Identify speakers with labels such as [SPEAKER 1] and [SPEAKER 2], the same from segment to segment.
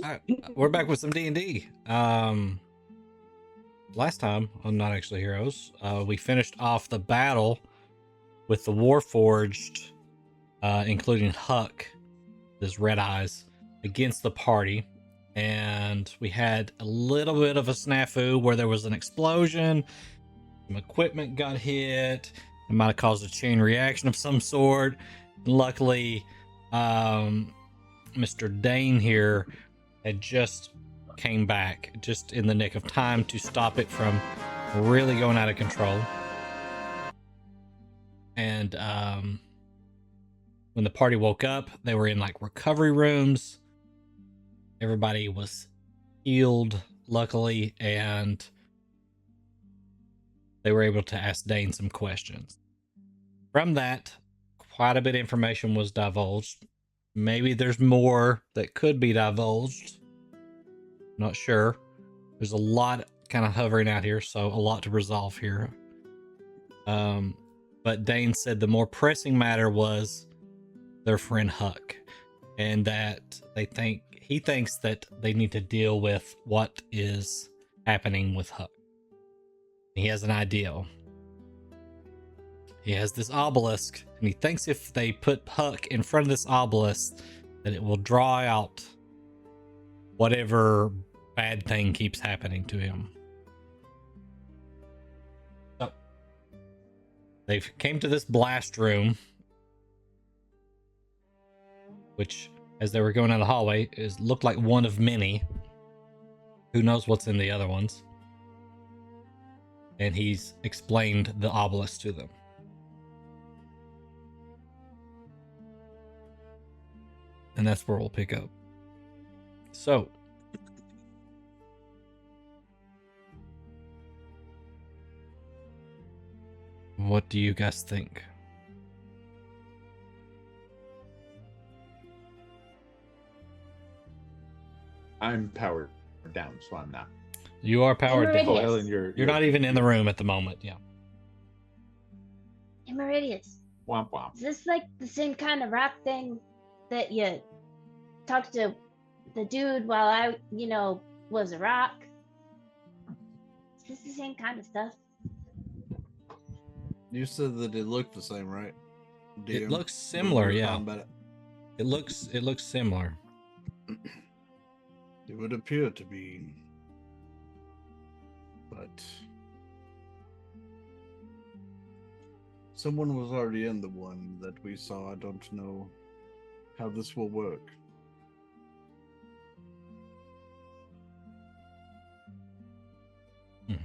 [SPEAKER 1] Alright, we're back with some D&D. Last time on Not Actually Heroes, we finished off the battle with the Warforged, including Huck, his red eyes, against the party. And we had a little bit of a snafu where there was an explosion, some equipment got hit, it might have caused a chain reaction of some sort. Luckily, Mr. Dain here had just came back just in the nick of time to stop it from really going out of control. And when the party woke up, they were in like recovery rooms. Everybody was healed, luckily, and they were able to ask Dain some questions. From that, quite a bit of information was divulged. Maybe there's more that could be divulged. Not sure. There's a lot kind of hovering out here, so a lot to resolve here. But Dain said the more pressing matter was their friend Huck, and that he thinks that they need to deal with what is happening with Huck. He has an idea. He has this obelisk, and he thinks if they put Huck in front of this obelisk, that it will draw out whatever bad thing keeps happening to him. So they came to this blast room, which, as they were going down the hallway, looked like one of many. Who knows what's in the other ones? And he's explained the obelisk to them. And that's where we'll pick up. So, what do you guys think?
[SPEAKER 2] I'm powered down, so I'm not.
[SPEAKER 1] You are powered down.
[SPEAKER 2] Oh, Ellen, you're
[SPEAKER 1] not even in the room at the moment. Yeah.
[SPEAKER 3] Meridius.
[SPEAKER 2] Womp womp.
[SPEAKER 3] Is this like the same kind of rock thing that you talked to the dude while I, was a rock? Is this the same kind of stuff?
[SPEAKER 4] You said that it looked the same, right?
[SPEAKER 1] It looks similar, yeah. It looks similar.
[SPEAKER 4] It would appear to be, but someone was already in the one that we saw. I don't know how this will work.
[SPEAKER 1] Mm-hmm.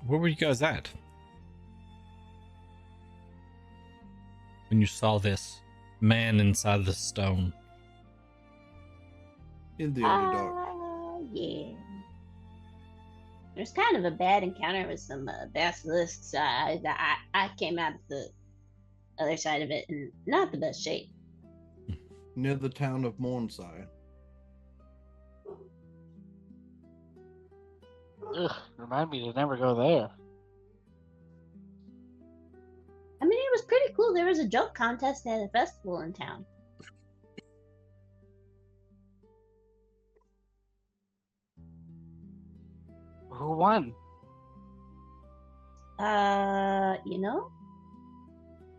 [SPEAKER 1] Where were you guys at when you saw this man inside the stone?
[SPEAKER 4] In the Underdark.
[SPEAKER 3] Yeah. There's kind of a bad encounter with some basilisks. I came out of the other side of it in not the best shape.
[SPEAKER 4] Near the town of Mornside.
[SPEAKER 5] Ugh, remind me to never go there.
[SPEAKER 3] I mean, it was pretty cool. There was a joke contest at a festival in town.
[SPEAKER 5] Who won?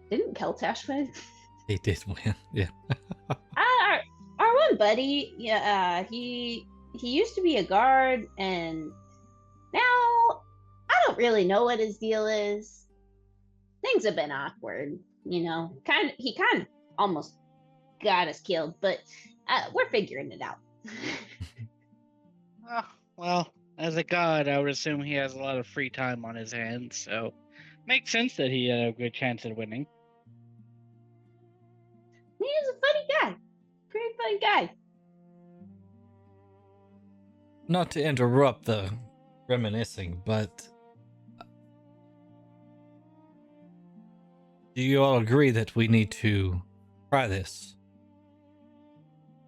[SPEAKER 3] Didn't Keltash win?
[SPEAKER 1] He did win, yeah.
[SPEAKER 3] Our one buddy, he used to be a guard, and now I don't really know what his deal is. Things have been awkward, He kind of almost got us killed, but we're figuring it out.
[SPEAKER 5] Oh, well, as a god, I would assume he has a lot of free time on his hands, so makes sense that he had a good chance at winning.
[SPEAKER 3] He's a funny guy. Pretty funny guy.
[SPEAKER 1] Not to interrupt the reminiscing, but do you all agree that we need to try this?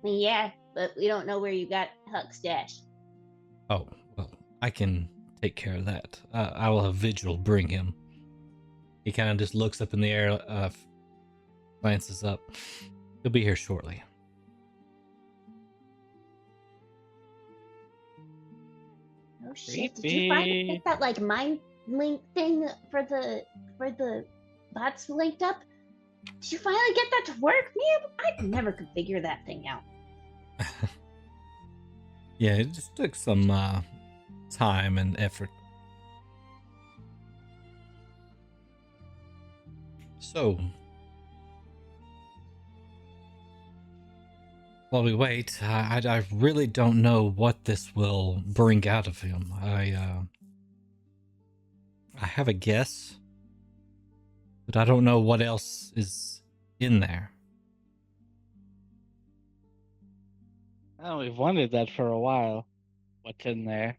[SPEAKER 3] Yeah, but we don't know where you got Huck's stash.
[SPEAKER 1] Oh, well, I can take care of that. I will have Vigil bring him. He kind of just looks up in the air, glances up. He'll be here shortly.
[SPEAKER 3] Oh shit! Did you finally
[SPEAKER 5] Creepy.
[SPEAKER 3] get that like mind link thing for the bots linked up? Did you finally get that to work, man? I never could figure that thing out.
[SPEAKER 1] Yeah, it just took some time and effort. So, while we wait, I really don't know what this will bring out of him. I have a guess, but I don't know what else is in there.
[SPEAKER 5] Oh, we've wondered that for a while. What's in there?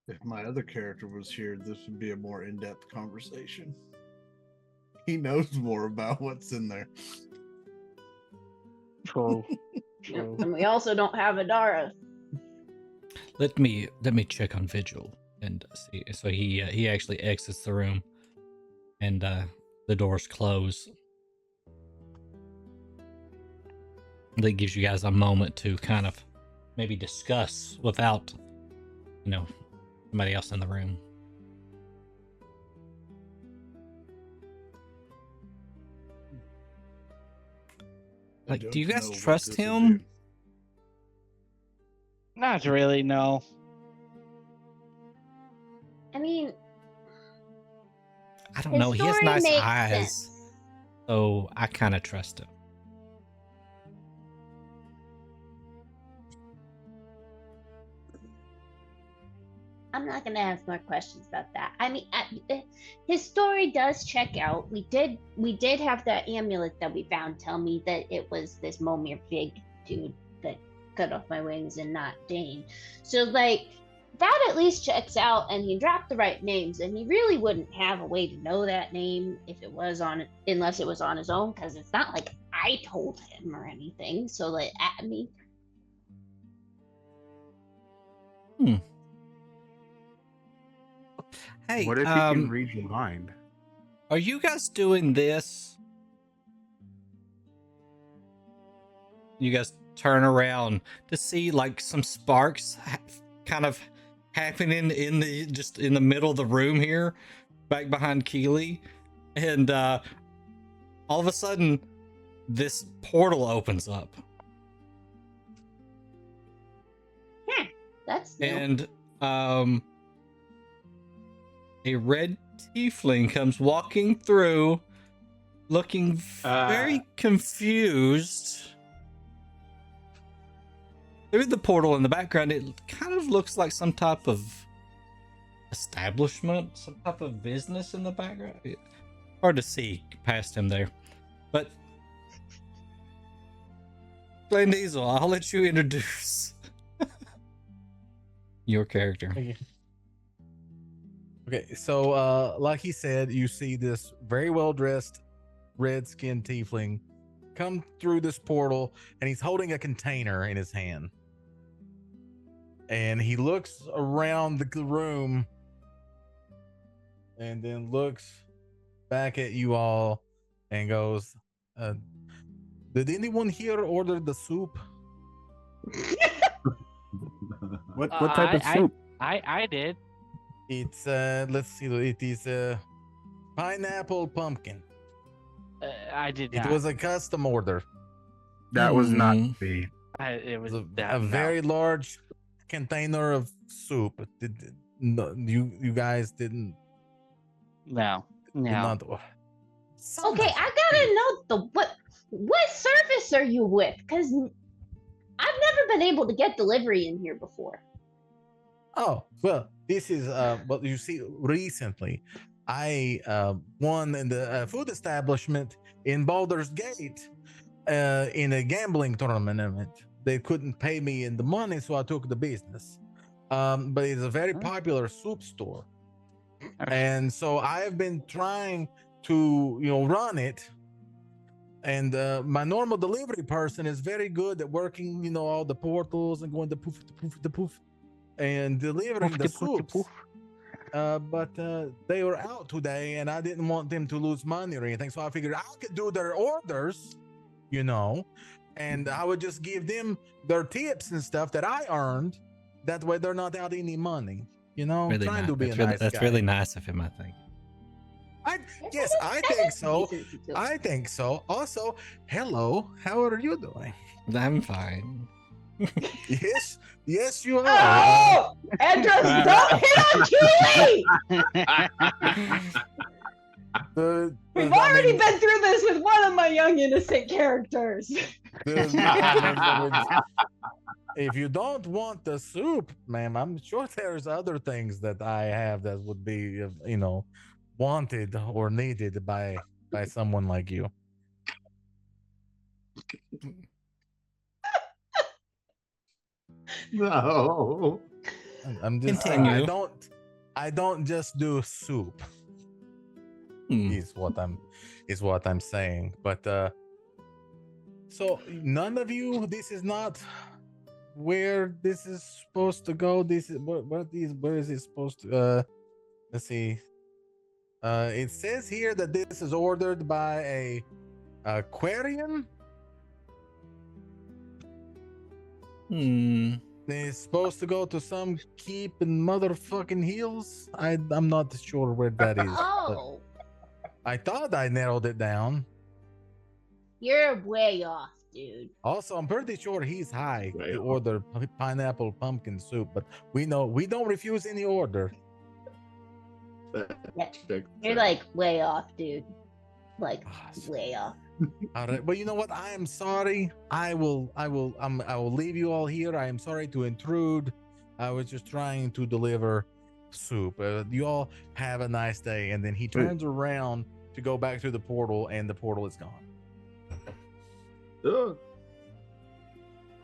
[SPEAKER 4] If my other character was here, this would be a more in-depth conversation. He knows more about what's in there.
[SPEAKER 5] True.
[SPEAKER 3] Yep,
[SPEAKER 5] True.
[SPEAKER 3] and we also don't have Adara.
[SPEAKER 1] Let me check on Vigil and see. So he actually exits the room, and the doors close. That gives you guys a moment to kind of maybe discuss without, somebody else in the room.
[SPEAKER 4] I
[SPEAKER 1] Like, do
[SPEAKER 4] don't
[SPEAKER 1] you guys
[SPEAKER 4] know what
[SPEAKER 1] trust
[SPEAKER 4] this will
[SPEAKER 1] him?
[SPEAKER 4] do.
[SPEAKER 5] Not really, no.
[SPEAKER 3] I mean,
[SPEAKER 1] I don't
[SPEAKER 3] his
[SPEAKER 1] know. He has
[SPEAKER 3] story
[SPEAKER 1] nice
[SPEAKER 3] makes
[SPEAKER 1] eyes,
[SPEAKER 3] sense.
[SPEAKER 1] so I kind of trust him.
[SPEAKER 3] I'm not gonna ask more questions about that. I mean, his story does check out. We did have that amulet that we found tell me that it was this Momir Fig dude that cut off my wings and not Dain. So like that at least checks out, and he dropped the right names, and he really wouldn't have a way to know that name if it was on unless it was on his own, because it's not like I told him or anything. So like, I mean.
[SPEAKER 1] Hey,
[SPEAKER 6] What if he can read your mind?
[SPEAKER 1] are you guys doing this? You guys turn around to see like some sparks kind of happening in the middle of the room here, back behind Keeley, and all of a sudden this portal opens up,
[SPEAKER 3] That's new.
[SPEAKER 1] and a red tiefling comes walking through, looking very confused. Through the portal in the background, it kind of looks like some type of establishment, some type of business in the background. Hard to see past him there. But Glenn Diesel, I'll let you introduce your character.
[SPEAKER 7] Okay, so like he said, you see this very well-dressed red-skinned tiefling come through this portal, and he's holding a container in his hand. And he looks around the room and then looks back at you all and goes, did anyone here order the soup?
[SPEAKER 6] What type of soup?
[SPEAKER 5] I did.
[SPEAKER 7] It's let's see, it is pineapple pumpkin.
[SPEAKER 5] I did
[SPEAKER 7] It
[SPEAKER 5] not.
[SPEAKER 7] was a custom order.
[SPEAKER 6] That was not
[SPEAKER 1] Hmm.
[SPEAKER 6] me.
[SPEAKER 5] It
[SPEAKER 7] It
[SPEAKER 5] was
[SPEAKER 7] was
[SPEAKER 5] that,
[SPEAKER 7] a
[SPEAKER 5] no.
[SPEAKER 7] very large container of soup. No, you guys didn't
[SPEAKER 5] No.
[SPEAKER 7] did
[SPEAKER 5] No.
[SPEAKER 7] not.
[SPEAKER 3] Okay, I gotta know what service are you with? Because I've never been able to get delivery in here before.
[SPEAKER 7] Oh well, this is but you see, recently I won in the food establishment in Baldur's Gate in a gambling tournament. They couldn't pay me in the money, so I took the business. But it's a very popular soup store, and so I've been trying to run it. And my normal delivery person is very good at working, all the portals and going to poof, and delivering the soups. but they were out today, and I didn't want them to lose money or anything. So I figured I could do their orders, and I would just give them their tips and stuff that I earned. That way, they're not out any money.
[SPEAKER 1] Really
[SPEAKER 7] trying
[SPEAKER 1] nice.
[SPEAKER 7] to be
[SPEAKER 1] That's
[SPEAKER 7] a
[SPEAKER 1] really,
[SPEAKER 7] nice
[SPEAKER 1] that's
[SPEAKER 7] guy.
[SPEAKER 1] really nice of him, I think.
[SPEAKER 7] Yes, I think so. I think so. Also, hello, how are you doing?
[SPEAKER 1] I'm fine.
[SPEAKER 7] Yes, you are.
[SPEAKER 3] Oh, Andros, don't hit on Keely! We've already been through this with one of my young innocent characters.
[SPEAKER 7] If you don't want the soup, ma'am, I'm sure there's other things that I have that would be, wanted or needed by someone like you.
[SPEAKER 2] No.
[SPEAKER 7] I'm just saying,
[SPEAKER 1] Continue.
[SPEAKER 7] I don't just do soup. Is what I'm saying. But so none of you, this is not where this is supposed to go. This is where is it supposed to let's see. It says here that this is ordered by a Aquarian. It's supposed to go to some keep in motherfucking hills. I'm not sure where that is.
[SPEAKER 3] Oh,
[SPEAKER 7] I thought I narrowed it down.
[SPEAKER 3] you're way off, dude.
[SPEAKER 7] Also, I'm pretty sure he's high
[SPEAKER 2] Way
[SPEAKER 7] to
[SPEAKER 2] off.
[SPEAKER 7] order pineapple pumpkin soup, but we know we don't refuse any order.
[SPEAKER 3] You're like way off, dude. Like
[SPEAKER 7] Ah,
[SPEAKER 3] way off.
[SPEAKER 7] All right, but you know what? I am sorry. I will leave you all here. I am sorry to intrude. I was just trying to deliver soup. You all have a nice day. And then he turns around to go back through the portal, and the portal is gone.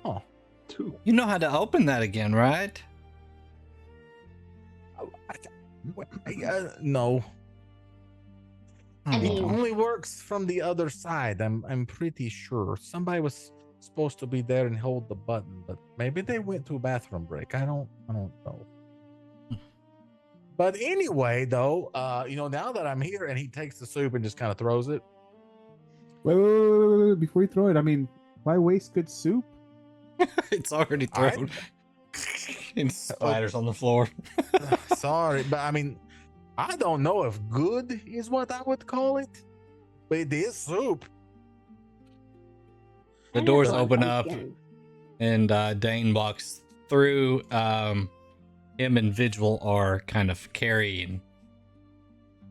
[SPEAKER 7] Oh,
[SPEAKER 1] You know how to open that again, right?
[SPEAKER 7] no.
[SPEAKER 3] I
[SPEAKER 7] It
[SPEAKER 3] mean-
[SPEAKER 7] only works from the other side. I'm pretty sure somebody was supposed to be there and hold the button, but maybe they went to a bathroom break. I don't know. But anyway, though, now that I'm here, and he takes the soup and just kind of throws it.
[SPEAKER 6] Wait, before you throw it, I mean, why waste good soup?
[SPEAKER 1] It's already thrown. It splatters on the floor.
[SPEAKER 7] Sorry, but I mean, I don't know if good is what I would call it, but it is soup.
[SPEAKER 1] The doors open up, and Dain walks through. Him and Vigil are kind of carrying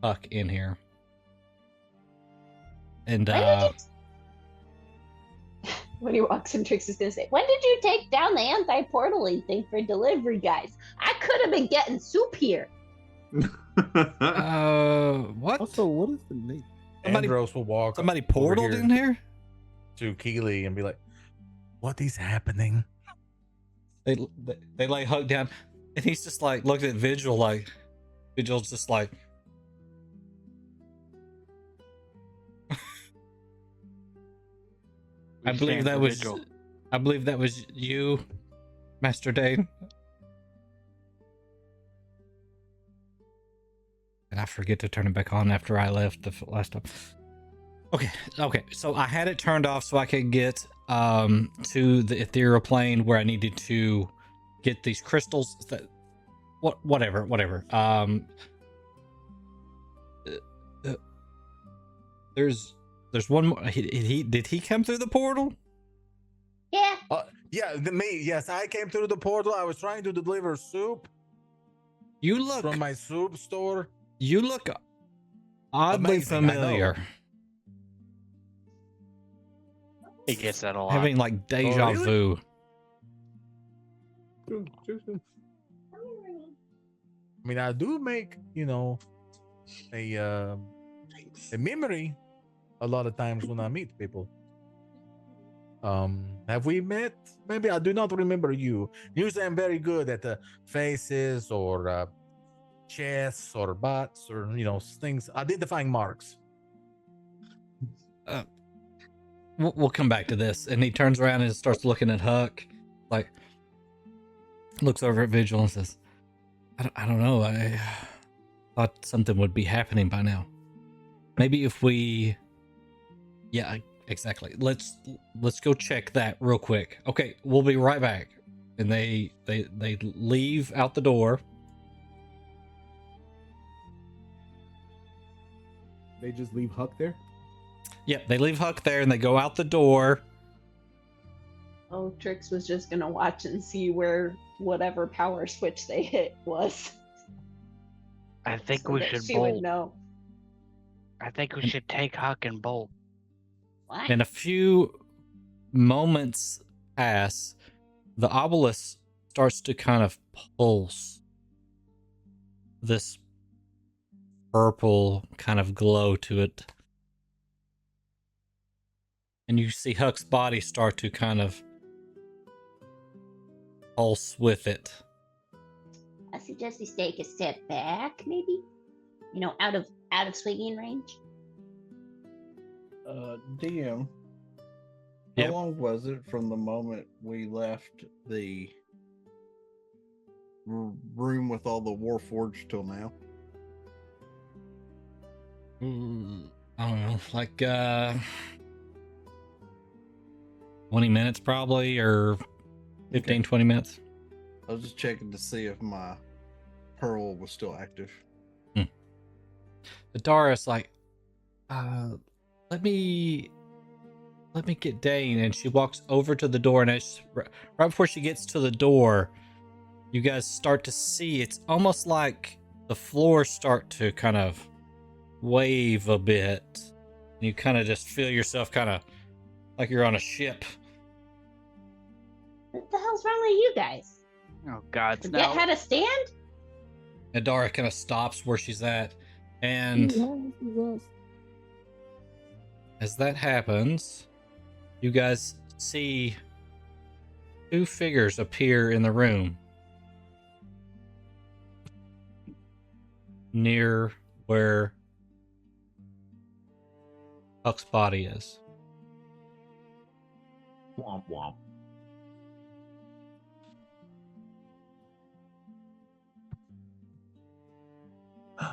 [SPEAKER 1] Huck in here. And
[SPEAKER 3] When he walks in, Trix is gonna say, "When did you take down the anti-portaling thing for delivery guys? I could have been getting soup here."
[SPEAKER 1] what?
[SPEAKER 6] Also, what is the name?
[SPEAKER 7] Andros will walk.
[SPEAKER 1] Somebody
[SPEAKER 7] over
[SPEAKER 1] portaled
[SPEAKER 7] here
[SPEAKER 1] in here?
[SPEAKER 7] to Keely and be like, "What is happening?"
[SPEAKER 1] They lay Huck down, and he's just like looked at Vigil, like Vigil's just like, I believe that was you, Master Dain. Did I forget to turn it back on after I left the last time? Okay. So I had it turned off so I could get to the ethereal plane where I needed to get these crystals. Whatever. There's one more. Did he come through the portal?
[SPEAKER 3] Yeah.
[SPEAKER 7] Me. Yes, I came through the portal. I was trying to deliver soup
[SPEAKER 1] You look
[SPEAKER 7] from my soup store.
[SPEAKER 1] You look oddly
[SPEAKER 7] Amazing, I know.
[SPEAKER 1] familiar.
[SPEAKER 5] He gets that a lot.
[SPEAKER 1] Having like deja
[SPEAKER 7] really?
[SPEAKER 1] vu.
[SPEAKER 7] I mean, I do make a memory a lot of times when I meet people. Have we met? Maybe I do not remember you. Usually, I'm very good at the faces or chests or butts or things, identifying marks.
[SPEAKER 1] We'll come back to this. And he turns around and starts looking at Huck, like looks over at Vigil and says, "I don't know. thought something would be happening by now. Maybe if we... Yeah, exactly. Let's go check that real quick. Okay, we'll be right back. And they leave out the door.
[SPEAKER 6] They just leave Huck there.
[SPEAKER 1] Yep, they leave Huck there and they go out the door.
[SPEAKER 3] Oh, Trix was just gonna watch and see where whatever power switch they hit was.
[SPEAKER 5] I think
[SPEAKER 3] so
[SPEAKER 5] we
[SPEAKER 3] that
[SPEAKER 5] should
[SPEAKER 3] she would
[SPEAKER 5] bolt.
[SPEAKER 3] know.
[SPEAKER 5] I think we should take Huck and bolt.
[SPEAKER 3] What?
[SPEAKER 1] And a few moments pass. The obelisk starts to kind of pulse. This purple kind of glow to it. And you see Huck's body start to kind of pulse with it.
[SPEAKER 3] I suggest we take a step back, maybe. You know, out of swinging range.
[SPEAKER 4] DM.
[SPEAKER 1] Yep.
[SPEAKER 4] How long was it from the moment we left the room with all the Warforged till now?
[SPEAKER 1] I don't know, like 20 minutes probably, or 15, 20 minutes.
[SPEAKER 4] I was just checking to see if my pearl was still active.
[SPEAKER 1] Adara's like, let me get Dain, and she walks over to the door, and right before she gets to the door, you guys start to see it's almost like the floors start to kind of wave a bit. You kind of just feel yourself kind of like you're on a ship.
[SPEAKER 3] What the hell's wrong with you guys?
[SPEAKER 5] Oh God!
[SPEAKER 3] Forget how to stand?
[SPEAKER 1] Adara kind of stops where she's at, and as that happens, you guys see two figures appear in the room near where Huck's body is.
[SPEAKER 2] Womp womp.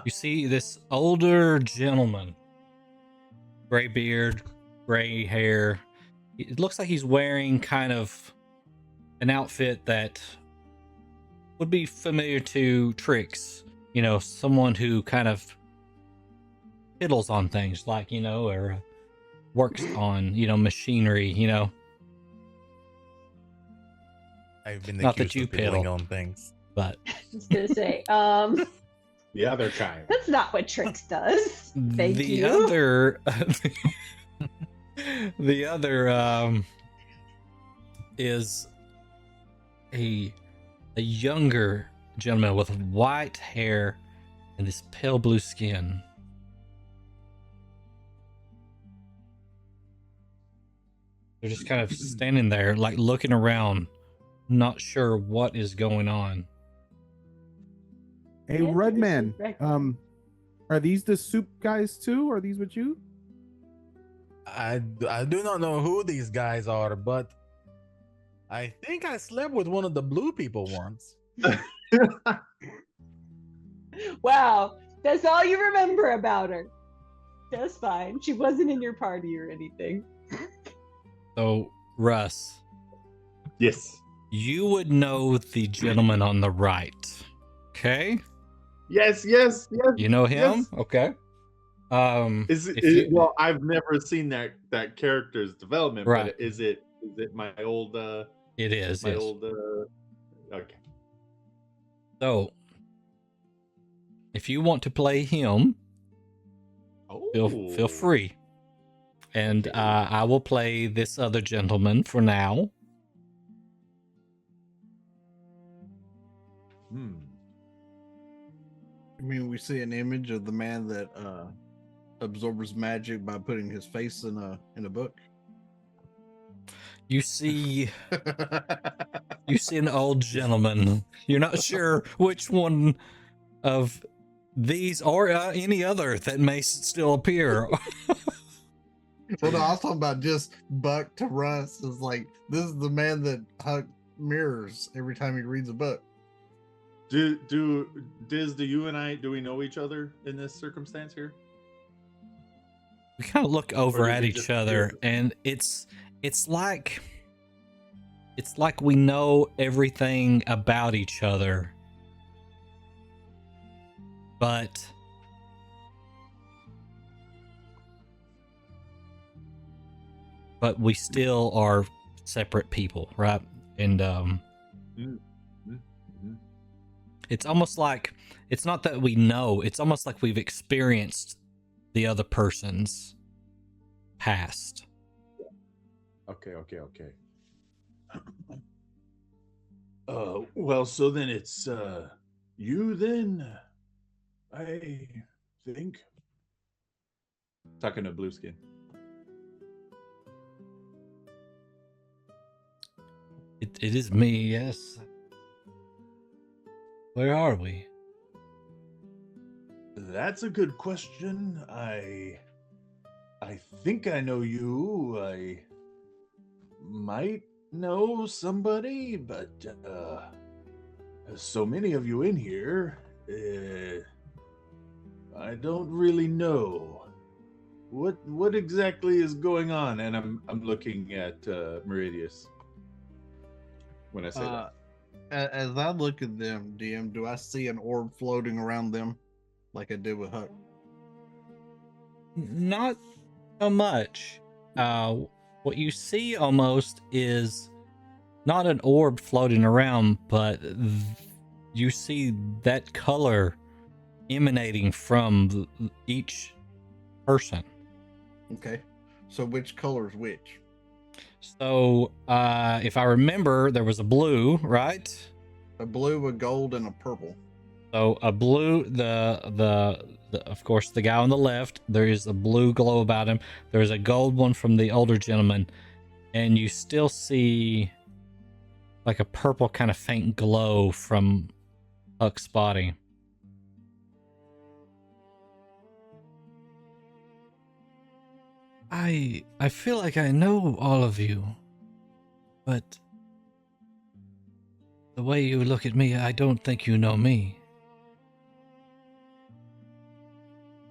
[SPEAKER 1] You see this older gentleman, gray beard, gray hair. It looks like he's wearing kind of an outfit that would be familiar to Trix. You know, someone who kind of fiddles on things, like, you know, or works on, you know, machinery, you know.
[SPEAKER 7] I've been
[SPEAKER 1] Not that
[SPEAKER 7] accused
[SPEAKER 1] you
[SPEAKER 7] of fiddling
[SPEAKER 1] piddle.
[SPEAKER 7] on things.
[SPEAKER 1] But
[SPEAKER 3] I was gonna say,
[SPEAKER 2] The other kind.
[SPEAKER 3] that's not what Trix does. Thank
[SPEAKER 1] the
[SPEAKER 3] you.
[SPEAKER 1] other the other is a younger gentleman with white hair and this pale blue skin. They're just kind of standing there, like looking around, not sure what is going on.
[SPEAKER 6] Hey,
[SPEAKER 3] Yeah,
[SPEAKER 6] Redman.
[SPEAKER 3] right.
[SPEAKER 6] Are these the soup guys too? Are these with you?
[SPEAKER 7] I do not know who these guys are, but I think I slept with one of the blue people once.
[SPEAKER 3] Wow, that's all you remember about her. That's fine. She wasn't in your party or anything.
[SPEAKER 1] So, Russ,
[SPEAKER 2] Yes.
[SPEAKER 1] you would know the gentleman on the right. Okay?
[SPEAKER 2] Yes.
[SPEAKER 1] You know him?
[SPEAKER 2] Yes.
[SPEAKER 1] Okay.
[SPEAKER 2] Well, I've never seen that character's development,
[SPEAKER 1] Right.
[SPEAKER 2] but is it my old
[SPEAKER 1] It is.
[SPEAKER 2] my
[SPEAKER 1] Yes.
[SPEAKER 2] old okay.
[SPEAKER 1] So, if you want to play him,
[SPEAKER 2] Oh,
[SPEAKER 1] feel free. And I will play this other gentleman for now.
[SPEAKER 4] I mean, we see an image of the man that absorbs magic by putting his face in a book.
[SPEAKER 1] You see an old gentleman. You're not sure which one of these or any other that may still appear.
[SPEAKER 4] Well, no, I was talking about just Buck to Russ. Is like, this is the man that Huck mirrors every time he reads a book.
[SPEAKER 2] Diz, do you and I, do we know each other in this circumstance here?
[SPEAKER 1] We kind of look over
[SPEAKER 2] did
[SPEAKER 1] at
[SPEAKER 2] we
[SPEAKER 1] each
[SPEAKER 2] just
[SPEAKER 1] other,
[SPEAKER 2] hear-
[SPEAKER 1] and it's like we know everything about each other, but we still are separate people, right? And it's almost like, it's not that we know, it's almost like we've experienced the other person's past.
[SPEAKER 2] Okay. Well, so then it's you then, I think. Talking to Blueskin.
[SPEAKER 1] It is me, yes. Where are we?
[SPEAKER 2] That's a good question. I think I know you. I might know somebody, but so many of you in here, I don't really know what exactly is going on. And I'm looking at Meridius when I say that.
[SPEAKER 4] As I look at them, DM, do I see an orb floating around them like I did with Huck?
[SPEAKER 1] Not so much. What you see almost is not an orb floating around, but you see that color emanating from each person.
[SPEAKER 4] Okay. So which color's which?
[SPEAKER 1] So, if I remember, there was a blue, right?
[SPEAKER 4] A blue, a gold, and a purple.
[SPEAKER 1] So a blue, the of course the guy on the left, there is a blue glow about him. There's a gold one from the older gentleman, and you still see like a purple kind of faint glow from Huck's body. I feel like I know all of you, but the way you look at me, I don't think you know me.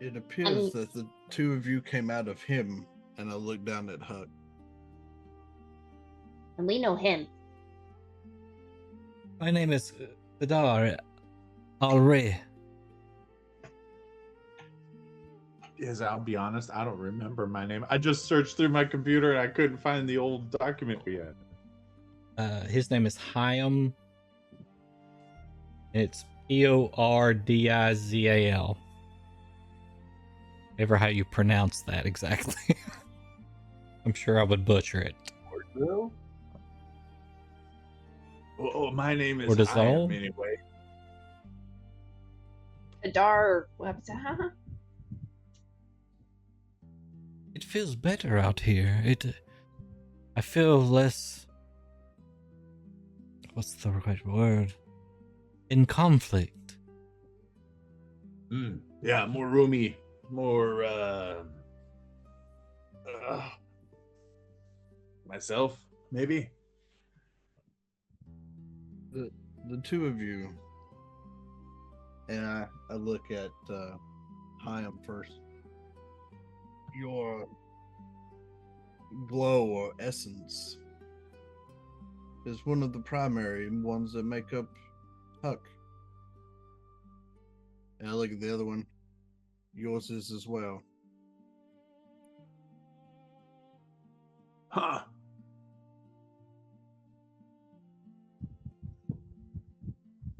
[SPEAKER 4] It appears that the two of you came out of him, and I look down at Huck.
[SPEAKER 3] And we know him.
[SPEAKER 1] My name is Vidar Alre.
[SPEAKER 2] Is I'll be honest, I don't remember my name. I just searched through my computer and I couldn't find the old document we had.
[SPEAKER 1] His name is Hjalrim. It's Pordizal. Ever how you pronounce that exactly? I'm sure I would butcher it.
[SPEAKER 2] Toril? Oh, my name is
[SPEAKER 1] Toril?
[SPEAKER 2] Hjalrim anyway.
[SPEAKER 3] Adar, what's that?
[SPEAKER 1] It feels better out here. I feel less. What's the right word? In conflict.
[SPEAKER 2] Yeah, more roomy, more myself, maybe.
[SPEAKER 4] The two of you, and I look at Hyam first. Your glow or essence is one of the primary ones that make up Huck. And I look at the other one. Yours is as well.
[SPEAKER 2] Huh.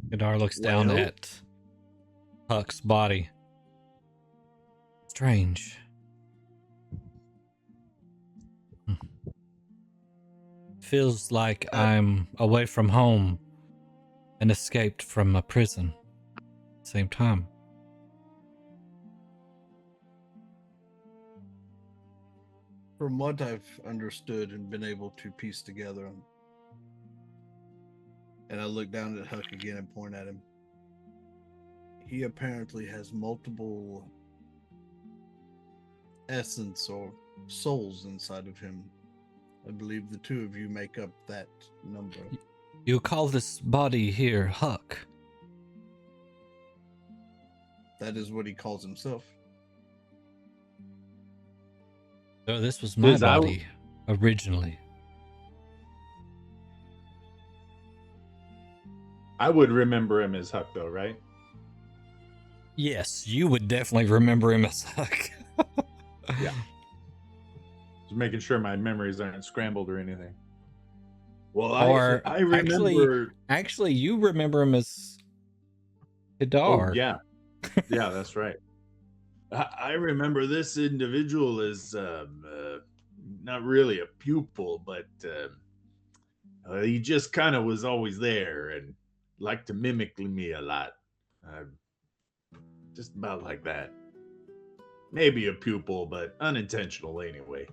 [SPEAKER 1] Vidar looks down
[SPEAKER 2] Well.
[SPEAKER 1] at Huck's body. Strange. Feels like I'm away from home and escaped from a prison at the same time.
[SPEAKER 4] From what I've understood and been able to piece together, and I look down at Huck again and point at him, he apparently has multiple essence or souls inside of him. I believe the two of you make up that number.
[SPEAKER 1] You call this body here Huck?
[SPEAKER 4] That is what he calls himself.
[SPEAKER 1] So this was my
[SPEAKER 2] 'Cause I-
[SPEAKER 1] body originally.
[SPEAKER 2] I would remember him as Huck, though, right?
[SPEAKER 1] Yes, you would definitely remember him as Huck.
[SPEAKER 2] Yeah. Just making sure my memories aren't scrambled or anything. Well,
[SPEAKER 1] Or
[SPEAKER 2] I remember.
[SPEAKER 1] Actually, you remember him as
[SPEAKER 2] Oh,
[SPEAKER 1] Hidar.
[SPEAKER 2] yeah. Yeah, that's right. I remember this individual as not really a pupil, but he just kind of was always there and liked to mimic me a lot. Just about like that. Maybe a pupil, but unintentional anyway.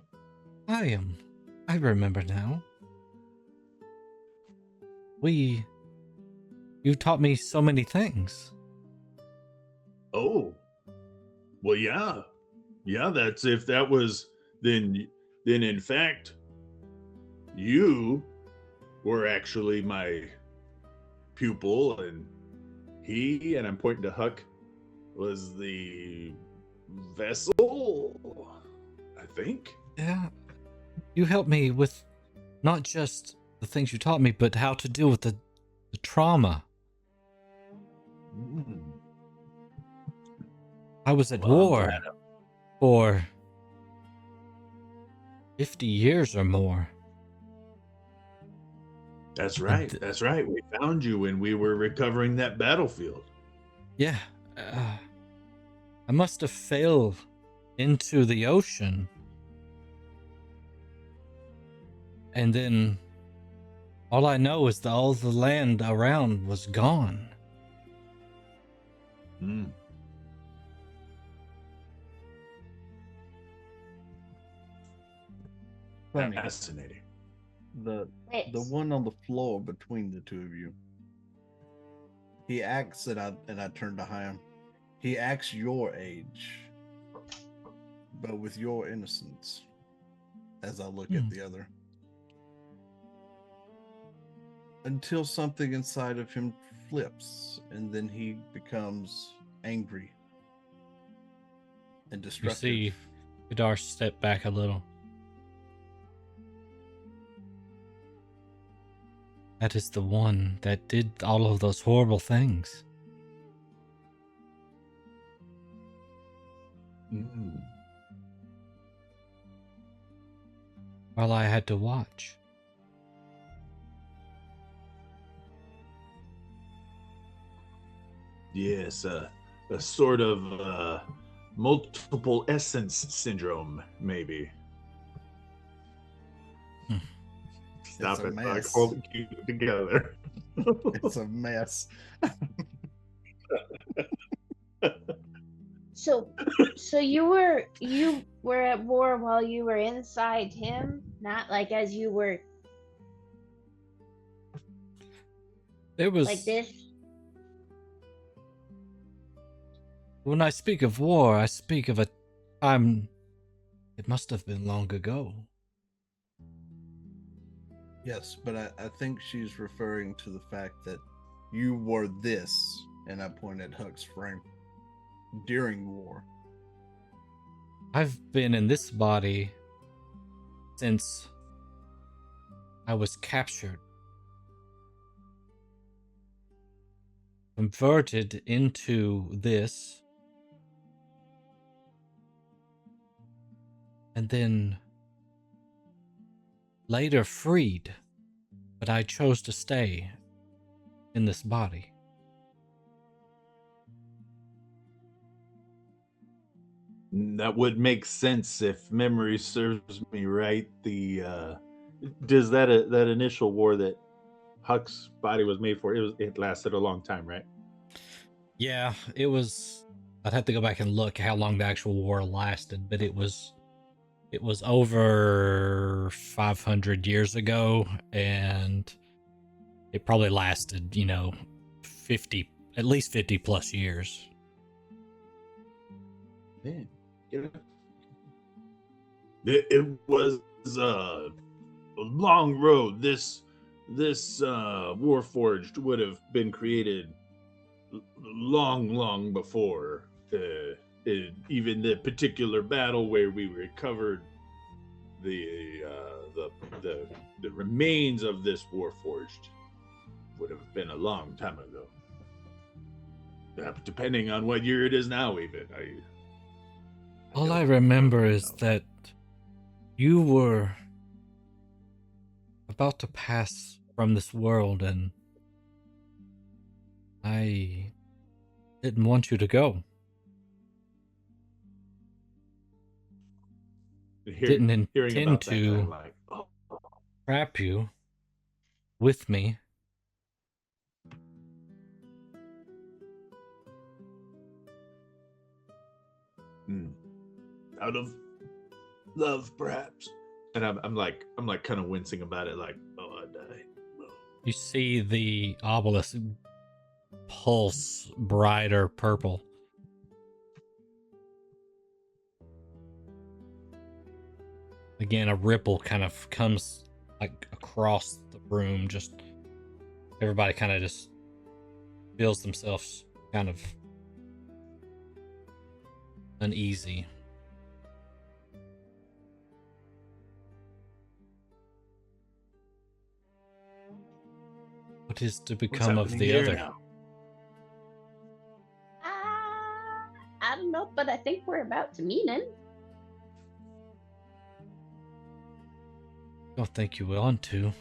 [SPEAKER 1] I remember now. You taught me so many things.
[SPEAKER 2] Oh, well, yeah. That's if that was then in fact you were actually my pupil, and he, and I'm pointing to Huck, was the vessel, I think.
[SPEAKER 1] Yeah. You helped me with not just the things you taught me, but how to deal with the trauma.
[SPEAKER 2] Mm.
[SPEAKER 1] I was at
[SPEAKER 2] Well, I'm
[SPEAKER 1] war
[SPEAKER 2] glad
[SPEAKER 1] for 50 years or more.
[SPEAKER 2] That's right. That's right. We found you when we were recovering that battlefield.
[SPEAKER 1] Yeah. I must have fell into the ocean. And then all I know is that all the land around was gone.
[SPEAKER 2] Mm.
[SPEAKER 4] Funny.
[SPEAKER 2] Fascinating.
[SPEAKER 4] The
[SPEAKER 3] Wait.
[SPEAKER 4] one on the floor between the two of you. He acts, and I turn to him. He acts your age, but with your innocence. As I look at the other, until something inside of him flips, and then he becomes angry and
[SPEAKER 1] You
[SPEAKER 4] destructive.
[SPEAKER 1] see Hidar step back a little. That is the one that did all of those horrible things.
[SPEAKER 2] Mm.
[SPEAKER 1] While I had to watch.
[SPEAKER 2] Yes, a sort of multiple essence syndrome, maybe. Stop
[SPEAKER 4] It's a
[SPEAKER 2] it! I
[SPEAKER 4] mess.
[SPEAKER 2] hold it, keep it together.
[SPEAKER 4] It's a mess.
[SPEAKER 3] So you were at war while you were inside him, not like as you were
[SPEAKER 1] There was
[SPEAKER 3] like this.
[SPEAKER 1] When I speak of war, I speak of a time. It must have been long ago.
[SPEAKER 4] Yes, but I think she's referring to the fact that you were this, and I point at Huck's frame, during war.
[SPEAKER 1] I've been in this body since I was captured, converted into this, and then later freed, but I chose to stay in this body.
[SPEAKER 2] That would make sense if memory serves me right. Does that initial war that Huck's body was made for, it lasted a long time, right?
[SPEAKER 1] Yeah, it was. I'd have to go back and look how long the actual war lasted, but it was over 500 years ago, and it probably lasted, 50, at least 50 plus years.
[SPEAKER 2] Man, it was a long road. This Warforged would have been created long before even the particular battle where we recovered the remains of this Warforged would have been a long time ago. Depending on what year it is now, even.
[SPEAKER 1] All I
[SPEAKER 2] don't
[SPEAKER 1] remember is
[SPEAKER 2] know.
[SPEAKER 1] that you were about to pass from this world, and I didn't want you to go. Didn't
[SPEAKER 2] Hearing
[SPEAKER 1] intend
[SPEAKER 2] about that,
[SPEAKER 1] to
[SPEAKER 2] I'm like, oh.
[SPEAKER 1] trap you with me.
[SPEAKER 2] Out of love, perhaps. And I'm like kind of wincing about it, like, oh, I died. Oh.
[SPEAKER 1] You see the obelisk pulse brighter purple. Again, a ripple kind of comes like across the room. Just everybody kind of just feels themselves kind of uneasy. What is to become of the other?
[SPEAKER 2] Now?
[SPEAKER 3] I don't know, but I think we're about to meet him.
[SPEAKER 1] Don't think you want to.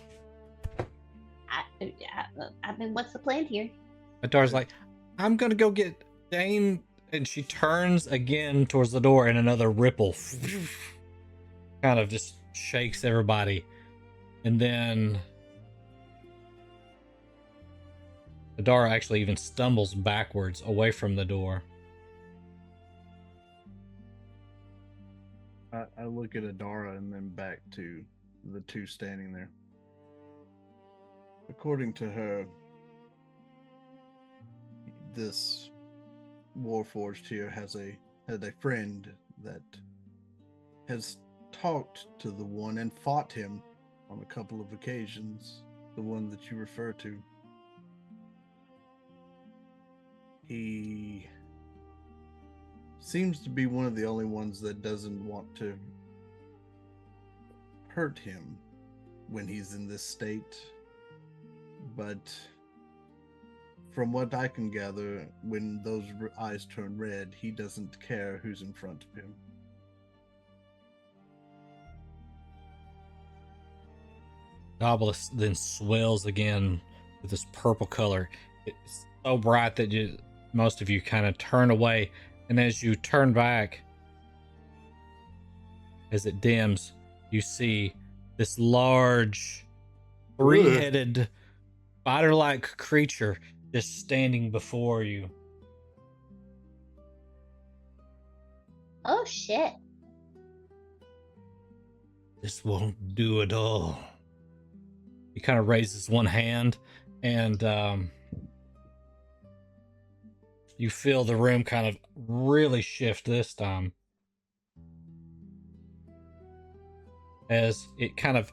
[SPEAKER 3] I mean, what's the plan here?
[SPEAKER 1] Adar's like, I'm gonna go get Dain, and she turns again towards the door, and another ripple kind of just shakes everybody, and then Adara actually even stumbles backwards away from the door.
[SPEAKER 4] I look at Adara and then back to the two standing there. According to her, this Warforged here had a friend that has talked to the one and fought him on a couple of occasions, the one that you refer to. He seems to be one of the only ones that doesn't want to hurt him when he's in this state. But from what I can gather, when those eyes turn red, he doesn't care who's in front of him.
[SPEAKER 1] The obelisk then swells again with this purple color. It's so bright that most of you kind of turn away, and as you turn back, as it dims, you see this large, three-headed, spider-like creature just standing before you.
[SPEAKER 3] Oh shit!
[SPEAKER 1] This won't do at all. He kind of raises one hand, and you feel the room kind of really shift this time. As it kind of,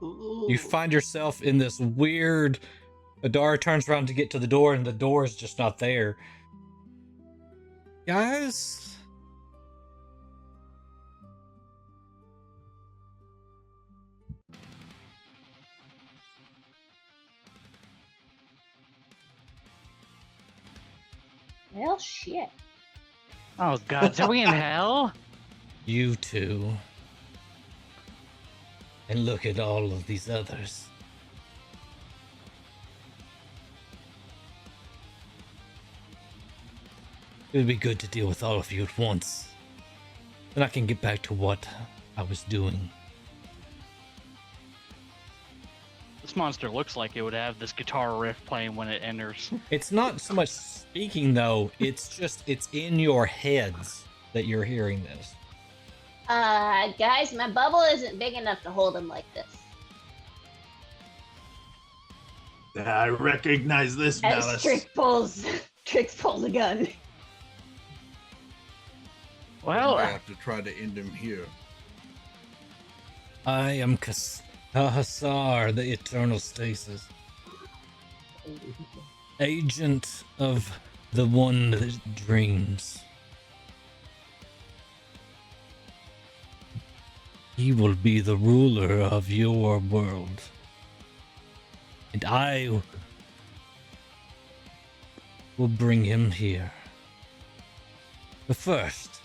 [SPEAKER 1] you find yourself in this weird, Adara turns around to get to the door, and the door is just not there. Guys?
[SPEAKER 3] Well, shit.
[SPEAKER 5] Oh God, are we in hell?
[SPEAKER 1] You two. And look at all of these others. It would be good to deal with all of you at once. Then I can get back to what I was doing.
[SPEAKER 5] This monster looks like it would have this guitar riff playing when it enters.
[SPEAKER 1] It's not so much speaking though, it's in your heads that you're hearing this.
[SPEAKER 3] Guys, my bubble isn't big enough to hold him like this.
[SPEAKER 2] I recognize this,
[SPEAKER 3] As
[SPEAKER 2] Malice.
[SPEAKER 3] Trix pulls a gun.
[SPEAKER 5] Well,
[SPEAKER 4] I have to try to end him here.
[SPEAKER 1] I am Hassar, the Eternal Stasis. Agent of The one that dreams. He will be the ruler of your world. And I will bring him here. But first,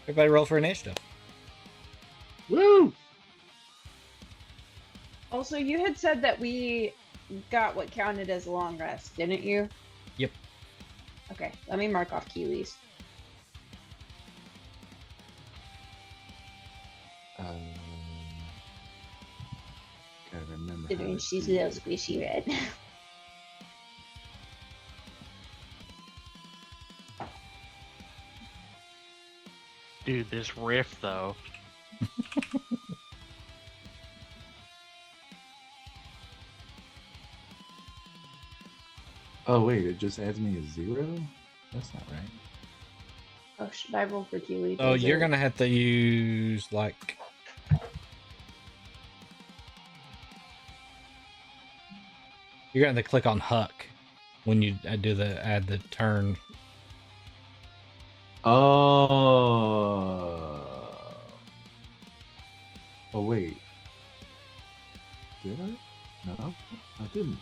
[SPEAKER 1] everybody roll for initiative.
[SPEAKER 2] Woo!
[SPEAKER 3] Also, you had said that we got what counted as a long rest, didn't you?
[SPEAKER 1] Yep.
[SPEAKER 3] Okay, let me mark off Keely's.
[SPEAKER 8] Gotta remember. how
[SPEAKER 3] Considering
[SPEAKER 8] to
[SPEAKER 3] she's a
[SPEAKER 8] do
[SPEAKER 3] little
[SPEAKER 8] that.
[SPEAKER 3] squishy red.
[SPEAKER 5] Dude, this riff though.
[SPEAKER 8] Oh wait, it just adds me a 0? That's not right.
[SPEAKER 3] Oh, should I roll for Keely?
[SPEAKER 1] So
[SPEAKER 3] Does
[SPEAKER 1] you're
[SPEAKER 3] it-
[SPEAKER 1] gonna have to use like you're gonna have to click on Huck when you do the add the turn.
[SPEAKER 8] Oh. Oh wait. Did I? No, I didn't.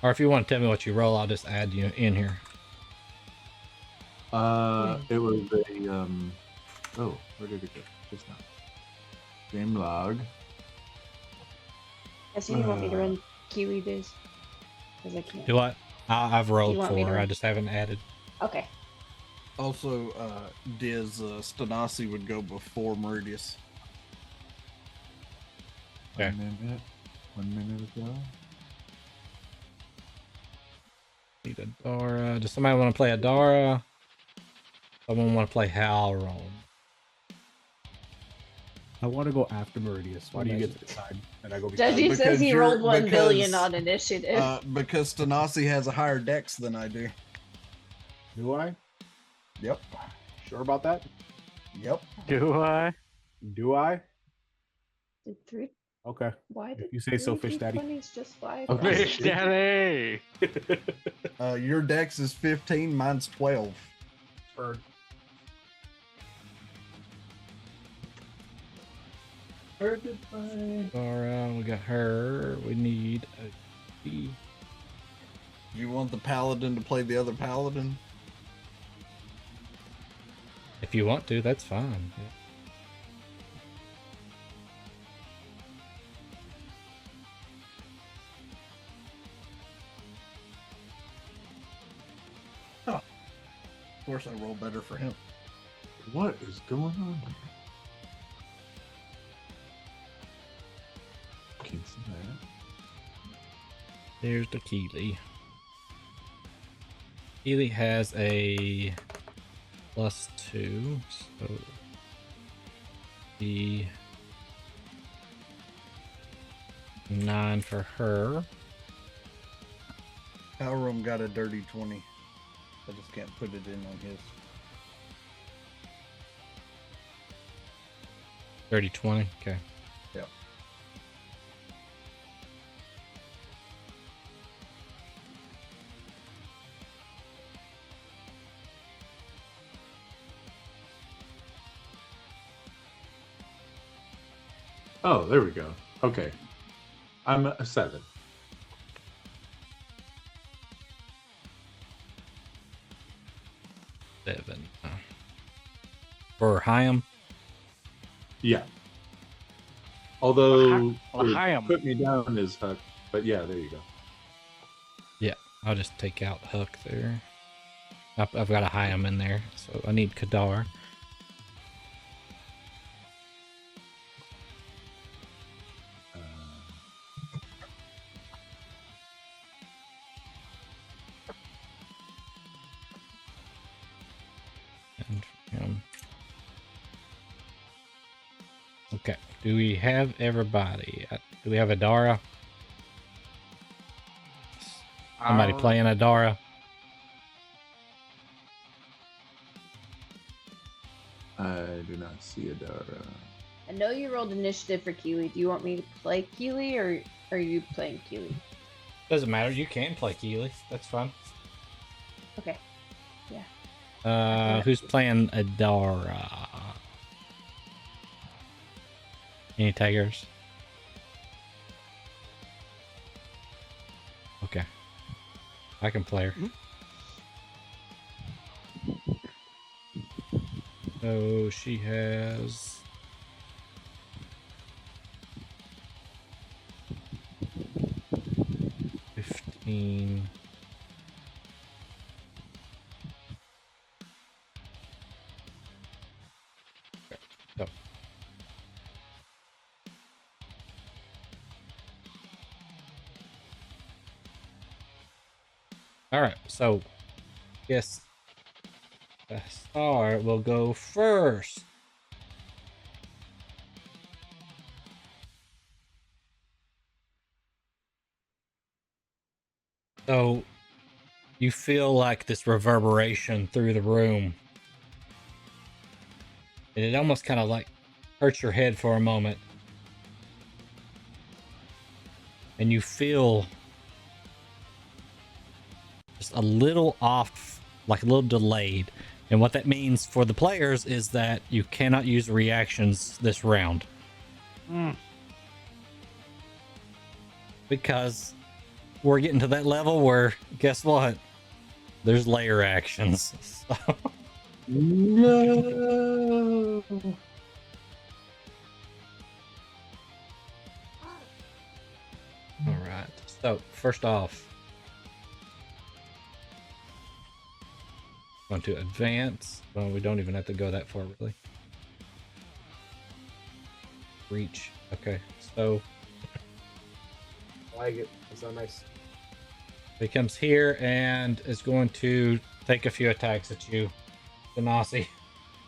[SPEAKER 1] Or if you want to tell me what you roll, I'll just add you in here.
[SPEAKER 8] It was a Oh, where did it go? Just now. Game log.
[SPEAKER 3] I see you want me to run Keely days? Because I can't.
[SPEAKER 1] Do what? I've rolled
[SPEAKER 3] want me to
[SPEAKER 1] 4. I
[SPEAKER 3] run?
[SPEAKER 1] just haven't added.
[SPEAKER 3] Okay.
[SPEAKER 4] Also, Diz Stanasi would go before Meridius.
[SPEAKER 1] Okay.
[SPEAKER 8] 1 minute ago.
[SPEAKER 1] Need Adara. Does somebody want to play Adara? Someone want to play Hjalrim?
[SPEAKER 6] I want to go after Meridius. Why do you get to decide? And I go
[SPEAKER 3] Judgy
[SPEAKER 4] because
[SPEAKER 3] says he
[SPEAKER 4] you're-
[SPEAKER 3] rolled 1 billion
[SPEAKER 4] because,
[SPEAKER 3] on initiative.
[SPEAKER 4] Because Stanasi has a higher dex than I do.
[SPEAKER 6] Do I?
[SPEAKER 4] Yep.
[SPEAKER 6] Sure about that?
[SPEAKER 4] Yep.
[SPEAKER 5] Do I?
[SPEAKER 6] Do I?
[SPEAKER 3] Did three?
[SPEAKER 6] Okay.
[SPEAKER 3] Why did
[SPEAKER 6] You say so,
[SPEAKER 3] three
[SPEAKER 6] Fish Daddy.
[SPEAKER 3] D20s just fly
[SPEAKER 8] Okay.
[SPEAKER 3] across?
[SPEAKER 5] Fish Daddy!
[SPEAKER 4] Your dex is 15, mine's 12.
[SPEAKER 6] Bird.
[SPEAKER 1] Adara, we got her. We need a key.
[SPEAKER 4] You want the paladin to play the other paladin?
[SPEAKER 1] If you want to, that's fine. Yeah.
[SPEAKER 4] Of course, I roll better for him.
[SPEAKER 8] What is going on here? Can't see that.
[SPEAKER 1] There's the Keely. Keely has a +2, so the 9 for her.
[SPEAKER 4] Hjalrim got a dirty 20. I just can't put it in on his.
[SPEAKER 1] 30-20. Okay.
[SPEAKER 4] Yep.
[SPEAKER 8] Oh, there we go. Okay. I'm a 7.
[SPEAKER 1] Seven. For Hyam.
[SPEAKER 8] Yeah. Although
[SPEAKER 5] Well,
[SPEAKER 8] it would
[SPEAKER 5] hi,
[SPEAKER 8] put me down as Huck, but yeah, there you go.
[SPEAKER 1] Yeah, I'll just take out Huck there. I've got a Hyam in there, so I need Kadar. And him. Okay, do we have everybody? Do we have Adara? Somebody playing Adara?
[SPEAKER 8] I do not see Adara.
[SPEAKER 3] I know you rolled initiative for Keely. Do you want me to play Keely or are you playing Keely?
[SPEAKER 1] Doesn't matter. You can play Keely. That's fine.
[SPEAKER 3] Okay.
[SPEAKER 1] Who's playing Adara? Any tigers? Okay. I can play her. So she has 15. So. All right, so yes, the star will go first. So you feel like this reverberation through the room, and it almost kind of like hurts your head for a moment, and you feel just a little off, like a little delayed. And what that means for the players is that you cannot use reactions this round. Because we're getting to that level where, guess what? There's layer actions. So.
[SPEAKER 8] No.
[SPEAKER 1] All right. So first off, going to advance. Well, we don't even have to go that far, really. Reach. Okay. So
[SPEAKER 9] I like it. It's so nice.
[SPEAKER 1] he comes here and is going to take a few attacks at you, Ganassi.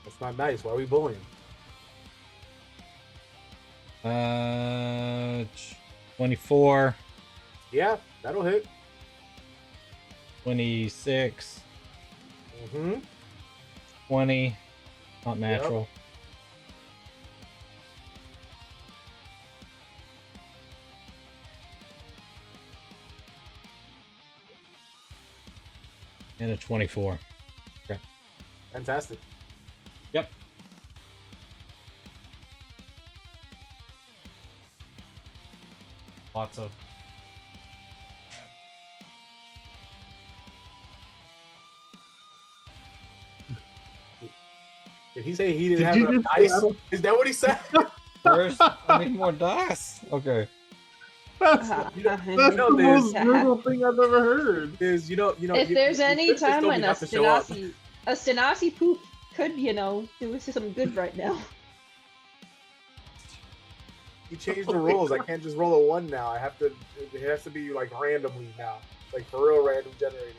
[SPEAKER 9] That's not nice. Why are we bullying?
[SPEAKER 1] 24,
[SPEAKER 9] Yeah, that'll hit.
[SPEAKER 1] 26,
[SPEAKER 9] Mm-hmm.
[SPEAKER 1] 20, not natural. And a 24. Okay.
[SPEAKER 9] Fantastic.
[SPEAKER 1] Yep. Lots of.
[SPEAKER 9] Did he say he didn't
[SPEAKER 8] Did
[SPEAKER 9] have
[SPEAKER 8] you
[SPEAKER 9] enough
[SPEAKER 8] just say
[SPEAKER 9] dice? Is that what he said?
[SPEAKER 1] Where's I need more dice? Okay.
[SPEAKER 8] That's,
[SPEAKER 9] You know,
[SPEAKER 8] that's
[SPEAKER 9] you know,
[SPEAKER 8] the most
[SPEAKER 9] there's,
[SPEAKER 8] brutal thing I've ever heard.
[SPEAKER 9] there's,
[SPEAKER 3] If there's any
[SPEAKER 9] could just
[SPEAKER 3] time
[SPEAKER 9] told
[SPEAKER 3] when
[SPEAKER 9] me
[SPEAKER 3] a
[SPEAKER 9] not to show up.
[SPEAKER 3] Stenasi poop could, do some good right now.
[SPEAKER 9] He changed the rules. I can't just roll a 1 now. I have to. It has to be like randomly now, like for real random generated.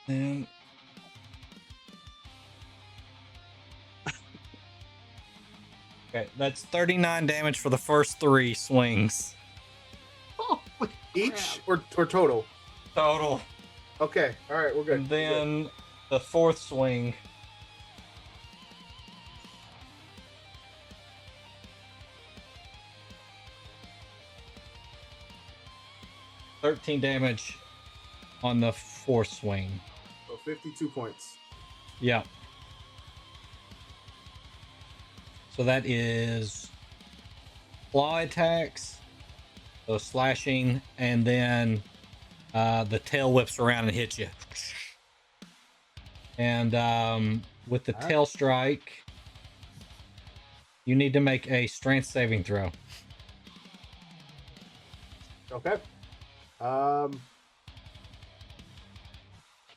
[SPEAKER 1] And okay, that's 39 damage for the first 3 swings.
[SPEAKER 8] Oh,
[SPEAKER 9] Each or total?
[SPEAKER 1] Total.
[SPEAKER 9] Okay. All right. We're good.
[SPEAKER 1] And then the 4th swing. $13 damage on the 4th swing.
[SPEAKER 9] So 52 points.
[SPEAKER 1] Yeah. So that is claw attacks, so slashing, and then the tail whips around and hits you. And with the tail strike, you need to make a strength saving throw.
[SPEAKER 9] Okay.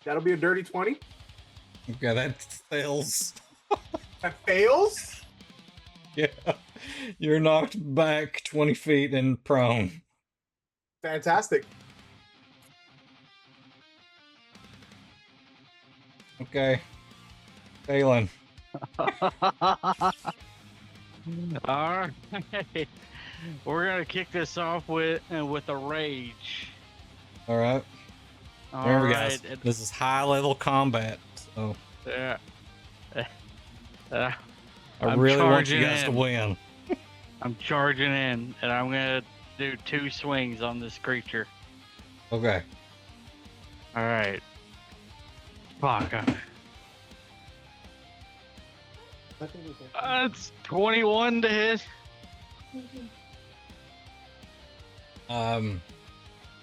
[SPEAKER 9] That'll be a dirty 20.
[SPEAKER 1] Okay, that fails.
[SPEAKER 9] That fails.
[SPEAKER 1] Yeah. You're knocked back 20 feet and prone.
[SPEAKER 9] Fantastic.
[SPEAKER 1] Okay. Phelan.
[SPEAKER 5] All right. We're gonna kick this off with a rage.
[SPEAKER 1] All right.
[SPEAKER 5] All
[SPEAKER 1] Remember,
[SPEAKER 5] right.
[SPEAKER 1] guys, this is high level combat. So
[SPEAKER 5] Yeah.
[SPEAKER 1] I really want you guys to win.
[SPEAKER 5] I'm charging in, and I'm gonna do 2 swings on this creature.
[SPEAKER 1] Okay.
[SPEAKER 5] All right. Fuck. It's 21 to hit.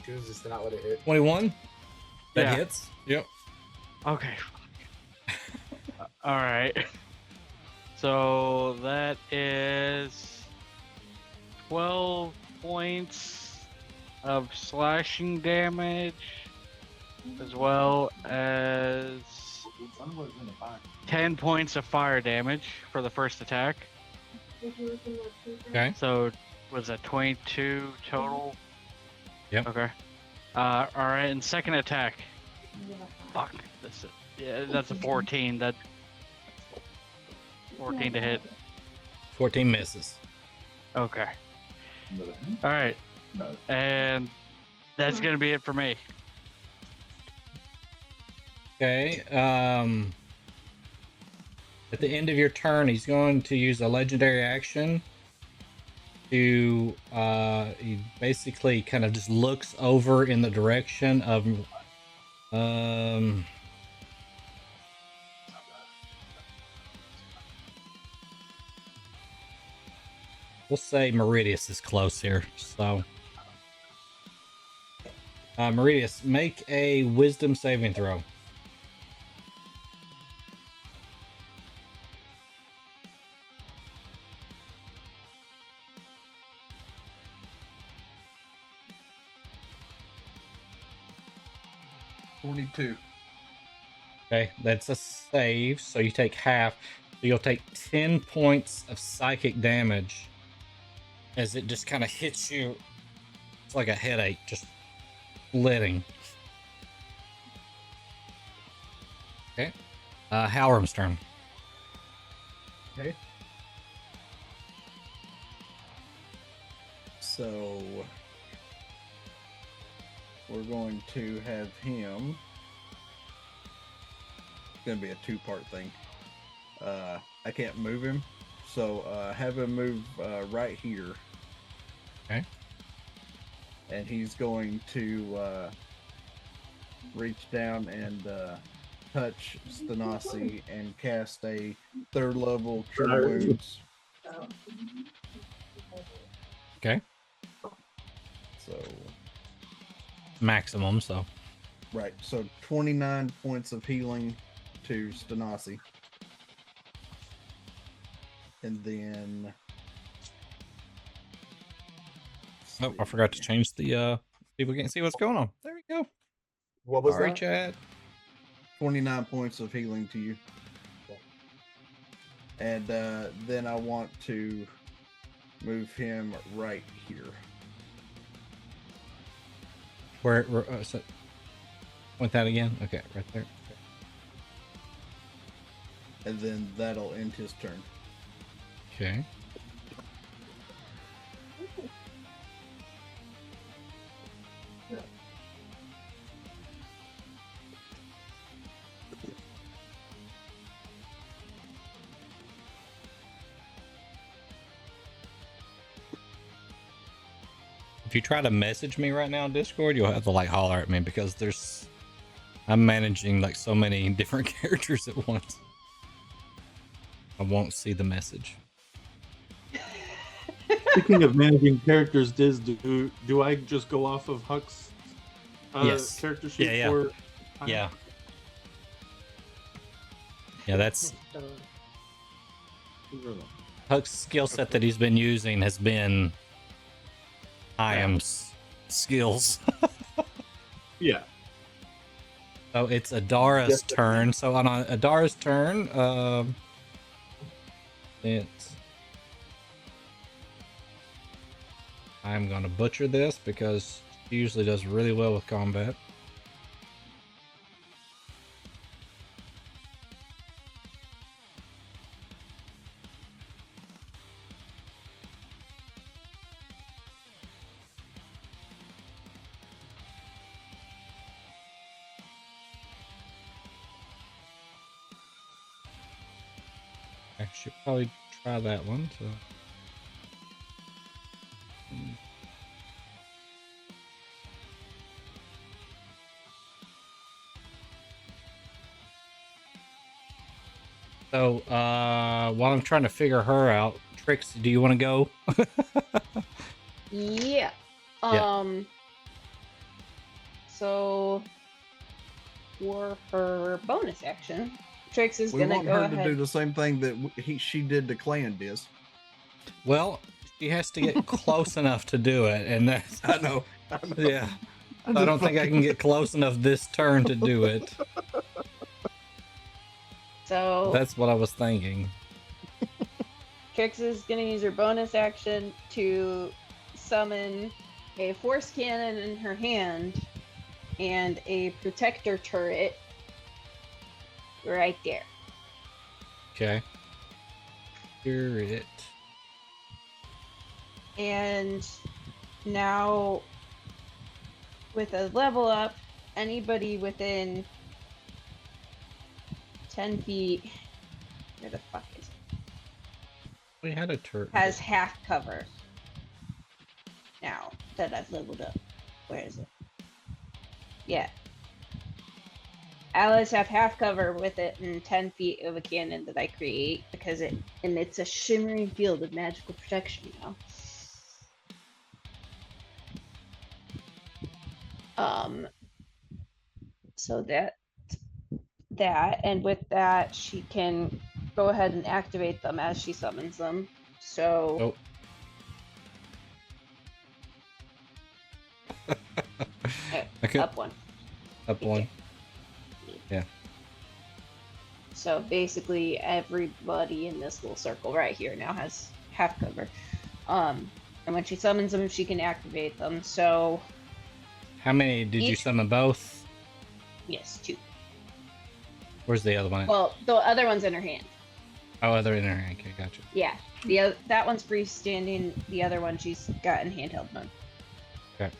[SPEAKER 9] Chooses to not let it hit.
[SPEAKER 1] 21. That
[SPEAKER 5] Yeah.
[SPEAKER 1] hits. Yep.
[SPEAKER 5] Okay. All right. So that is 12 points of slashing damage, as well as 10 points of fire damage for the first attack.
[SPEAKER 1] Okay.
[SPEAKER 5] So was that 22 total?
[SPEAKER 1] Yep.
[SPEAKER 5] Okay. All right, and second attack. Fuck. That's a 14. That 14 to hit.
[SPEAKER 1] 14 misses.
[SPEAKER 5] Okay. All right. And that's gonna be it for me.
[SPEAKER 1] Okay. At the end of your turn, he's going to use a legendary action to he basically kind of just looks over in the direction of we'll say Meridius is close here. So Meridius, make a wisdom saving throw. Okay, that's a save, so you take half. So you'll take 10 points of psychic damage as it just kind of hits you. It's like a headache, just splitting. Okay. Hjalrim's turn.
[SPEAKER 4] Okay. So we're going to have him. It's going to be a two-part thing. I can't move him, so have him move right here.
[SPEAKER 1] Okay.
[SPEAKER 4] And he's going to reach down and touch Stanasi and cast a 3rd level Cure Wounds.
[SPEAKER 1] Okay.
[SPEAKER 4] So
[SPEAKER 1] Maximum, so.
[SPEAKER 4] right, so 29 points of healing to Stanasi. And then
[SPEAKER 1] Oh, I forgot to change the people can't see what's going on. There we go.
[SPEAKER 9] What was
[SPEAKER 1] Sorry,
[SPEAKER 9] that?
[SPEAKER 1] chat.
[SPEAKER 4] 29 points of healing to you. And then I want to move him right here.
[SPEAKER 1] Where so, want that again? Okay, right there.
[SPEAKER 4] And then that'll end his turn.
[SPEAKER 1] Okay. If you try to message me right now on Discord, you'll have to like holler at me because I'm managing like so many different characters at once. I won't see the message.
[SPEAKER 2] Speaking of managing characters, Diz, do I just go off of Huck's
[SPEAKER 1] Yes.
[SPEAKER 2] character sheet
[SPEAKER 1] Yeah.
[SPEAKER 2] for?
[SPEAKER 1] Yeah. Yeah, that's Huck's skill set that he's been using has been Iam's skills.
[SPEAKER 2] Yeah.
[SPEAKER 1] So it's Adara's turn. So on Adara's turn, I'm gonna butcher this because she usually does really well with combat. I should probably try that one. So So, while I'm trying to figure her out, Trix, do you want to go?
[SPEAKER 3] Yeah.
[SPEAKER 1] Yeah.
[SPEAKER 3] So for her bonus action, Trix is
[SPEAKER 4] We
[SPEAKER 3] gonna
[SPEAKER 4] want
[SPEAKER 3] go
[SPEAKER 4] her
[SPEAKER 3] ahead.
[SPEAKER 4] to do the same thing that she did to Clandis.
[SPEAKER 1] Well, she has to get close enough to do it, and that's
[SPEAKER 4] I know.
[SPEAKER 1] yeah. I don't think I can get close enough this turn to do it.
[SPEAKER 3] So
[SPEAKER 1] That's what I was thinking.
[SPEAKER 3] Trix is gonna use her bonus action to summon a force cannon in her hand and a protector turret right there.
[SPEAKER 1] Okay. Hear it.
[SPEAKER 3] And now, with a level up, anybody within 10 feet, where the fuck is it?
[SPEAKER 1] We had a turret.
[SPEAKER 3] Has half cover. Now that I've leveled up. Where is it? Yeah. Allies have half cover with it in 10 feet of a cannon that I create because it emits a shimmering field of magical protection now. So that, and with that, she can go ahead and activate them as she summons them. So.
[SPEAKER 1] Okay.
[SPEAKER 3] Up one.
[SPEAKER 1] Up one. Yeah.
[SPEAKER 3] So basically, everybody in this little circle right here now has half cover. And when she summons them, she can activate them. So.
[SPEAKER 1] How many did you summon? Both?
[SPEAKER 3] Yes, 2.
[SPEAKER 1] Where's the other one?
[SPEAKER 3] Well, the other one's in her hand.
[SPEAKER 1] Oh, other in her hand. Okay, gotcha.
[SPEAKER 3] Yeah, that one's freestanding. The other one she's got in handheld mode.
[SPEAKER 1] Okay.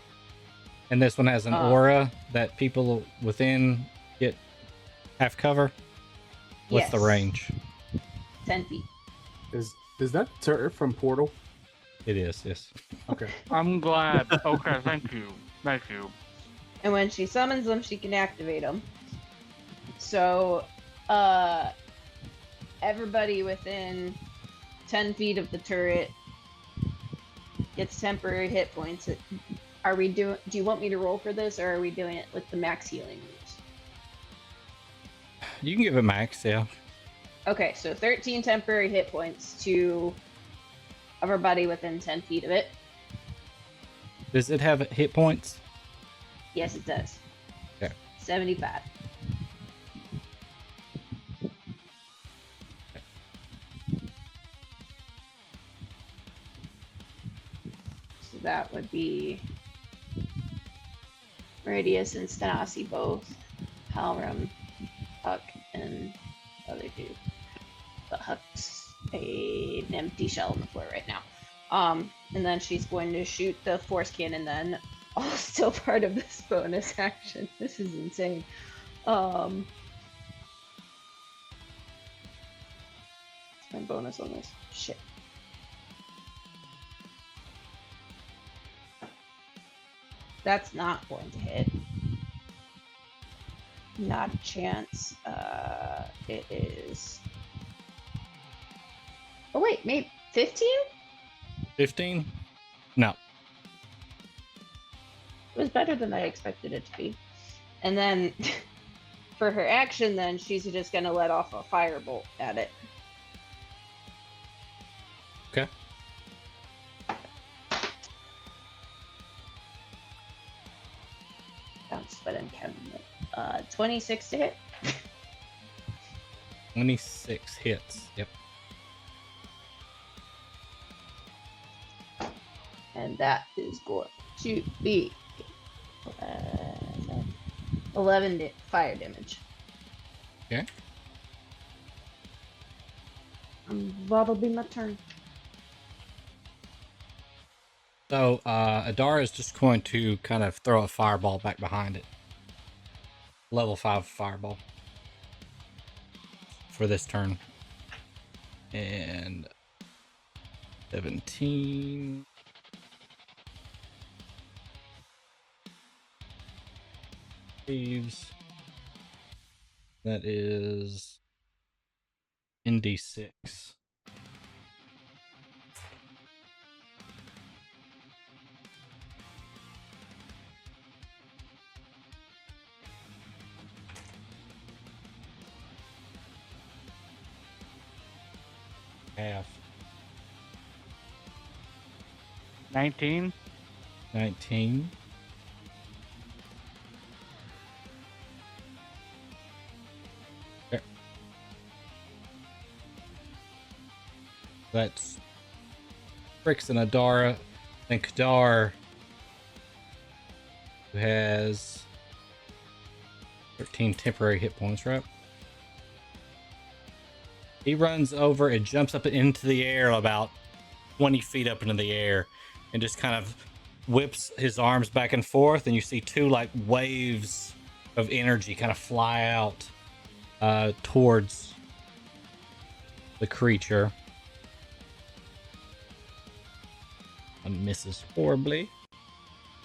[SPEAKER 1] And this one has an aura that people within get half cover. What's the range?
[SPEAKER 3] 10 feet.
[SPEAKER 6] Is that turret from Portal?
[SPEAKER 1] It is, yes.
[SPEAKER 6] Okay.
[SPEAKER 5] I'm glad. Okay, thank you. Thank you.
[SPEAKER 3] And when she summons them, she can activate them. So, everybody within 10 feet of the turret gets temporary hit points. Do you want me to roll for this, or are we doing it with the max healing moves?
[SPEAKER 1] You can give it max, yeah.
[SPEAKER 3] Okay, so 13 temporary hit points to everybody within 10 feet of it.
[SPEAKER 1] Does it have hit points?
[SPEAKER 3] Yes, it does.
[SPEAKER 1] Okay.
[SPEAKER 3] 75. So that would be Radius and Stanasi both, Hjalrim, Huck, and the other two. But Huck's an empty shell on the floor right now. And then she's going to shoot the force cannon then. All still part of this bonus action. This is insane. What's my bonus on this? Shit. That's not going to hit. Not a chance. It is. Oh wait, maybe 15?
[SPEAKER 1] 15? No.
[SPEAKER 3] It was better than I expected it to be. And then for her action, then she's just gonna let off a firebolt at it.
[SPEAKER 1] Okay.
[SPEAKER 3] Bounce, but I'm counting it. 26 to hit.
[SPEAKER 1] 26 hits. Yep.
[SPEAKER 3] And that is going to be 11 fire damage.
[SPEAKER 1] Okay.
[SPEAKER 3] That'll be my turn.
[SPEAKER 1] So, Adara is just going to kind of throw a fireball back behind it. Level 5 fireball. For this turn. And 17. Saves. That is ND6. Half.
[SPEAKER 5] 19.
[SPEAKER 1] 19. There. That's Frix and Adara. And Kadar, who has 13 temporary hit points, right? He runs over and jumps up into the air about 20 feet up into the air and just kind of whips his arms back and forth, and you see two like waves of energy kind of fly out towards the creature. One misses horribly.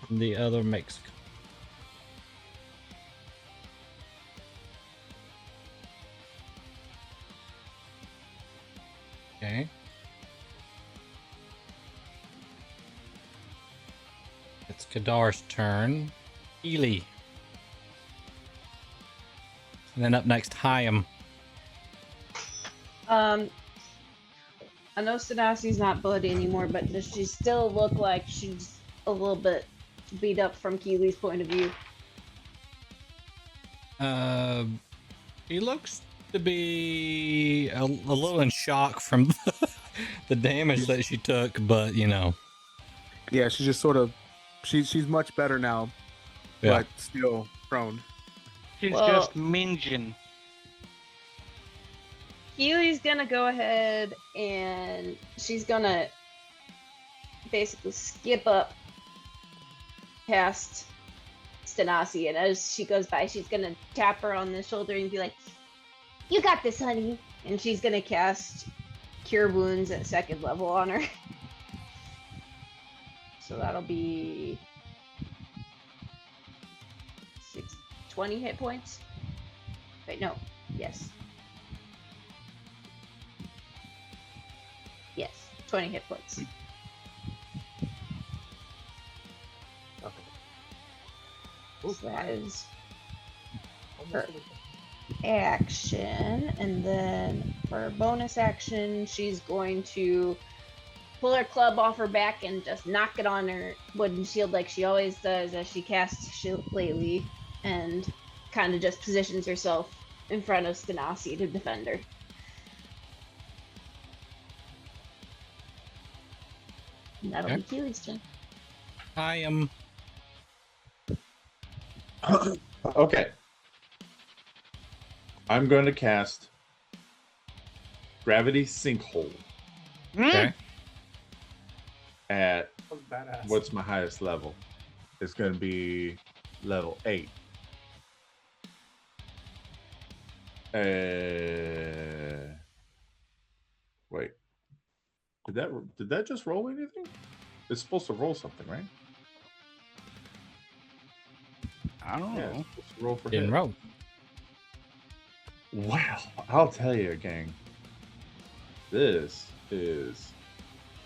[SPEAKER 1] And the other makes. Okay. It's Kadar's turn. Ely. And then up next, Hjalrim.
[SPEAKER 3] I know Stanasi's not bloody anymore, but does she still look like she's a little bit beat up from Keely's point of view?
[SPEAKER 1] He looks to be a little in shock from the damage that she took, but you know.
[SPEAKER 6] Yeah, she's just sort of she's much better now,
[SPEAKER 1] Yeah.
[SPEAKER 6] but still prone.
[SPEAKER 5] She's
[SPEAKER 3] Well-
[SPEAKER 5] just minging.
[SPEAKER 3] Keely's gonna go ahead and she's gonna basically skip up past Stanasi, and as she goes by, she's gonna tap her on the shoulder and be like, "You got this, honey." And she's gonna cast Cure Wounds at 2nd level on her. So that'll be 20 hit points. Wait, no. Yes. Yes, 20 hit points. So that is her action, and then for bonus action, she's going to pull her club off her back and just knock it on her wooden shield like she always does as she casts Shillelagh, and kind of just positions herself in front of Stanasi to defend her. And that'll
[SPEAKER 1] Okay.
[SPEAKER 3] be Keely's turn.
[SPEAKER 1] I am.
[SPEAKER 2] Okay. I'm going to cast Gravity Sinkhole
[SPEAKER 1] Okay.
[SPEAKER 2] at
[SPEAKER 9] That was badass.
[SPEAKER 2] what's my highest level? It's going to be level 8. Wait. Did that just roll anything? It's supposed to roll something, right?
[SPEAKER 5] I don't
[SPEAKER 2] Yeah,
[SPEAKER 5] know.
[SPEAKER 2] it's supposed to roll for
[SPEAKER 1] Didn't
[SPEAKER 2] hit.
[SPEAKER 1] roll.
[SPEAKER 2] Wow, I'll tell you, gang. This is.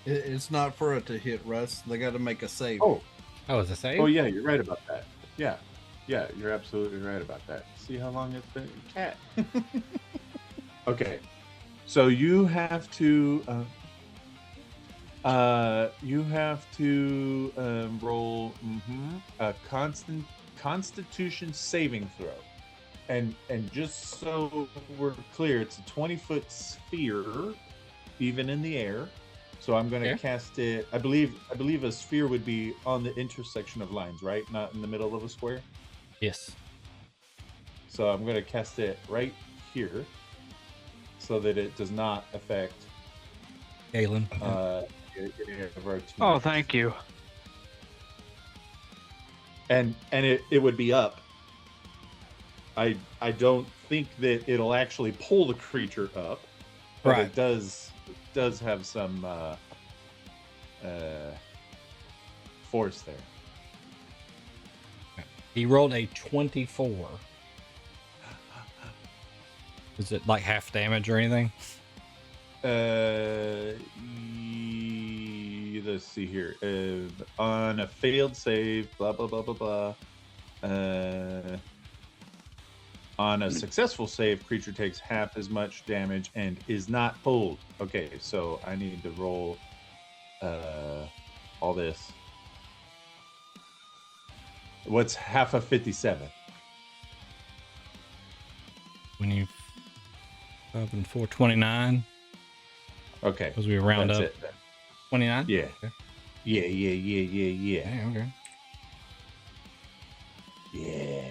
[SPEAKER 4] It's not for it to hit, Russ. They got to make a save.
[SPEAKER 2] Oh,
[SPEAKER 1] Oh, is it save?
[SPEAKER 2] oh yeah, you're right about that. Yeah, you're absolutely right about that. See how long it's been, cat. Okay, so you have to roll a Constitution saving throw, and just so we're clear, it's a 20-foot sphere, even in the air. So I'm going to
[SPEAKER 1] Okay.
[SPEAKER 2] cast it. I believe a sphere would be on the intersection of lines, right? Not in the middle of a square.
[SPEAKER 1] Yes.
[SPEAKER 2] So I'm going to cast it right here, so that it does not affect
[SPEAKER 1] Galen.
[SPEAKER 2] any of our team.
[SPEAKER 5] Oh, thank you.
[SPEAKER 2] And it would be up. I don't think that it'll actually pull the creature up, but
[SPEAKER 1] Right.
[SPEAKER 2] it does have some force there.
[SPEAKER 1] He rolled a 24. Is it like half damage or anything?
[SPEAKER 2] Let's see here. On a failed save, blah blah blah blah blah. On a successful save, creature takes half as much damage and is not pulled. Okay, so I need to roll all this. What's half of 57?
[SPEAKER 1] 25 and 4, 29.
[SPEAKER 2] Okay.
[SPEAKER 1] Because we round
[SPEAKER 2] that's
[SPEAKER 1] up.
[SPEAKER 2] it then.
[SPEAKER 1] 29?
[SPEAKER 2] Yeah.
[SPEAKER 1] Okay.
[SPEAKER 2] Yeah.
[SPEAKER 1] Okay, okay.
[SPEAKER 2] Yeah.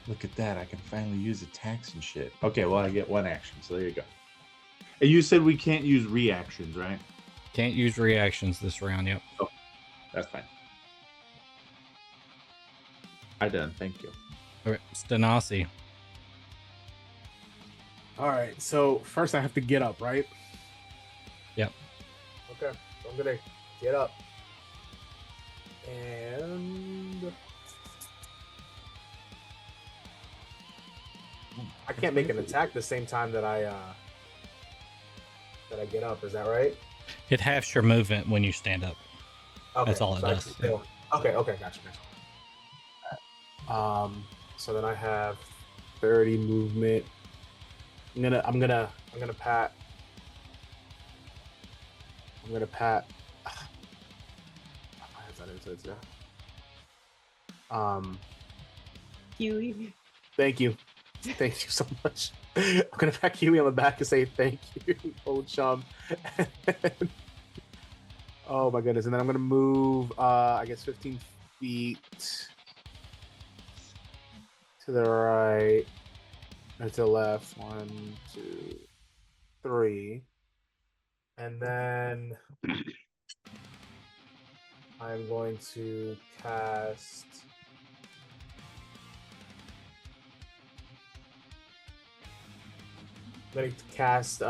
[SPEAKER 2] Look at that. I can finally use attacks and shit. Okay, well, I get one action, so there you go. And you said we can't use reactions, right?
[SPEAKER 1] Can't use reactions this round, yep.
[SPEAKER 2] Oh, that's fine. I done. Thank you.
[SPEAKER 1] All right, Stanasi.
[SPEAKER 9] All right, so first I have to get up, right?
[SPEAKER 1] Yep.
[SPEAKER 9] Okay, so I'm gonna get up. And I can't make an attack the same time that I get up. Is that right?
[SPEAKER 1] It halves your movement when you stand up.
[SPEAKER 9] Okay,
[SPEAKER 1] That's all it
[SPEAKER 9] so I
[SPEAKER 1] does.
[SPEAKER 9] can still- Okay, gotcha. So then I have 30 movement. I'm gonna pat. Why is that into it now?
[SPEAKER 3] Huey.
[SPEAKER 9] Thank you so much. I'm gonna pat Huey on the back and say thank you, old chum. Oh my goodness! And then I'm gonna move, I guess 15 feet to the right, or to the left. 1, 2, 3, and then I'm going to cast. I'm going to cast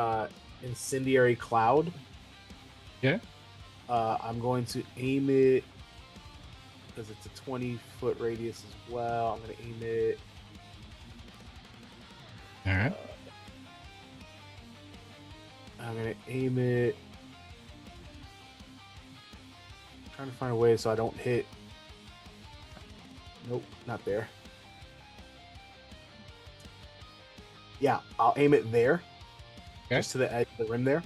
[SPEAKER 9] Incendiary Cloud.
[SPEAKER 1] Yeah.
[SPEAKER 9] I'm going to aim it because it's a 20-foot radius as well. I'm going to aim it.
[SPEAKER 1] All right.
[SPEAKER 9] I'm going to aim it. I'm trying to find a way so I don't hit. Nope, not there. Yeah, I'll aim it there.
[SPEAKER 1] Okay.
[SPEAKER 9] Just to the edge of the rim there.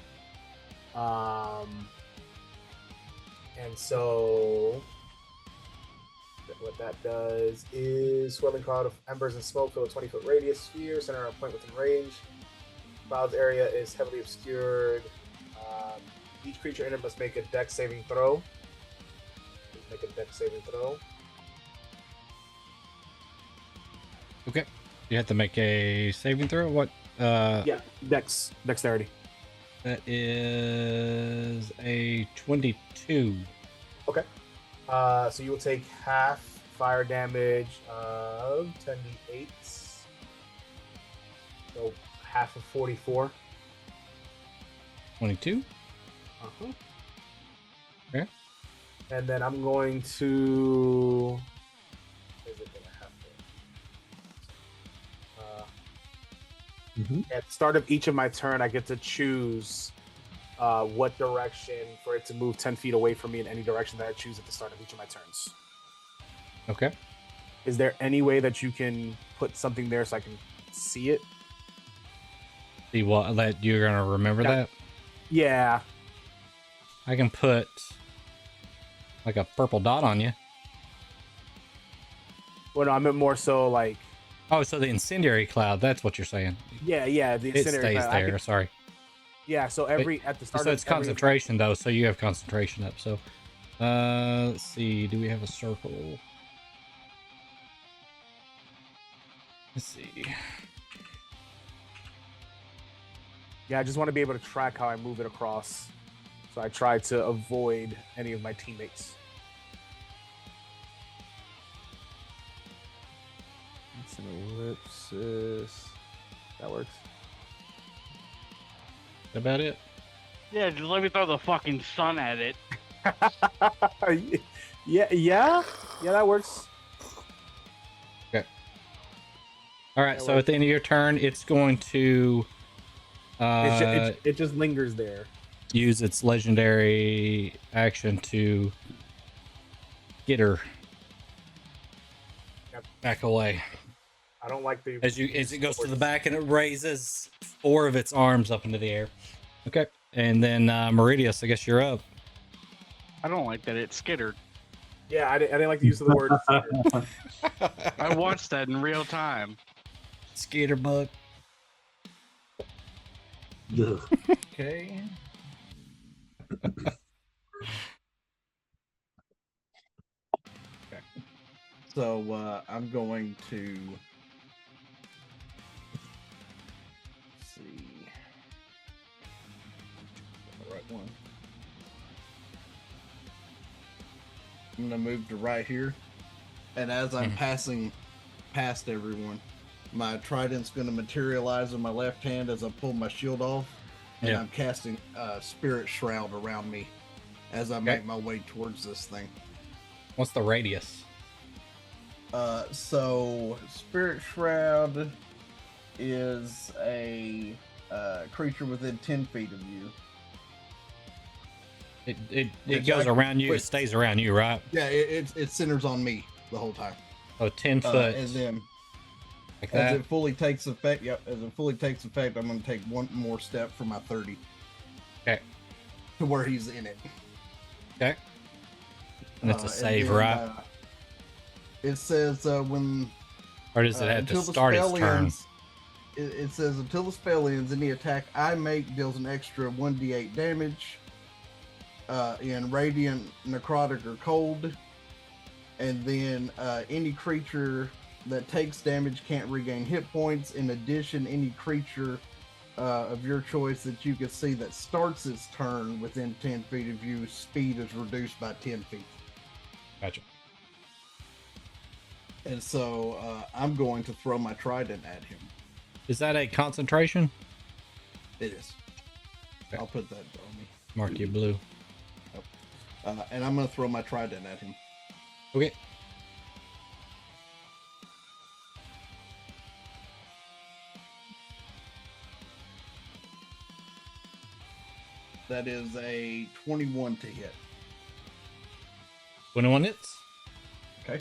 [SPEAKER 9] And so what that does is swirling cloud of embers and smoke fill a 20-foot radius sphere, center on a point within range. Cloud's area is heavily obscured. Each creature in it must make a dex saving throw. Make a dex saving throw.
[SPEAKER 1] Okay. You have to make a saving throw? What?
[SPEAKER 9] Yeah, dexterity.
[SPEAKER 1] That is a 22.
[SPEAKER 9] Okay. So you will take half fire damage of 10d8. So half of 44.
[SPEAKER 1] 22?
[SPEAKER 9] Uh-huh.
[SPEAKER 1] Okay.
[SPEAKER 9] And then I'm going to. Is it gonna happen? At the start of each of my turn, I get to choose what direction for it to move 10 feet away from me in any direction that I choose at the start of each of my turns.
[SPEAKER 1] Okay.
[SPEAKER 9] Is there any way that you can put something there so I can see it?
[SPEAKER 1] See what? That you're going to remember
[SPEAKER 9] Yeah.
[SPEAKER 1] that?
[SPEAKER 9] Yeah.
[SPEAKER 1] I can put like a purple dot on you.
[SPEAKER 9] Well, no, I meant more so like.
[SPEAKER 1] Oh, so the incendiary cloud, that's what you're saying.
[SPEAKER 9] Yeah. The
[SPEAKER 1] It
[SPEAKER 9] incendiary
[SPEAKER 1] stays
[SPEAKER 9] cloud. I
[SPEAKER 1] there,
[SPEAKER 9] can-
[SPEAKER 1] sorry.
[SPEAKER 9] Yeah. So at the start.
[SPEAKER 1] So
[SPEAKER 9] of
[SPEAKER 1] it's
[SPEAKER 9] every-
[SPEAKER 1] concentration though, so you have concentration up. So let's see, do we have a circle? Let's see.
[SPEAKER 9] Yeah, I just want to be able to track how I move it across. So I try to avoid any of my teammates. It's an ellipsis. That works.
[SPEAKER 1] That about it?
[SPEAKER 5] Yeah, just let me throw the fucking sun at it.
[SPEAKER 9] Yeah, that works.
[SPEAKER 1] Okay. All right, so at the end of your turn, it's going to
[SPEAKER 6] It just lingers there.
[SPEAKER 1] use its legendary action to get her back away.
[SPEAKER 9] I don't like the
[SPEAKER 1] As it goes to the back and it raises 4 of its arms up into the air. Okay, and then Meridius, I guess you're up.
[SPEAKER 5] I don't like that it's skittered.
[SPEAKER 9] Yeah, I didn't like the use of the word.
[SPEAKER 5] I watched that in real time.
[SPEAKER 1] Skater bug.
[SPEAKER 8] Ugh.
[SPEAKER 7] Okay.
[SPEAKER 4] So I'm going to see the right one. I'm gonna move to right here, and as I'm passing past everyone, my trident's gonna materialize in my left hand as I pull my shield off, and I'm casting Spirit Shroud around me as I make my way towards this thing.
[SPEAKER 1] What's the radius?
[SPEAKER 4] So Spirit Shroud is a creature within 10 feet of you.
[SPEAKER 1] It goes around you. It stays around you, right?
[SPEAKER 4] Yeah, it centers on me the whole time.
[SPEAKER 1] Oh, 10 foot.
[SPEAKER 4] And then
[SPEAKER 1] like
[SPEAKER 4] as
[SPEAKER 1] that.
[SPEAKER 4] it fully takes effect, as it fully takes effect, I'm going to take one more step for my 30.
[SPEAKER 1] Okay.
[SPEAKER 4] To where he's in it.
[SPEAKER 1] Okay. And it's a save,
[SPEAKER 4] then,
[SPEAKER 1] right?
[SPEAKER 4] It says when...
[SPEAKER 1] Or does it have to
[SPEAKER 4] until the
[SPEAKER 1] start its
[SPEAKER 4] spell
[SPEAKER 1] turn?
[SPEAKER 4] ends, it says until the spell ends, any attack I make deals an extra 1d8 damage in radiant, necrotic, or cold. And then any creature that takes damage can't regain hit points. In addition, any creature of your choice that you can see that starts its turn within 10 feet of you, speed is reduced by 10 feet.
[SPEAKER 1] Gotcha.
[SPEAKER 4] And so I'm going to throw my trident at him.
[SPEAKER 1] Is that a concentration?
[SPEAKER 4] It is.
[SPEAKER 1] Okay.
[SPEAKER 4] I'll put that on me.
[SPEAKER 1] Mark you blue.
[SPEAKER 4] And I'm going to throw my trident at him.
[SPEAKER 1] Okay.
[SPEAKER 4] That is a 21 to hit.
[SPEAKER 1] 21 hits.
[SPEAKER 4] Okay.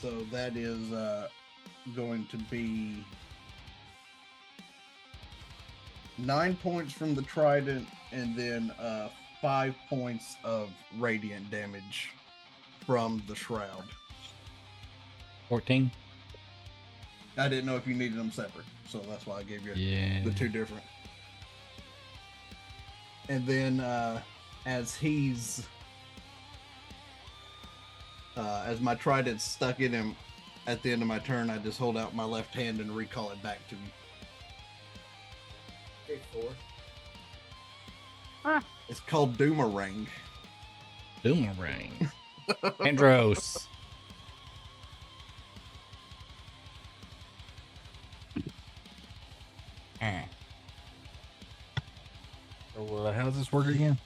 [SPEAKER 4] So that is going to be 9 points from the trident, and then 5 points of radiant damage from the shroud.
[SPEAKER 1] 14.
[SPEAKER 4] I didn't know if you needed them separate, so that's why I gave you the two different. And then as he's as my trident's stuck in him, at the end of my turn, I just hold out my left hand and recall it back to me.
[SPEAKER 9] Okay, 4.
[SPEAKER 4] It's called Doomerang.
[SPEAKER 1] Boomerang. Andros.
[SPEAKER 7] So, how does this work again?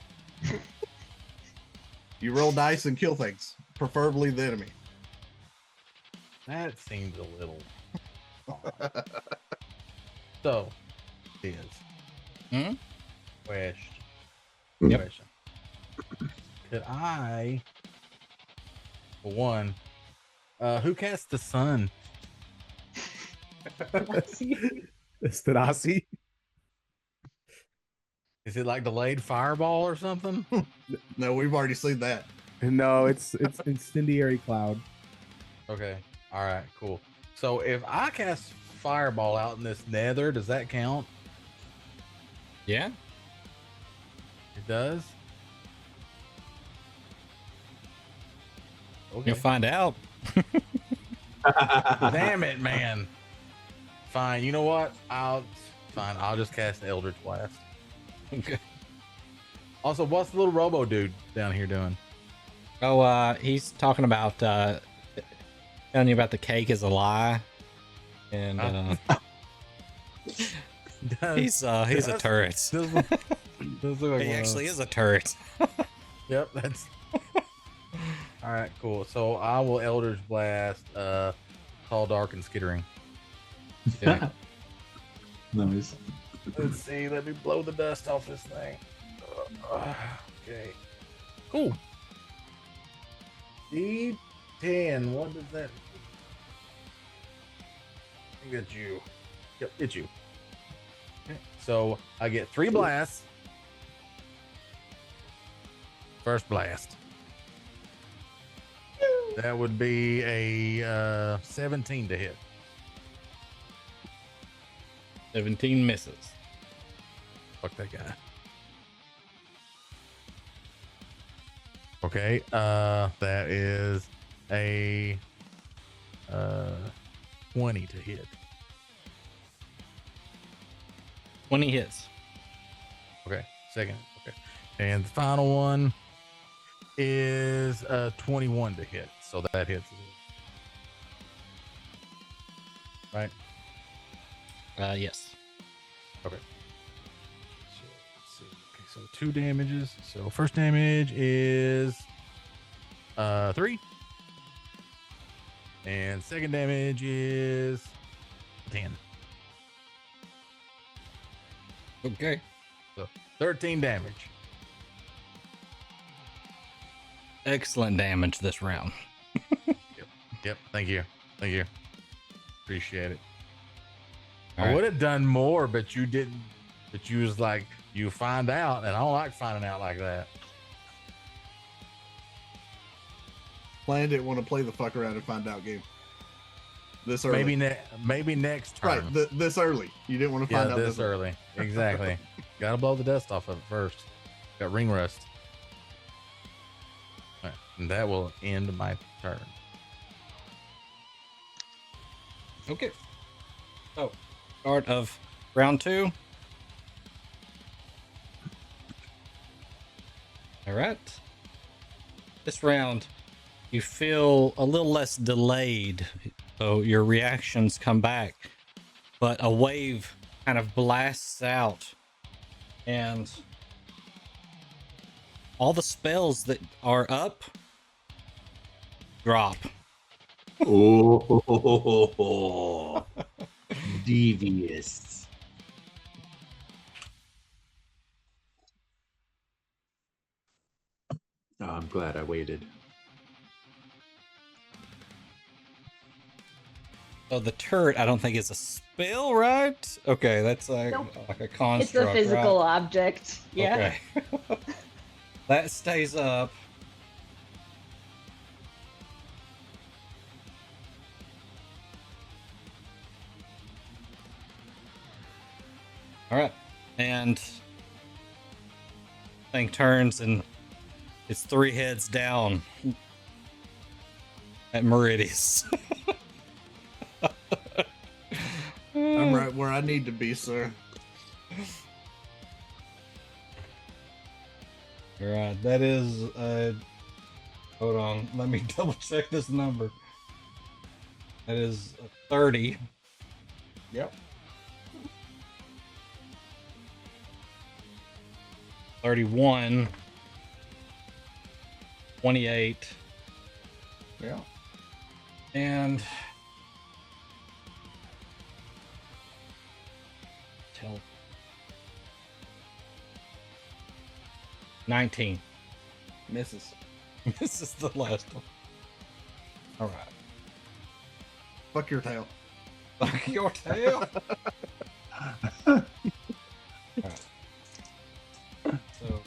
[SPEAKER 4] You roll dice and kill things, preferably the enemy.
[SPEAKER 7] That seems a little. So, is question.
[SPEAKER 1] Yep.
[SPEAKER 7] Question. Could I, for one, who cast the sun?
[SPEAKER 6] Stanasi?
[SPEAKER 7] Is it like delayed fireball or something?
[SPEAKER 4] No, we've already seen that.
[SPEAKER 6] No, it's incendiary cloud.
[SPEAKER 7] Okay. All right. Cool. So if I cast fireball out in this nether, does that count?
[SPEAKER 1] Yeah.
[SPEAKER 7] It does. Okay.
[SPEAKER 1] You'll find out.
[SPEAKER 7] Damn it, man. Fine. You know what? I'll just cast Eldritch Blast.
[SPEAKER 1] Okay.
[SPEAKER 7] Also, what's the little robo dude down here doing?
[SPEAKER 1] Oh, he's talking about telling you about the cake is a lie, and he's a turret.
[SPEAKER 7] Does look like
[SPEAKER 1] He actually is a turret.
[SPEAKER 7] Yep, that's all right. Cool. So I will Eldritch Blast, Tall, Dark, and Skittering.
[SPEAKER 1] Yeah.
[SPEAKER 8] Nice.
[SPEAKER 7] Let's see. Let me blow the dust off this thing. Okay. Cool. D10. What does that? I think that's you. Yep, it's you. Okay. So I get 3 blasts. First blast. That would be a 17 to hit.
[SPEAKER 1] 17 misses.
[SPEAKER 7] Fuck that guy. Okay, that is a 20 to hit.
[SPEAKER 1] 20 hits.
[SPEAKER 7] Okay, second. Okay, and the final one is 21 to hit. So that hits. Right.
[SPEAKER 1] Yes.
[SPEAKER 7] Okay. So let's see. Okay, so 2 damages. So first damage is 3. And second damage is 10.
[SPEAKER 1] Okay.
[SPEAKER 7] So 13 damage.
[SPEAKER 1] Excellent damage this round.
[SPEAKER 7] Yep. Thank you. Thank you. Appreciate it.
[SPEAKER 1] All
[SPEAKER 7] I
[SPEAKER 1] right.
[SPEAKER 7] would have done more, but you didn't. But you was like, you find out, and I don't like finding out like that.
[SPEAKER 4] Plan didn't want to play the fuck around and find out game. This early.
[SPEAKER 7] Maybe next turn.
[SPEAKER 4] Right, this early. You didn't want to find out
[SPEAKER 7] this early. Exactly. Got to blow the dust off of it first. Got ring rust. All right, and that will end my turn.
[SPEAKER 1] Okay. So, start of round 2. All right. This round, you feel a little less delayed, so your reactions come back, but a wave kind of blasts out, and all the spells that are up drop.
[SPEAKER 8] Oh, devious. Oh, I'm glad I waited.
[SPEAKER 1] So the turret, I don't think is a spell, right? Okay, that's like,
[SPEAKER 3] Nope.
[SPEAKER 1] like a
[SPEAKER 3] It's
[SPEAKER 1] construct.
[SPEAKER 3] a physical
[SPEAKER 1] right?
[SPEAKER 3] object. Yeah.
[SPEAKER 1] Okay. That stays up. All right, and thing turns and it's 3 heads down at Meridius.
[SPEAKER 4] I'm right where I need to be, sir.
[SPEAKER 1] All right, that is. Hold on, let me double check this number. That is 30.
[SPEAKER 4] Yep.
[SPEAKER 1] 31, 28,
[SPEAKER 4] Yeah.
[SPEAKER 1] and tell 19.
[SPEAKER 4] Misses.
[SPEAKER 1] This is the last one. All right.
[SPEAKER 4] Fuck your tail.
[SPEAKER 1] Fuck your tail. All right. So.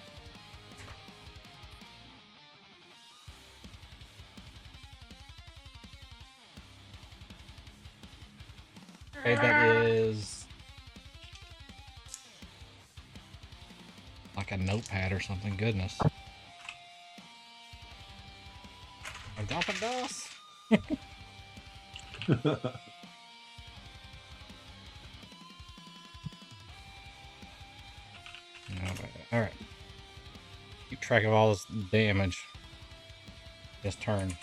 [SPEAKER 1] Okay, that is like a notepad or something. Goodness. A Dolphin DOS? All right. Keep track of all this damage. This turn.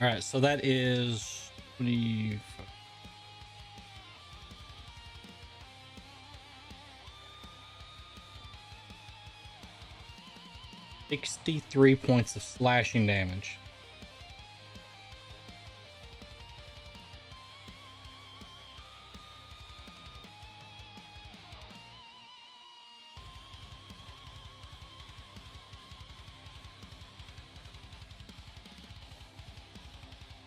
[SPEAKER 1] All right, so that is 20. 63 points of slashing damage.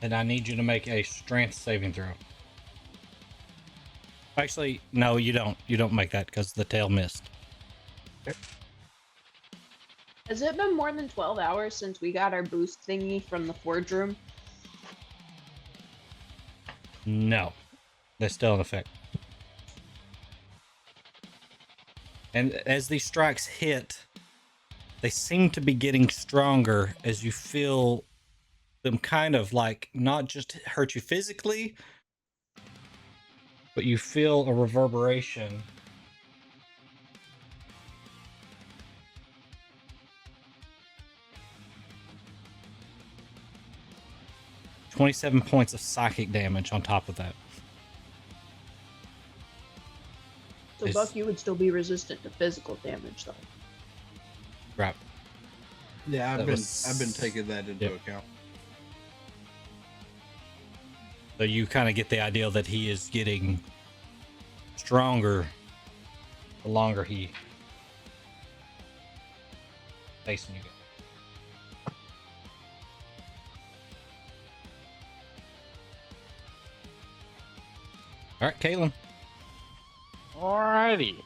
[SPEAKER 1] And I need you to make a strength saving throw. Actually, no, you don't. You don't make that because the tail missed.
[SPEAKER 3] Has it been more than 12 hours since we got our boost thingy from the forge room?
[SPEAKER 1] No, they're still in effect. And as these strikes hit, they seem to be getting stronger as you feel them kind of like not just hurt you physically, but you feel a reverberation. $27 points of psychic damage on top of that.
[SPEAKER 3] So, Buck, you would still be resistant to physical damage, though.
[SPEAKER 1] Right.
[SPEAKER 4] Yeah, I've been taking that into account.
[SPEAKER 1] So you kind of get the idea that he is getting stronger the longer he facing you. All right, Caitlin.
[SPEAKER 5] Alrighty.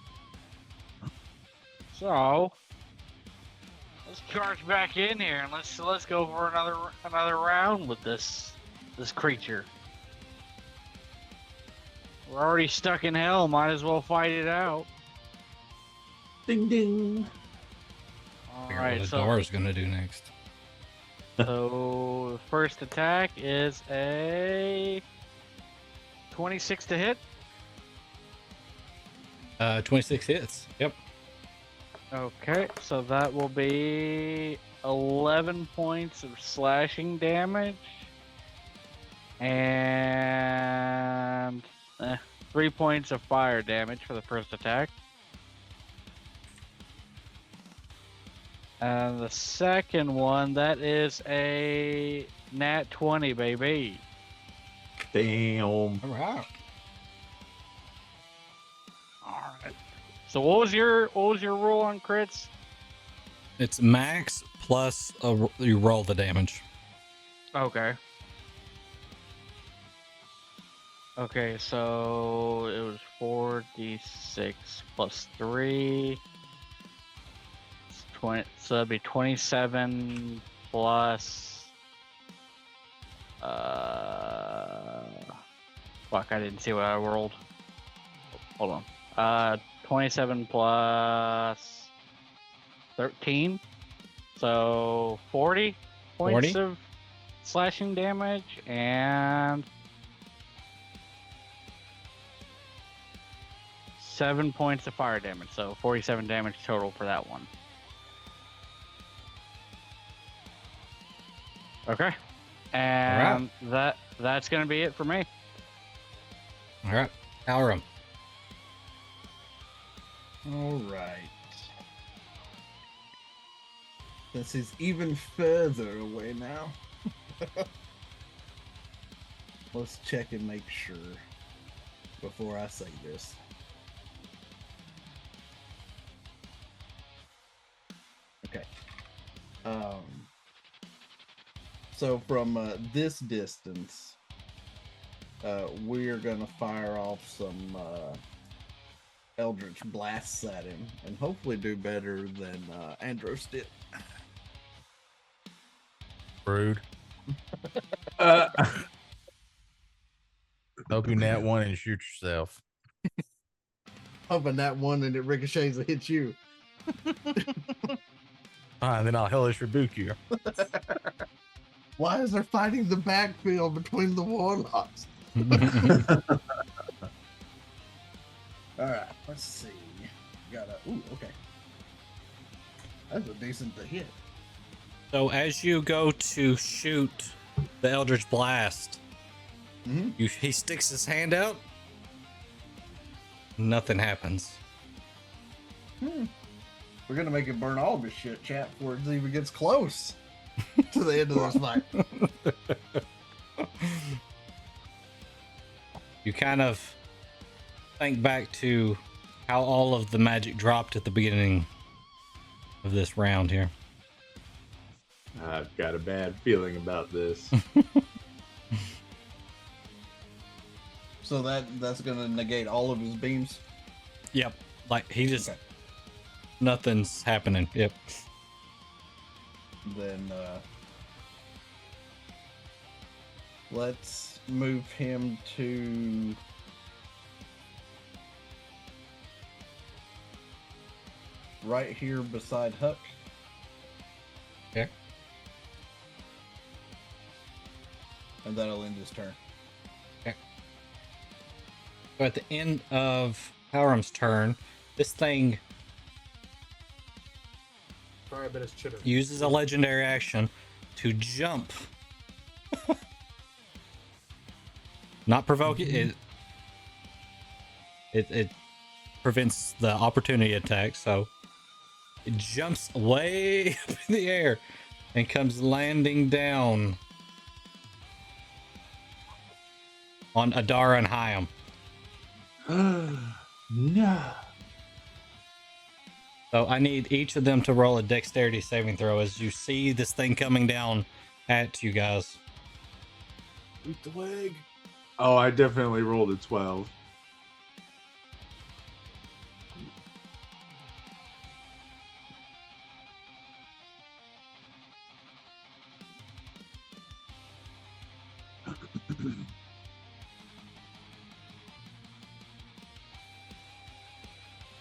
[SPEAKER 5] So let's charge back in here and let's go for another round with this creature. We're already stuck in hell. Might as well fight it out.
[SPEAKER 2] Ding ding.
[SPEAKER 5] All
[SPEAKER 1] Figure out
[SPEAKER 5] right,
[SPEAKER 1] what
[SPEAKER 5] so
[SPEAKER 1] Adara's gonna do next.
[SPEAKER 5] so the first attack is a 26 to hit.
[SPEAKER 1] 26 hits. Yep.
[SPEAKER 5] Okay, so that will be 11 points of slashing damage and 3 points of fire damage for the first attack. And the second one, that is a nat 20, baby.
[SPEAKER 8] Damn.
[SPEAKER 1] All right.
[SPEAKER 5] All right. So what was your roll on crits?
[SPEAKER 1] It's max plus you roll the damage.
[SPEAKER 5] Okay. Okay, so it was 4d6 plus 3. It's 20, so that'd be 27 plus. Fuck, I didn't see what I rolled. Hold on. 27 plus 13. So 40 points
[SPEAKER 1] 40?
[SPEAKER 5] of slashing damage and 7 points of fire damage. So 47 damage total for that one. Okay. And that's gonna be it for me.
[SPEAKER 1] All right, Hjalrim.
[SPEAKER 4] All right. This is even further away now. Let's check and make sure before I say this. Okay. So from this distance, we're gonna fire off some Eldritch blasts at him and hopefully do better than Andros did.
[SPEAKER 7] Rude. Hope you nat one and shoot yourself.
[SPEAKER 4] Hoping that one and it ricochets and hits you.
[SPEAKER 7] Fine, then I'll hellish rebuke you.
[SPEAKER 4] Why is there fighting the backfield between the warlocks? All right, let's see. Ooh, okay. That's a decent to hit.
[SPEAKER 1] So as you go to shoot the Eldritch Blast.
[SPEAKER 4] Mhm.
[SPEAKER 1] He sticks his hand out. Nothing happens.
[SPEAKER 4] We're gonna make it burn all of his shit, chat, before it even gets close to the end of this fight.
[SPEAKER 1] You kind of think back to how all of the magic dropped at the beginning of this round here.
[SPEAKER 2] I've got a bad feeling about this.
[SPEAKER 4] So that's gonna negate all of his beams.
[SPEAKER 1] Yep. Like he just
[SPEAKER 4] Okay.
[SPEAKER 1] nothing's happening. Yep.
[SPEAKER 4] Then let's move him to right here beside Huck.
[SPEAKER 1] Okay.
[SPEAKER 4] And that'll end his turn.
[SPEAKER 1] So at the end of Hjalrim's turn, this thing
[SPEAKER 9] Try a bit of chitter.
[SPEAKER 1] uses a legendary action to jump. Not provoke it. It prevents the opportunity attack, so it jumps way up in the air and comes landing down on Adara and Hjalrim.
[SPEAKER 2] No.
[SPEAKER 1] So I need each of them to roll a dexterity saving throw as you see this thing coming down at you guys.
[SPEAKER 2] Eat the leg. Oh, I definitely rolled a 12.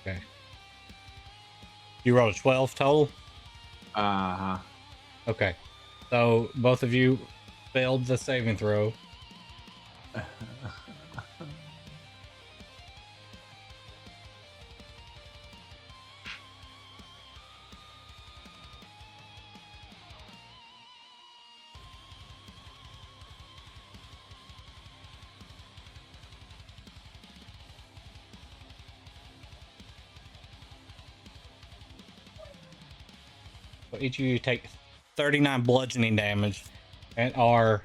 [SPEAKER 1] Okay. You rolled a 12 total?
[SPEAKER 2] Uh-huh.
[SPEAKER 1] Okay. So both of you failed the saving throw. So each of you take 39 bludgeoning damage and are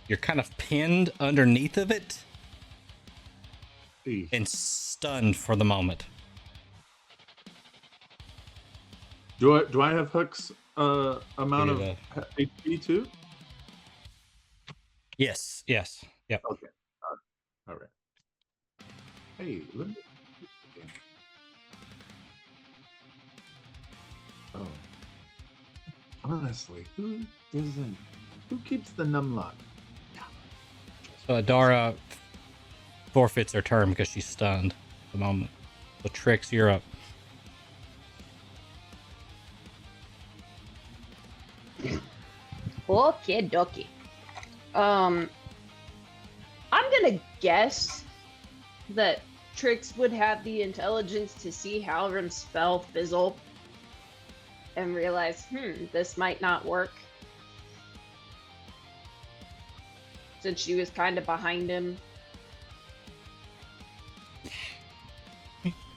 [SPEAKER 1] you're kind of pinned underneath of it and stunned for the moment.
[SPEAKER 2] Do I have Hook's amount of
[SPEAKER 1] Give
[SPEAKER 2] HP too?
[SPEAKER 1] Yes, yes. Yep.
[SPEAKER 2] Okay. All right. Hey, let me. Oh. Honestly, who keeps the numlock?
[SPEAKER 1] So Adara forfeits her turn because she's stunned at the moment. So Trix, you're up.
[SPEAKER 3] Okay, dokie. I'm gonna guess that Trix would have the intelligence to see Hjalrim's spell fizzle and realize, this might not work. Since she was kind of behind him.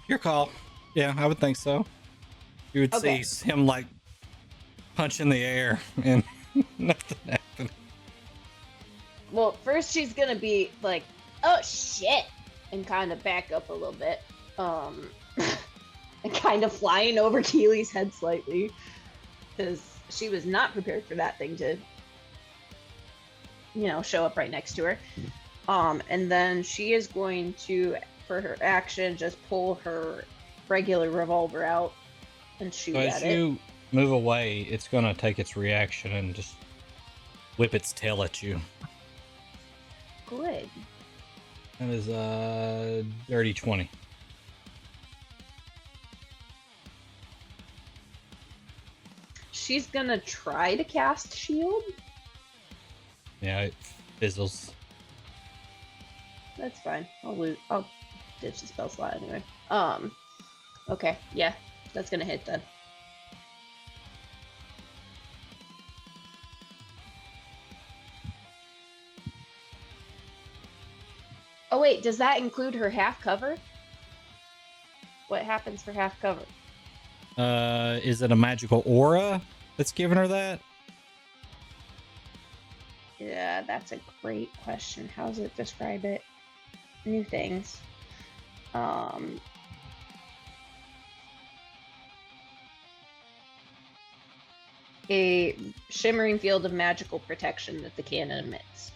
[SPEAKER 1] Your call. Yeah, I would think so. You would
[SPEAKER 3] Okay.
[SPEAKER 1] see him like punch in the air and nothing happened.
[SPEAKER 3] Well, first she's gonna be like, oh shit, and kind of back up a little bit. And kind of flying over Keely's head slightly. Because she was not prepared for that thing to, show up right next to her. And then she is going to, for her action, just pull her regular revolver out and shoot
[SPEAKER 1] So
[SPEAKER 3] at
[SPEAKER 1] as
[SPEAKER 3] it.
[SPEAKER 1] you move away, it's going to take its reaction and just whip its tail at you.
[SPEAKER 3] Good.
[SPEAKER 1] That is a dirty 20.
[SPEAKER 3] She's gonna try to cast shield.
[SPEAKER 1] Yeah, it fizzles.
[SPEAKER 3] That's fine. I'll ditch the spell slot anyway. Okay, yeah, that's gonna hit then. Oh wait, does that include her half cover? What happens for half cover?
[SPEAKER 1] Is it a magical aura that's giving her that?
[SPEAKER 3] Yeah, that's a great question. How does it describe it? New things. A shimmering field of magical protection that the cannon emits.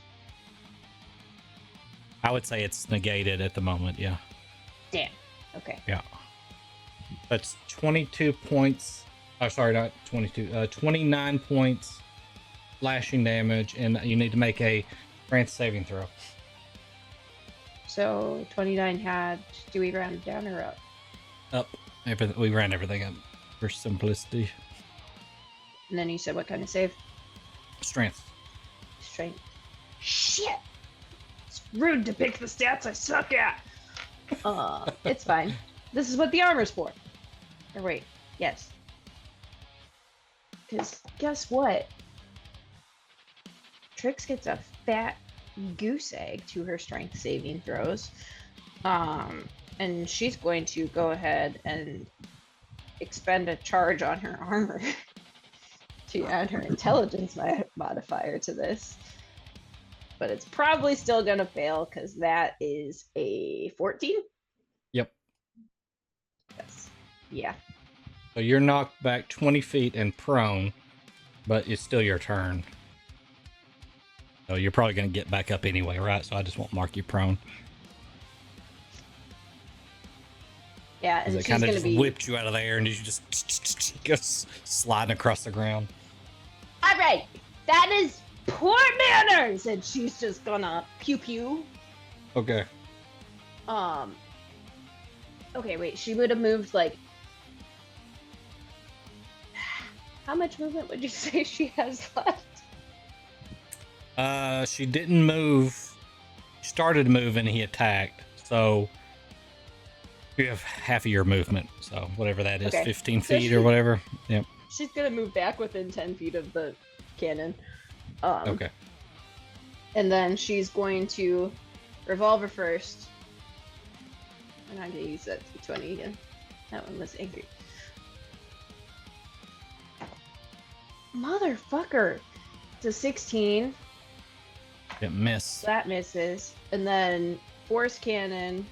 [SPEAKER 1] I would say it's negated at the moment. Yeah.
[SPEAKER 3] Damn. Okay.
[SPEAKER 1] Yeah. That's 22 points. Oh, sorry, not 22. 29 points slashing damage, and you need to make a strength saving throw.
[SPEAKER 3] So 29 had. Do we round down or up?
[SPEAKER 1] Up. We ran everything up for simplicity.
[SPEAKER 3] And then you said what kind of save?
[SPEAKER 1] Strength.
[SPEAKER 3] Strength. Shit. It's rude to pick the stats I suck at. It's fine. This is what the armor's for. Or wait, yes. Because guess what? Trix gets a fat goose egg to her strength saving throws. And she's going to go ahead and expend a charge on her armor to add her intelligence modifier to this. But it's probably still going to fail because that is a 14.
[SPEAKER 1] Yep.
[SPEAKER 3] Yes. Yeah.
[SPEAKER 1] So you're knocked back 20 feet and prone, but it's still your turn. So you're probably going to get back up anyway, right? So I just won't mark you prone.
[SPEAKER 3] Yeah, and
[SPEAKER 1] It
[SPEAKER 3] she's
[SPEAKER 1] kind of
[SPEAKER 3] going to
[SPEAKER 1] just
[SPEAKER 3] be...
[SPEAKER 1] whipped you out of there and you just go sliding across the ground.
[SPEAKER 3] All right, that is poor manners, and she's just gonna pew pew.
[SPEAKER 1] Okay.
[SPEAKER 3] Okay, wait. She would have moved like. How much movement would you say she has left?
[SPEAKER 1] She didn't move. She started to move and he attacked. So you have half of your movement. So whatever that is,
[SPEAKER 3] Okay.
[SPEAKER 1] 15
[SPEAKER 3] So
[SPEAKER 1] feet or whatever. Yep.
[SPEAKER 3] She's gonna move back within 10 feet of the cannon.
[SPEAKER 1] Okay.
[SPEAKER 3] And then she's going to revolver first. I'm not gonna use that D20 again. That one was angry. Motherfucker! It's a 16.
[SPEAKER 1] It miss.
[SPEAKER 3] That misses. And then force cannon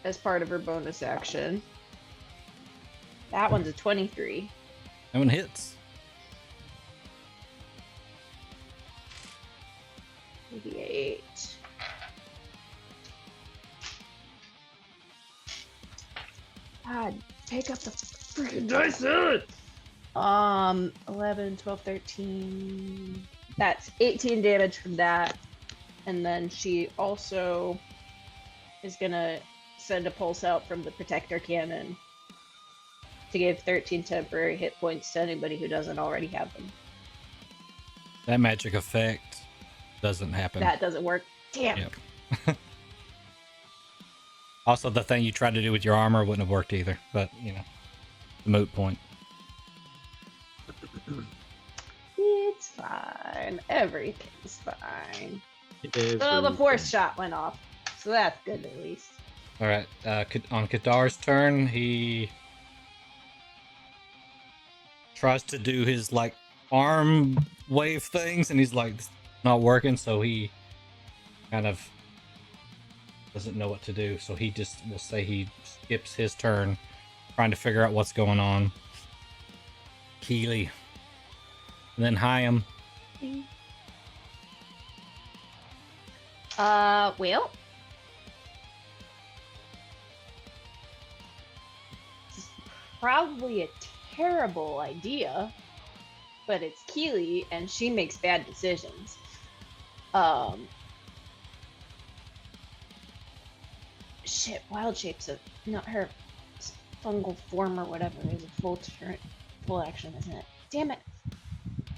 [SPEAKER 3] as part of her bonus action. That one's a 23.
[SPEAKER 1] That one hits.
[SPEAKER 3] 88. God, pick up the freaking dice, dude! 11, 12, 13. That's 18 damage from that. And then she also is gonna send a pulse out from the protector cannon to give 13 temporary hit points to anybody who doesn't already have them.
[SPEAKER 1] That magic effect doesn't happen.
[SPEAKER 3] That doesn't work. Damn.
[SPEAKER 1] Yep. Also, the thing you tried to do with your armor wouldn't have worked either, but, you know, moot point.
[SPEAKER 3] It's fine. Everything's fine.
[SPEAKER 8] It
[SPEAKER 3] Oh, the force shot went off. So that's good at least.
[SPEAKER 1] All right. On Kadar's turn, he tries to do his, like, arm wave things, and he's like, "It's not working," so he kind of doesn't know what to do. So he just will say he skips his turn, trying to figure out what's going on. Keely. And then Hjalrim.
[SPEAKER 3] Well. This is probably a terrible idea, but it's Keely and she makes bad decisions. Shit, wild shape's not her fungal form or whatever is a full action, isn't it? Damn it.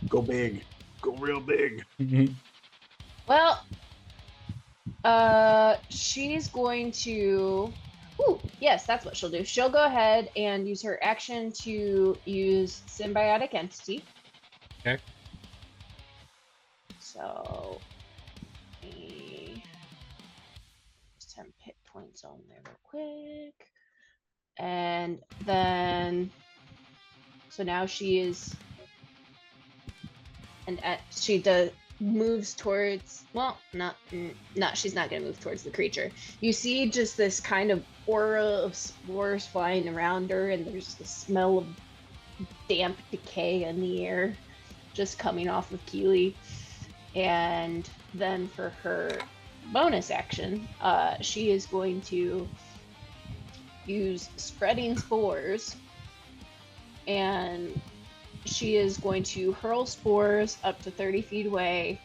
[SPEAKER 2] Go big. Go real big.
[SPEAKER 3] Well, she's going to. Ooh, yes, that's what she'll do. She'll go ahead and use her action to use Symbiotic Entity.
[SPEAKER 1] Okay.
[SPEAKER 3] So, points on there real quick. And then, so now she is, and she moves towards, well, she's not gonna move towards the creature. You see just this kind of aura of spores flying around her, and there's the smell of damp decay in the air just coming off of Keely. And then for her bonus action, she is going to use spreading spores, and she is going to hurl spores up to 30 feet away,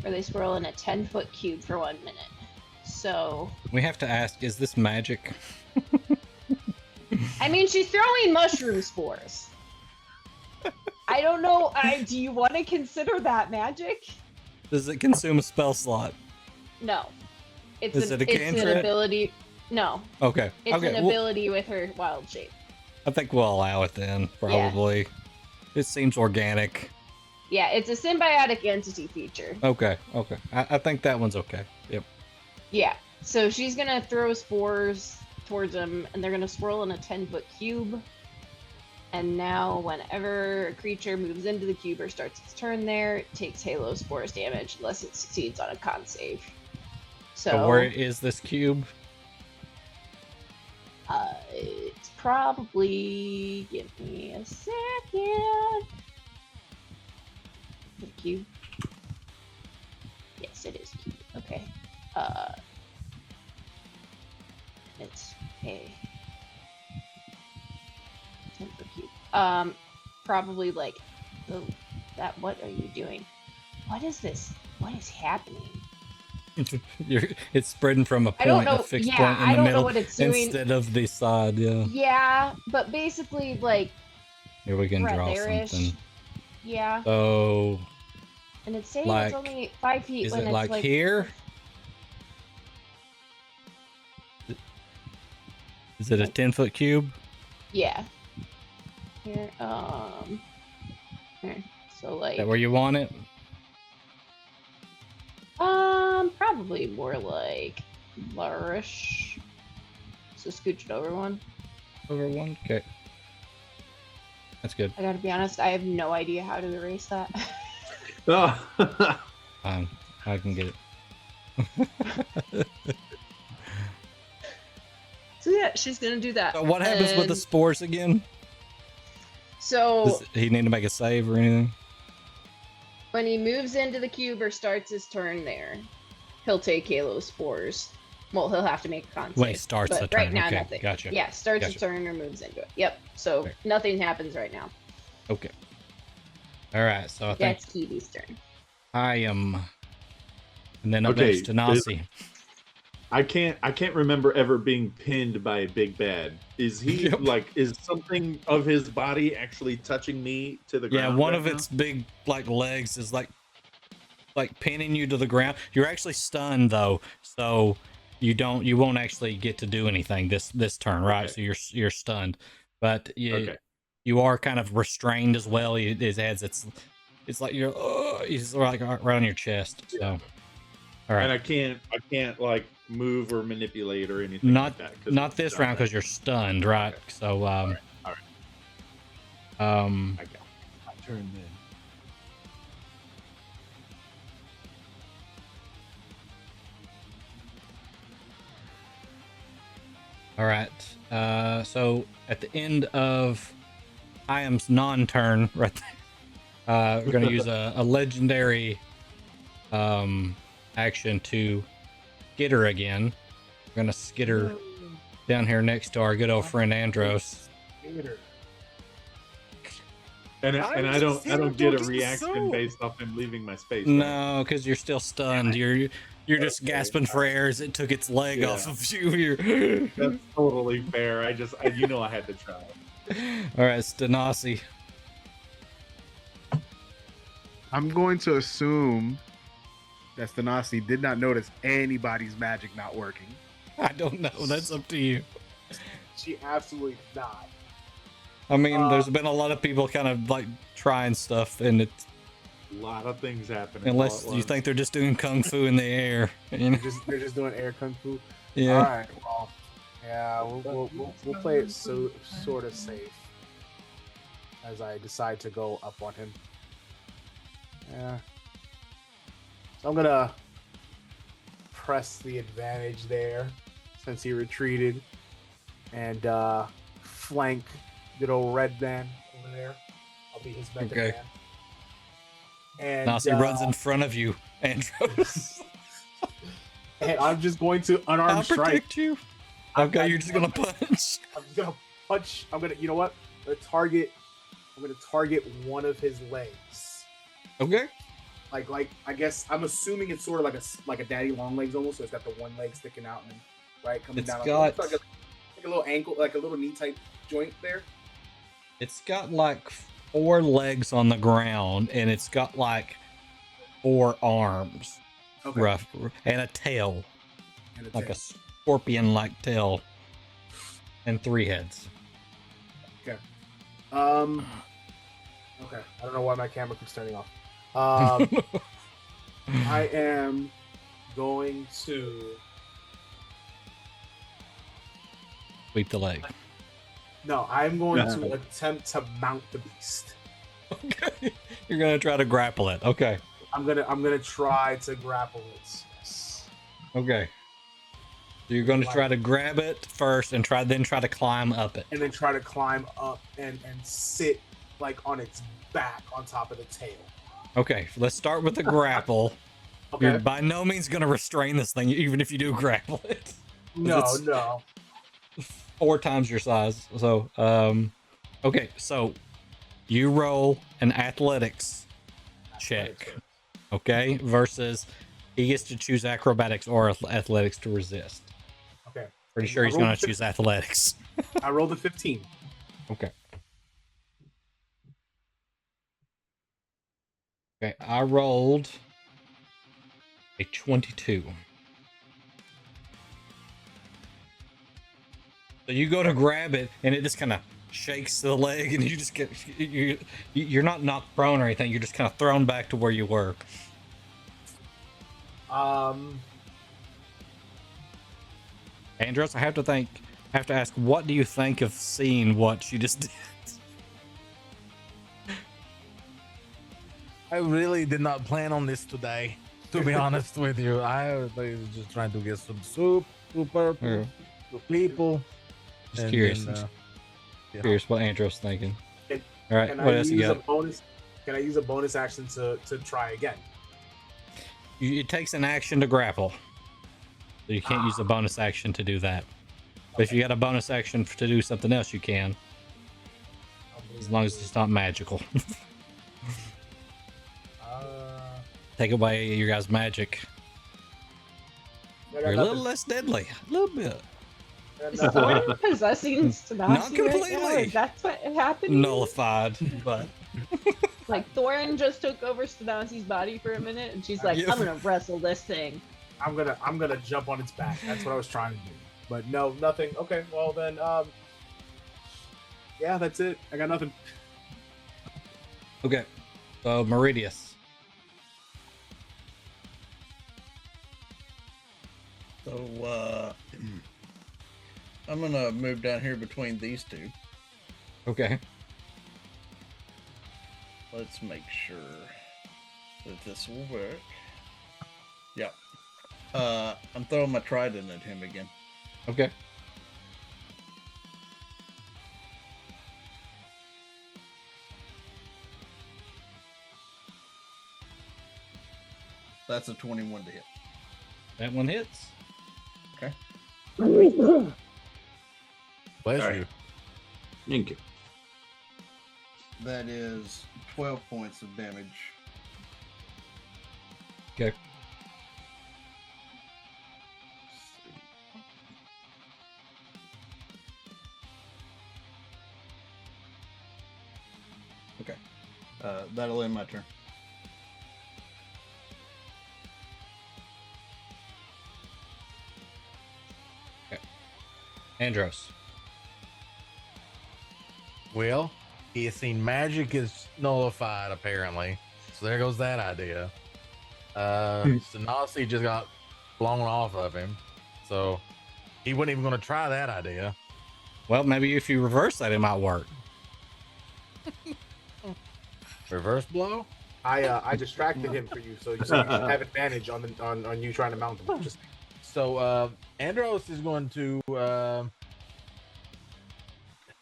[SPEAKER 3] where they swirl in a 10-foot cube for 1 minute. So
[SPEAKER 1] we have to ask, is this magic?
[SPEAKER 3] I mean, she's throwing mushroom spores. I don't know. Do you want to consider that magic?
[SPEAKER 1] Does it consume a spell slot?
[SPEAKER 3] No.
[SPEAKER 1] Is it a
[SPEAKER 3] it's
[SPEAKER 1] cantrip?
[SPEAKER 3] an ability. No.
[SPEAKER 1] Okay.
[SPEAKER 3] It's
[SPEAKER 1] okay.
[SPEAKER 3] an ability with her wild shape.
[SPEAKER 1] I think we'll allow it then, probably. It seems organic.
[SPEAKER 3] Yeah, it's a symbiotic entity feature.
[SPEAKER 1] Okay. I think that one's okay. Yep.
[SPEAKER 3] Yeah. So she's going to throw spores towards them, and they're going to swirl in a 10-foot cube. And now, whenever a creature moves into the cube or starts its turn there, it takes Halo Spores damage unless it succeeds on a con save. So
[SPEAKER 1] where is this cube?
[SPEAKER 3] It's probably... Give me a second. The cube? Yes, it is cube. Okay. It's a... 10-foot cube. Probably like... Oh, what are you doing? What is this? What is happening?
[SPEAKER 1] It's spreading from a
[SPEAKER 3] I don't
[SPEAKER 1] point,
[SPEAKER 3] know.
[SPEAKER 1] a fixed
[SPEAKER 3] Yeah,
[SPEAKER 1] point in
[SPEAKER 3] I
[SPEAKER 1] the
[SPEAKER 3] don't know
[SPEAKER 1] middle
[SPEAKER 3] what it's doing.
[SPEAKER 1] instead of the side. Yeah.
[SPEAKER 3] Yeah, but basically, like,
[SPEAKER 1] Here we can
[SPEAKER 3] right
[SPEAKER 1] draw
[SPEAKER 3] there-ish.
[SPEAKER 1] something.
[SPEAKER 3] Yeah,
[SPEAKER 1] So
[SPEAKER 3] and it's saying
[SPEAKER 1] like,
[SPEAKER 3] it's only 5 feet
[SPEAKER 1] is
[SPEAKER 3] when
[SPEAKER 1] it
[SPEAKER 3] it's
[SPEAKER 1] like here? Is it a 10-foot cube?
[SPEAKER 3] Yeah. Here, here. So like,
[SPEAKER 1] Is that where you want it?
[SPEAKER 3] probably more like Larish. So scooch it over one.
[SPEAKER 1] Over one? Okay. That's good.
[SPEAKER 3] I gotta be honest, I have no idea how to erase that.
[SPEAKER 2] Oh.
[SPEAKER 1] I can get it.
[SPEAKER 3] So yeah, she's gonna do that.
[SPEAKER 1] So what happens with the
[SPEAKER 3] And
[SPEAKER 1] spores again?
[SPEAKER 3] So
[SPEAKER 1] Does he need to make a save or anything?
[SPEAKER 3] when he moves into the cube or starts his turn there, he'll take Halo Spores. Well, he'll have to make a con
[SPEAKER 1] When he
[SPEAKER 3] save,
[SPEAKER 1] starts
[SPEAKER 3] but
[SPEAKER 1] the turn.
[SPEAKER 3] right now,
[SPEAKER 1] Okay,
[SPEAKER 3] nothing.
[SPEAKER 1] gotcha.
[SPEAKER 3] Yeah, starts
[SPEAKER 1] Gotcha.
[SPEAKER 3] his turn or moves into it. Yep. So
[SPEAKER 1] Okay.
[SPEAKER 3] nothing happens right now.
[SPEAKER 1] Okay. All right. So I think
[SPEAKER 3] That's Kiwi's turn.
[SPEAKER 1] I am, and then up
[SPEAKER 2] Okay,
[SPEAKER 1] next to Nasi.
[SPEAKER 2] I can't remember ever being pinned by a big bad. Is he
[SPEAKER 1] Yep.
[SPEAKER 2] like, is something of his body actually touching me to the
[SPEAKER 1] Yeah,
[SPEAKER 2] ground?
[SPEAKER 1] one
[SPEAKER 2] right
[SPEAKER 1] of
[SPEAKER 2] now?
[SPEAKER 1] its big like legs is like pinning you to the ground. You're actually stunned though, so you won't actually get to do anything this turn, right?
[SPEAKER 2] Okay.
[SPEAKER 1] So you're stunned, but
[SPEAKER 2] Okay.
[SPEAKER 1] you are kind of restrained as well. His head's it's like you're he's like right on your chest. So
[SPEAKER 2] Yeah.
[SPEAKER 1] all right,
[SPEAKER 2] And I can't like move or manipulate or anything
[SPEAKER 1] not
[SPEAKER 2] like that. 'cause
[SPEAKER 1] not
[SPEAKER 2] it's
[SPEAKER 1] this
[SPEAKER 2] done
[SPEAKER 1] round
[SPEAKER 2] that.
[SPEAKER 1] because you're stunned, right?
[SPEAKER 2] Okay.
[SPEAKER 1] So
[SPEAKER 2] All right.
[SPEAKER 1] um
[SPEAKER 2] I got it.
[SPEAKER 4] My turn then.
[SPEAKER 1] all right. So at the end of Iam's non-turn, right there, we're gonna use a legendary action to skitter again. We're gonna skitter down here next to our good old friend Andros.
[SPEAKER 2] And
[SPEAKER 7] I
[SPEAKER 2] I
[SPEAKER 7] was
[SPEAKER 2] don't get a
[SPEAKER 7] thinking
[SPEAKER 2] reaction
[SPEAKER 7] so.
[SPEAKER 2] based off him leaving my space. right?
[SPEAKER 1] No, because you're still stunned. You're just
[SPEAKER 2] Okay.
[SPEAKER 1] gasping for air as it took its leg
[SPEAKER 2] Yeah.
[SPEAKER 1] off of you. You're...
[SPEAKER 2] That's totally fair. I had to try.
[SPEAKER 1] All right, Stanasi.
[SPEAKER 6] I'm going to assume that Stanasi did not notice anybody's magic not working.
[SPEAKER 1] I don't know. That's up to you.
[SPEAKER 9] She absolutely did not.
[SPEAKER 1] I mean, there's been a lot of people kind of like trying stuff, and it's
[SPEAKER 2] A lot of things happening.
[SPEAKER 1] unless
[SPEAKER 2] all at
[SPEAKER 1] you
[SPEAKER 2] once.
[SPEAKER 1] think they're just doing kung fu in the air. You know?
[SPEAKER 9] They're just doing air kung fu.
[SPEAKER 1] Yeah.
[SPEAKER 9] All right. Well, yeah, we'll play it so sort of safe as I decide to go up on him. Yeah. So I'm gonna press the advantage there since he retreated, and flank good old red man over there. I'll be his method
[SPEAKER 1] Okay.
[SPEAKER 9] man. And
[SPEAKER 1] Nazi runs in front of you, Andros.
[SPEAKER 9] and I'm just going to unarmed
[SPEAKER 1] I'll
[SPEAKER 9] strike.
[SPEAKER 1] protect you. Okay, you're just gonna punch.
[SPEAKER 9] I'm gonna punch. I'm gonna. You know what? I'm gonna target one of his legs.
[SPEAKER 1] Okay.
[SPEAKER 9] Like I guess I'm assuming it's sort of like a daddy long legs almost. So it's got the one leg sticking out and right coming
[SPEAKER 1] It's
[SPEAKER 9] down.
[SPEAKER 1] got
[SPEAKER 9] like a little ankle, like a little knee type joint there.
[SPEAKER 1] It's got like 4 legs on the ground, and it's got like 4 arms,
[SPEAKER 9] Okay.
[SPEAKER 1] rough, and a tail,
[SPEAKER 9] And a
[SPEAKER 1] like
[SPEAKER 9] tail.
[SPEAKER 1] a scorpion-like tail, and 3 heads.
[SPEAKER 9] Okay. Okay. I don't know why my camera keeps turning off. I am going to.
[SPEAKER 1] Sweep the leg.
[SPEAKER 9] No, I'm going to attempt to mount the beast.
[SPEAKER 1] Okay. You're gonna try to grapple it. Okay.
[SPEAKER 9] I'm gonna try to grapple it. Yes.
[SPEAKER 1] Okay. So you're gonna try to grab it first, and then try to climb up it.
[SPEAKER 9] And then try to climb up and sit like on its back on top of the tail.
[SPEAKER 1] Okay. Let's start with the grapple.
[SPEAKER 9] Okay.
[SPEAKER 1] You're by no means gonna restrain this thing, even if you do grapple it.
[SPEAKER 9] No,
[SPEAKER 1] It's
[SPEAKER 9] no.
[SPEAKER 1] 4 times your size. So, okay. So you roll an athletics check. Okay. Versus he gets to choose acrobatics or athletics to resist.
[SPEAKER 9] Okay.
[SPEAKER 1] Pretty sure he's
[SPEAKER 9] I rolled
[SPEAKER 1] gonna
[SPEAKER 9] a
[SPEAKER 1] choose athletics.
[SPEAKER 9] I rolled a 15.
[SPEAKER 1] Okay. Okay. I rolled a 22. So you go to grab it, and it just kind of shakes the leg, and you just get you're not knocked prone or anything. You're just kind of thrown back to where you were. Andros, I have to ask, what do you think of seeing what she just did?
[SPEAKER 7] I really did not plan on this today, to be honest with you. I was just trying to get some soup to people.
[SPEAKER 1] Just
[SPEAKER 7] And
[SPEAKER 1] curious.
[SPEAKER 7] then, yeah.
[SPEAKER 1] Curious what Andros thinking.
[SPEAKER 9] Can-
[SPEAKER 1] All right,
[SPEAKER 9] Can
[SPEAKER 1] what
[SPEAKER 9] I
[SPEAKER 1] else you
[SPEAKER 9] use a
[SPEAKER 1] got?
[SPEAKER 9] bonus? Can I use a bonus action to try again?
[SPEAKER 1] It takes an action to grapple, so you can't use a bonus action to do that. But if you got a bonus action to do something else, you can, as long as it's not magical. Take away your guys' magic.
[SPEAKER 9] I got
[SPEAKER 1] You're a
[SPEAKER 9] nothing.
[SPEAKER 1] little less deadly, a little bit.
[SPEAKER 9] I got
[SPEAKER 3] Is
[SPEAKER 9] nothing.
[SPEAKER 3] Thorin possessing Stanasi
[SPEAKER 1] Not
[SPEAKER 3] right now?
[SPEAKER 1] completely.
[SPEAKER 3] Is that what happened?
[SPEAKER 1] Nullified, but
[SPEAKER 3] Like Thorin just took over Stanasi's body for a minute, and she's like,
[SPEAKER 1] Yeah.
[SPEAKER 3] "I'm gonna wrestle this thing."
[SPEAKER 9] I'm gonna jump on its back. That's what I was trying to do. But no, nothing. Okay, well then, yeah, that's it. I got nothing.
[SPEAKER 1] okay. So Meridius.
[SPEAKER 4] So I'm gonna move down here between these two.
[SPEAKER 1] Okay.
[SPEAKER 4] Let's make sure that this will work. Yep. I'm throwing my trident at him again.
[SPEAKER 1] Okay.
[SPEAKER 4] That's a 21 to hit.
[SPEAKER 1] That one hits.
[SPEAKER 4] Okay.
[SPEAKER 7] Pleasure.
[SPEAKER 8] Alright. Thank you.
[SPEAKER 4] That is 12 points of damage.
[SPEAKER 1] Okay.
[SPEAKER 4] Okay. That'll end my turn.
[SPEAKER 1] Andros.
[SPEAKER 7] Well, he's seen magic is nullified apparently, so there goes that idea. Sanasi just got blown off of him, so He wasn't even going to try that idea.
[SPEAKER 1] Well, maybe if you reverse that, it might work.
[SPEAKER 7] Reverse blow?
[SPEAKER 9] I distracted him for you, so you should have advantage on you trying to mount him. Just
[SPEAKER 7] So Andros is going to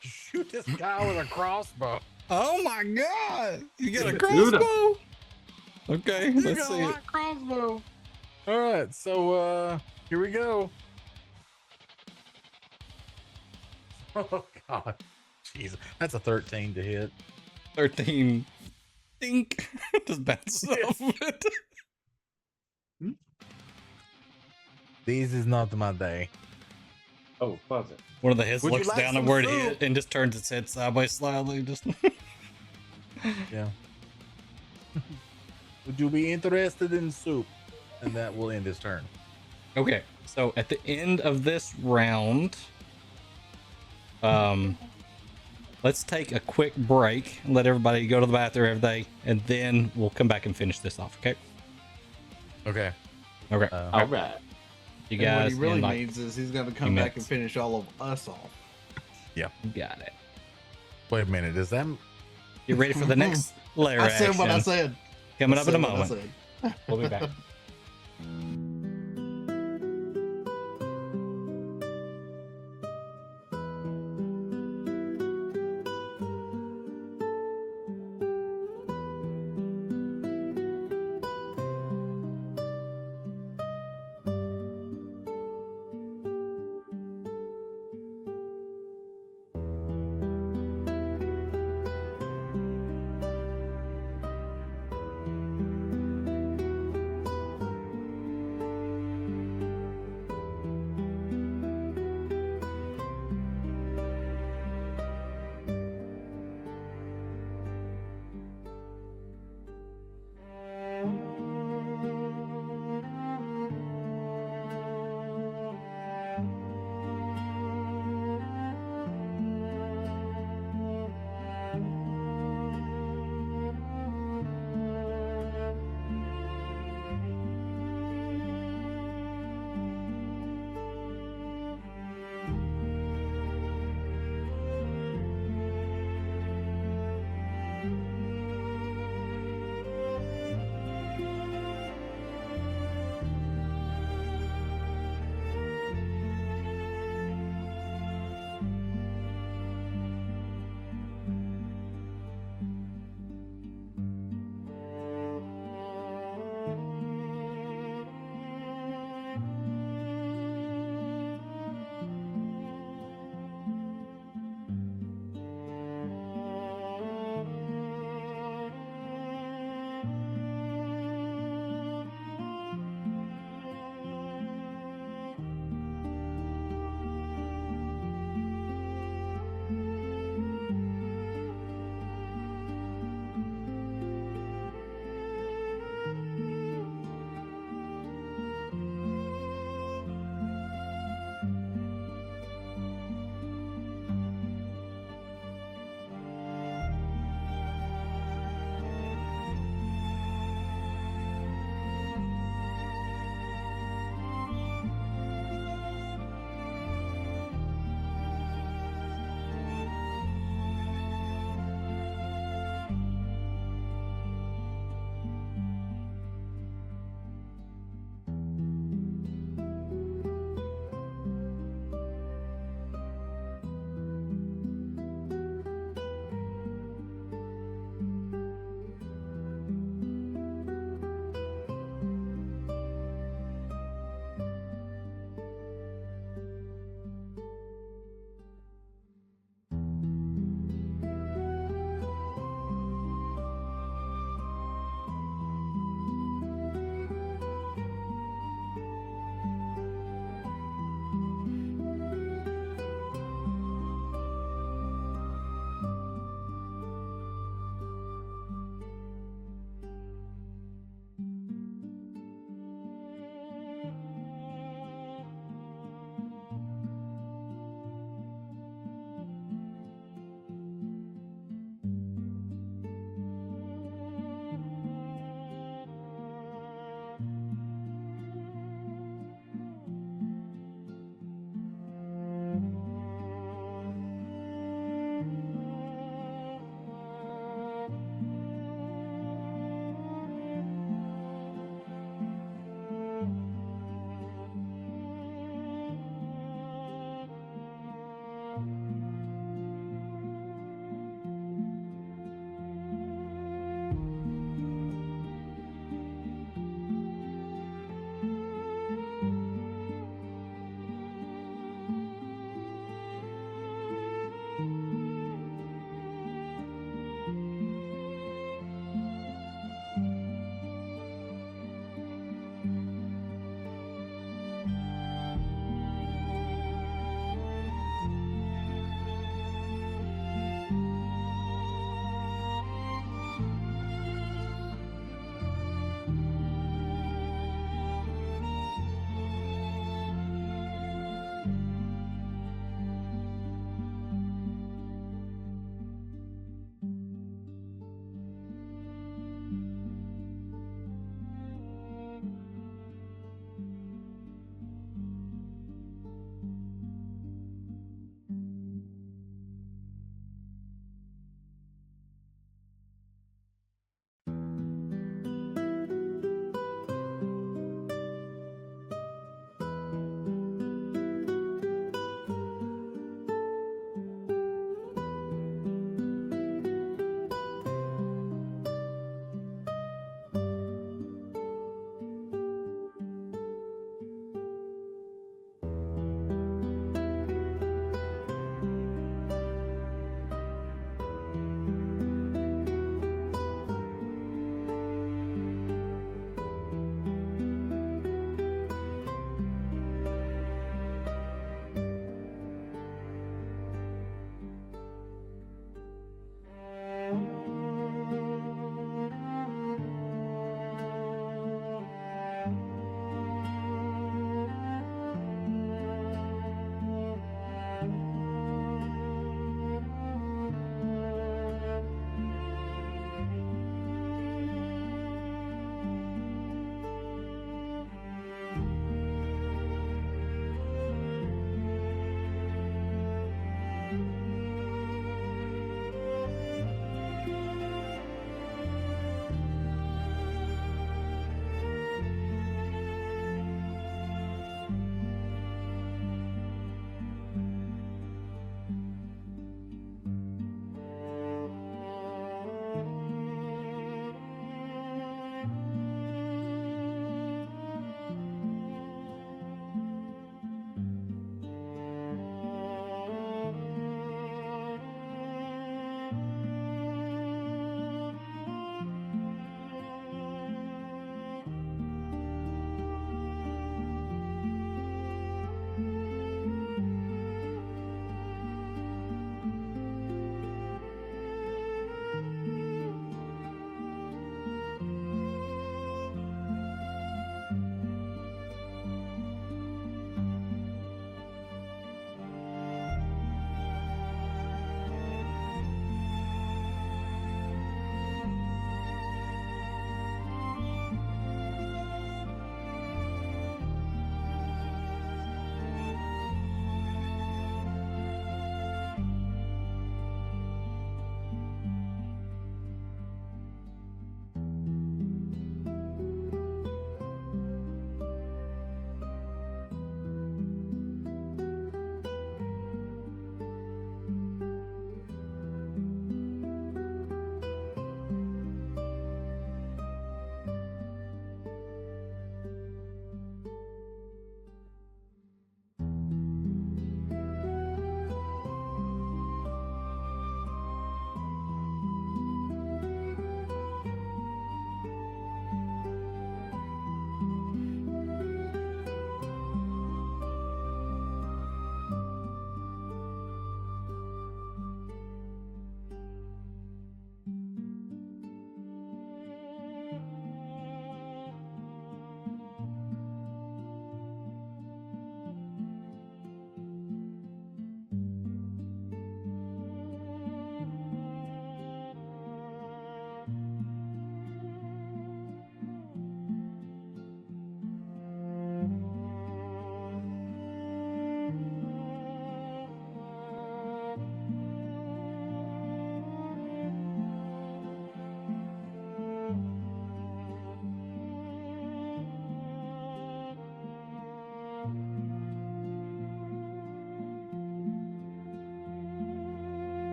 [SPEAKER 7] shoot this guy with a crossbow.
[SPEAKER 1] Oh my god! You got a
[SPEAKER 8] Dude.
[SPEAKER 1] crossbow? Okay,
[SPEAKER 7] You
[SPEAKER 1] let's
[SPEAKER 7] got
[SPEAKER 1] see
[SPEAKER 7] a
[SPEAKER 1] it.
[SPEAKER 7] light crossbow. All right, so here we go. Oh god, Jesus, that's a 13 to hit.
[SPEAKER 1] 13. Dink. Just bounces off of it.
[SPEAKER 7] This is not my day.
[SPEAKER 8] Oh, pause it.
[SPEAKER 1] One of the heads
[SPEAKER 7] Would you
[SPEAKER 1] looks
[SPEAKER 7] like
[SPEAKER 1] down
[SPEAKER 7] some
[SPEAKER 1] at where it
[SPEAKER 7] soup?
[SPEAKER 1] hit and just turns its head sideways slightly. Just
[SPEAKER 7] Yeah. Would you be interested in soup? And that will end his turn.
[SPEAKER 1] okay. So at the end of this round, let's take a quick break and let everybody go to the bathroom, everything, and then we'll come back and finish this off. Okay.
[SPEAKER 7] Okay.
[SPEAKER 1] Okay.
[SPEAKER 8] All right.
[SPEAKER 1] You
[SPEAKER 4] And what
[SPEAKER 1] guys
[SPEAKER 4] he really
[SPEAKER 1] in, like,
[SPEAKER 4] means is he's going to come back and
[SPEAKER 1] minutes.
[SPEAKER 4] finish all of us off.
[SPEAKER 1] you got it.
[SPEAKER 7] Wait a minute. Is that
[SPEAKER 1] Get ready for the next layer
[SPEAKER 4] I said
[SPEAKER 1] action.
[SPEAKER 4] what I said.
[SPEAKER 1] Coming
[SPEAKER 4] I
[SPEAKER 1] up in a
[SPEAKER 4] said what I
[SPEAKER 1] moment.
[SPEAKER 4] said.
[SPEAKER 1] We'll be back.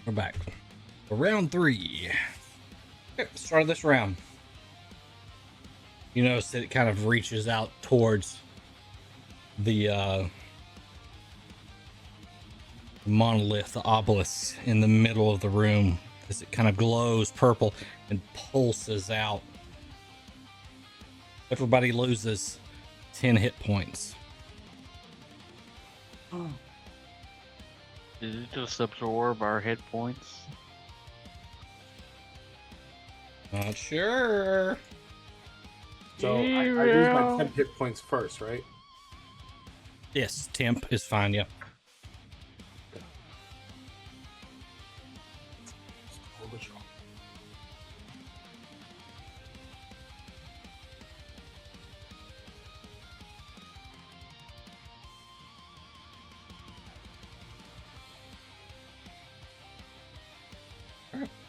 [SPEAKER 1] We're back for round 3. Okay, start of this round. You notice that it kind of reaches out towards the monolith, the obelisk in the middle of the room, as it kind of glows purple and pulses out. Everybody loses 10 hit points.
[SPEAKER 5] Did it just absorb our hit points?
[SPEAKER 1] Not sure.
[SPEAKER 9] So I lose my 10 hit points first, right?
[SPEAKER 1] Yes, temp is fine, yeah.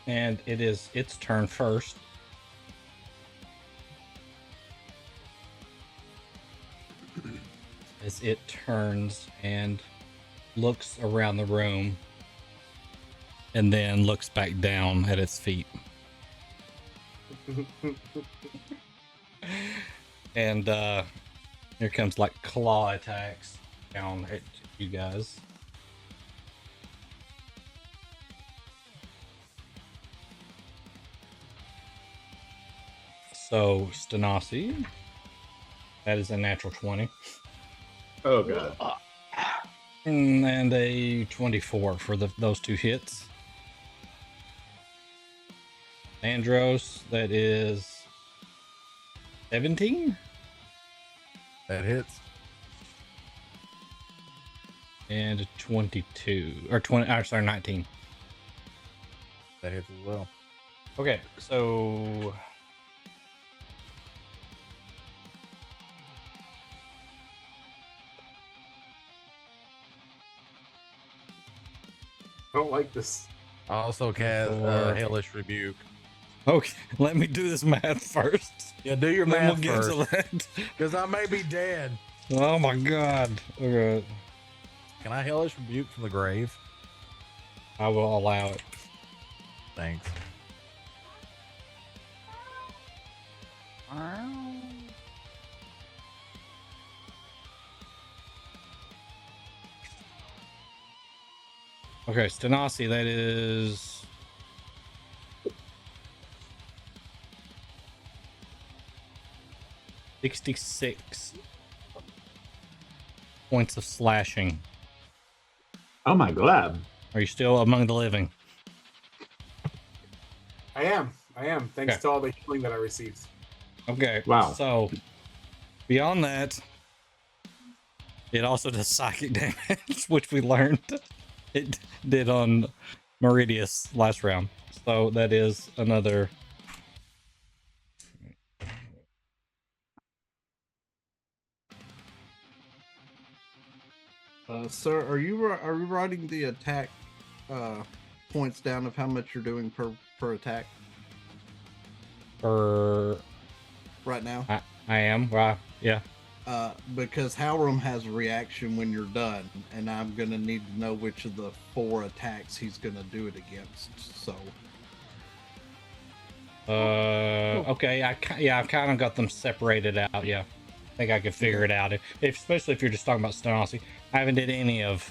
[SPEAKER 1] And it is its turn first. As it turns and looks around the room and then looks back down at its feet. And here comes like claw attacks down at you guys. So Stanasi, that is a natural 20.
[SPEAKER 2] Oh god.
[SPEAKER 1] And a 24 for those 2 hits. Andros, that is 17.
[SPEAKER 7] That hits.
[SPEAKER 1] And a 22 or 20. Sorry, 19.
[SPEAKER 7] That hits as well.
[SPEAKER 1] Okay, so
[SPEAKER 9] I don't like this.
[SPEAKER 7] I also cast
[SPEAKER 1] Four.
[SPEAKER 7] Hellish Rebuke.
[SPEAKER 1] okay, let me do this math first.
[SPEAKER 7] Yeah, do your
[SPEAKER 1] Then
[SPEAKER 7] math
[SPEAKER 1] we'll get to
[SPEAKER 7] first,
[SPEAKER 1] that.
[SPEAKER 7] because I may be dead.
[SPEAKER 1] Oh my god. Okay.
[SPEAKER 7] Can I Hellish Rebuke from the grave?
[SPEAKER 1] I will allow it.
[SPEAKER 7] Thanks.
[SPEAKER 1] Okay, Stanasi, that is 66 points of slashing.
[SPEAKER 2] Oh my god.
[SPEAKER 1] Are you still among the living?
[SPEAKER 9] I am. Thanks
[SPEAKER 1] Okay.
[SPEAKER 9] to all the healing that I received.
[SPEAKER 1] Okay.
[SPEAKER 2] Wow.
[SPEAKER 1] So beyond that, it also does psychic damage, which we learned it did on Meridius last round. So that is another.
[SPEAKER 4] Sir, are you writing the attack points down of how much you're doing per attack
[SPEAKER 1] For
[SPEAKER 4] right now?
[SPEAKER 1] I am. Wow. Yeah.
[SPEAKER 4] Because Hjalrim has a reaction when you're done, and I'm gonna need to know which of the 4 attacks he's gonna do it against. So,
[SPEAKER 1] Okay. I've kind of got them separated out. Yeah. I think I could figure it out. Especially if you're just talking about Stanasi. I haven't did any of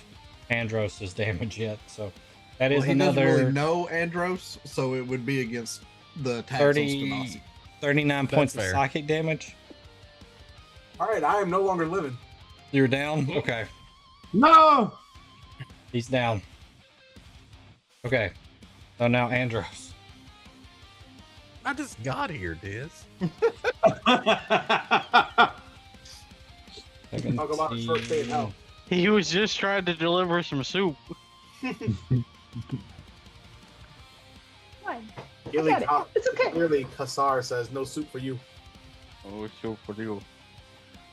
[SPEAKER 1] Andros's damage yet, so that is
[SPEAKER 4] he doesn't
[SPEAKER 1] another
[SPEAKER 4] really know Andros, so it would be against the attacks
[SPEAKER 1] 30,
[SPEAKER 4] on Stanasi.
[SPEAKER 1] 39 points of
[SPEAKER 7] fair.
[SPEAKER 1] psychic damage.
[SPEAKER 9] All right, I am no longer living.
[SPEAKER 1] You're down? Okay.
[SPEAKER 2] No!
[SPEAKER 1] He's down. Okay. So now Andros.
[SPEAKER 7] I just got here, Diz.
[SPEAKER 9] Talk about a short stay in hell.
[SPEAKER 5] He was just trying to deliver some soup.
[SPEAKER 3] Fine.
[SPEAKER 9] Really,
[SPEAKER 3] got it. It's okay.
[SPEAKER 9] Clearly, Kassar says no soup for you.
[SPEAKER 5] Oh, soup for you.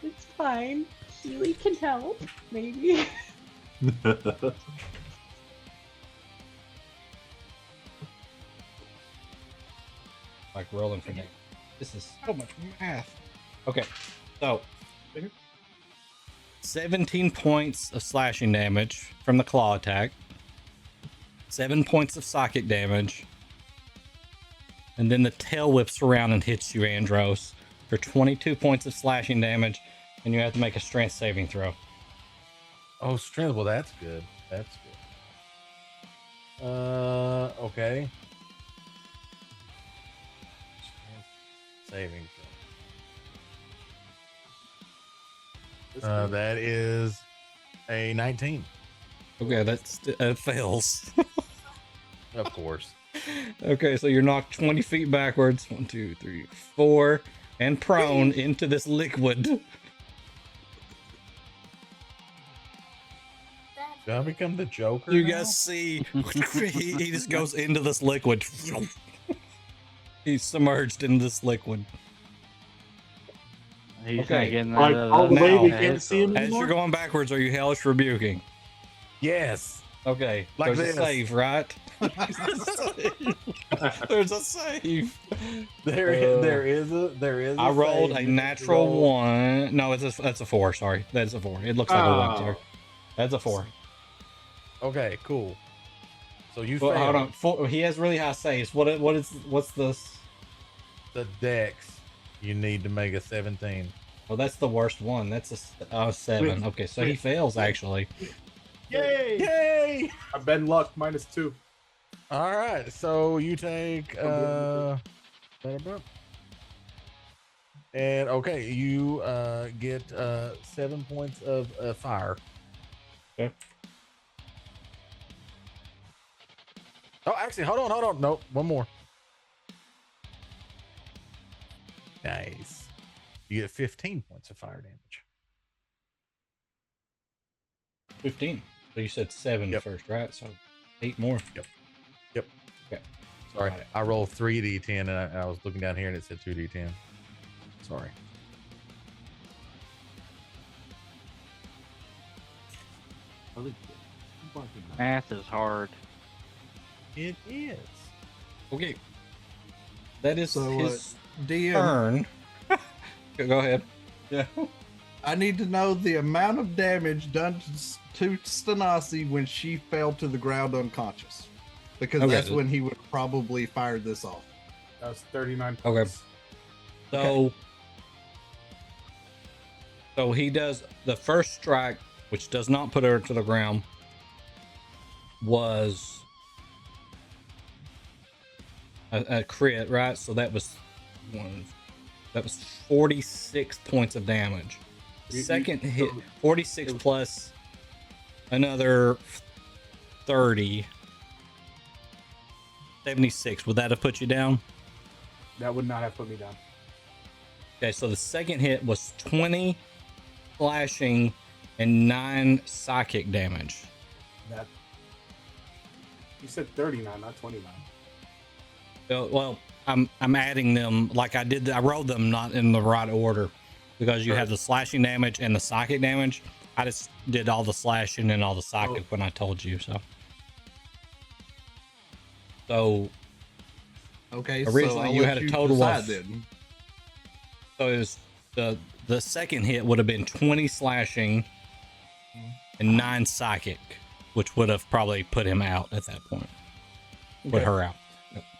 [SPEAKER 3] It's fine. Healy can help, maybe.
[SPEAKER 1] Like rolling for me. This is so much math. Okay. So 17 points of slashing damage from the claw attack. 7 points of psychic damage. And then the tail whips around and hits you, Andros, for 22 points of slashing damage. And you have to make a strength saving throw.
[SPEAKER 7] Oh, strength. Well, that's good. That's good. Okay. Strength saving throw. That is a 19.
[SPEAKER 1] Okay, that fails.
[SPEAKER 7] Of course.
[SPEAKER 1] Okay, so you're knocked 20 feet backwards. 1, 2, 3, 4, and prone into this liquid.
[SPEAKER 7] Do I become the Joker?
[SPEAKER 1] You
[SPEAKER 7] now?
[SPEAKER 1] guys see, he just goes into this liquid. He's submerged in this liquid.
[SPEAKER 5] He's
[SPEAKER 1] Okay.
[SPEAKER 5] not getting
[SPEAKER 2] Like,
[SPEAKER 5] out
[SPEAKER 2] all
[SPEAKER 5] of
[SPEAKER 2] the
[SPEAKER 5] the
[SPEAKER 2] way we
[SPEAKER 1] Now,
[SPEAKER 2] can't see him
[SPEAKER 1] As
[SPEAKER 2] anymore?
[SPEAKER 1] you're going backwards, are you hellish rebuking?
[SPEAKER 7] Yes.
[SPEAKER 1] Okay,
[SPEAKER 7] Like
[SPEAKER 1] there's
[SPEAKER 7] this.
[SPEAKER 1] a save, right? There's a save.
[SPEAKER 7] There is a.
[SPEAKER 1] I rolled
[SPEAKER 7] save.
[SPEAKER 1] a
[SPEAKER 7] You
[SPEAKER 1] natural
[SPEAKER 7] roll-
[SPEAKER 1] 1. No, that's a 4. Sorry, that's a 4. It looks like a 1. Sorry, that's a 4.
[SPEAKER 7] Okay, cool. So you
[SPEAKER 1] Well,
[SPEAKER 7] failed.
[SPEAKER 1] hold on. He has really high saves. What's this?
[SPEAKER 7] The dex. You need to make a 17.
[SPEAKER 1] Well, that's the worst one. That's a 7. Okay, so he fails actually.
[SPEAKER 9] Yay!
[SPEAKER 7] Yay!
[SPEAKER 9] I bend luck -2.
[SPEAKER 7] All right, so you take and okay, you get 7 points of fire.
[SPEAKER 1] Okay.
[SPEAKER 7] Oh, actually, hold on. Nope, one more. Nice. You get 15 points of fire damage.
[SPEAKER 1] 15. So you said 7
[SPEAKER 7] Yep.
[SPEAKER 1] first, right? So 8 more.
[SPEAKER 7] Yep.
[SPEAKER 1] Okay.
[SPEAKER 7] Sorry,
[SPEAKER 1] Got it.
[SPEAKER 7] I rolled 3d10 and I was looking down here and it said 2d10. Sorry.
[SPEAKER 5] Math is hard.
[SPEAKER 7] It is.
[SPEAKER 1] Okay. That is
[SPEAKER 4] So,
[SPEAKER 1] his
[SPEAKER 4] DM,
[SPEAKER 1] turn. Go ahead. Yeah.
[SPEAKER 4] I need to know the amount of damage done to Stanasi when she fell to the ground unconscious, because
[SPEAKER 1] Okay.
[SPEAKER 4] that's when he would probably fire this off.
[SPEAKER 9] That was 39
[SPEAKER 1] Okay.
[SPEAKER 9] points.
[SPEAKER 1] So he does the first strike, which does not put her to the ground, was a crit, right? So that was 46 points of damage.
[SPEAKER 9] You-
[SPEAKER 1] Second
[SPEAKER 9] you-
[SPEAKER 1] hit,
[SPEAKER 9] so-
[SPEAKER 1] 46 plus another 30, 76. Would that have put you down?
[SPEAKER 9] That would not have put me down.
[SPEAKER 1] Okay, so the second hit was 20 slashing and 9 psychic damage.
[SPEAKER 9] That you said 39, not 29.
[SPEAKER 1] Well, I'm adding them like I did. I rolled them not in the right order because you have the slashing damage and the psychic damage. I just did all the slashing and all the psychic when I told you so. So
[SPEAKER 4] Okay,
[SPEAKER 1] Originally,
[SPEAKER 4] so I'll
[SPEAKER 1] you
[SPEAKER 4] let
[SPEAKER 1] had a total
[SPEAKER 4] decide
[SPEAKER 1] of-
[SPEAKER 4] then.
[SPEAKER 1] So it was the second hit would have been 20 slashing and 9 psychic, which would have probably put him out at that point. Put
[SPEAKER 4] Okay.
[SPEAKER 1] her out.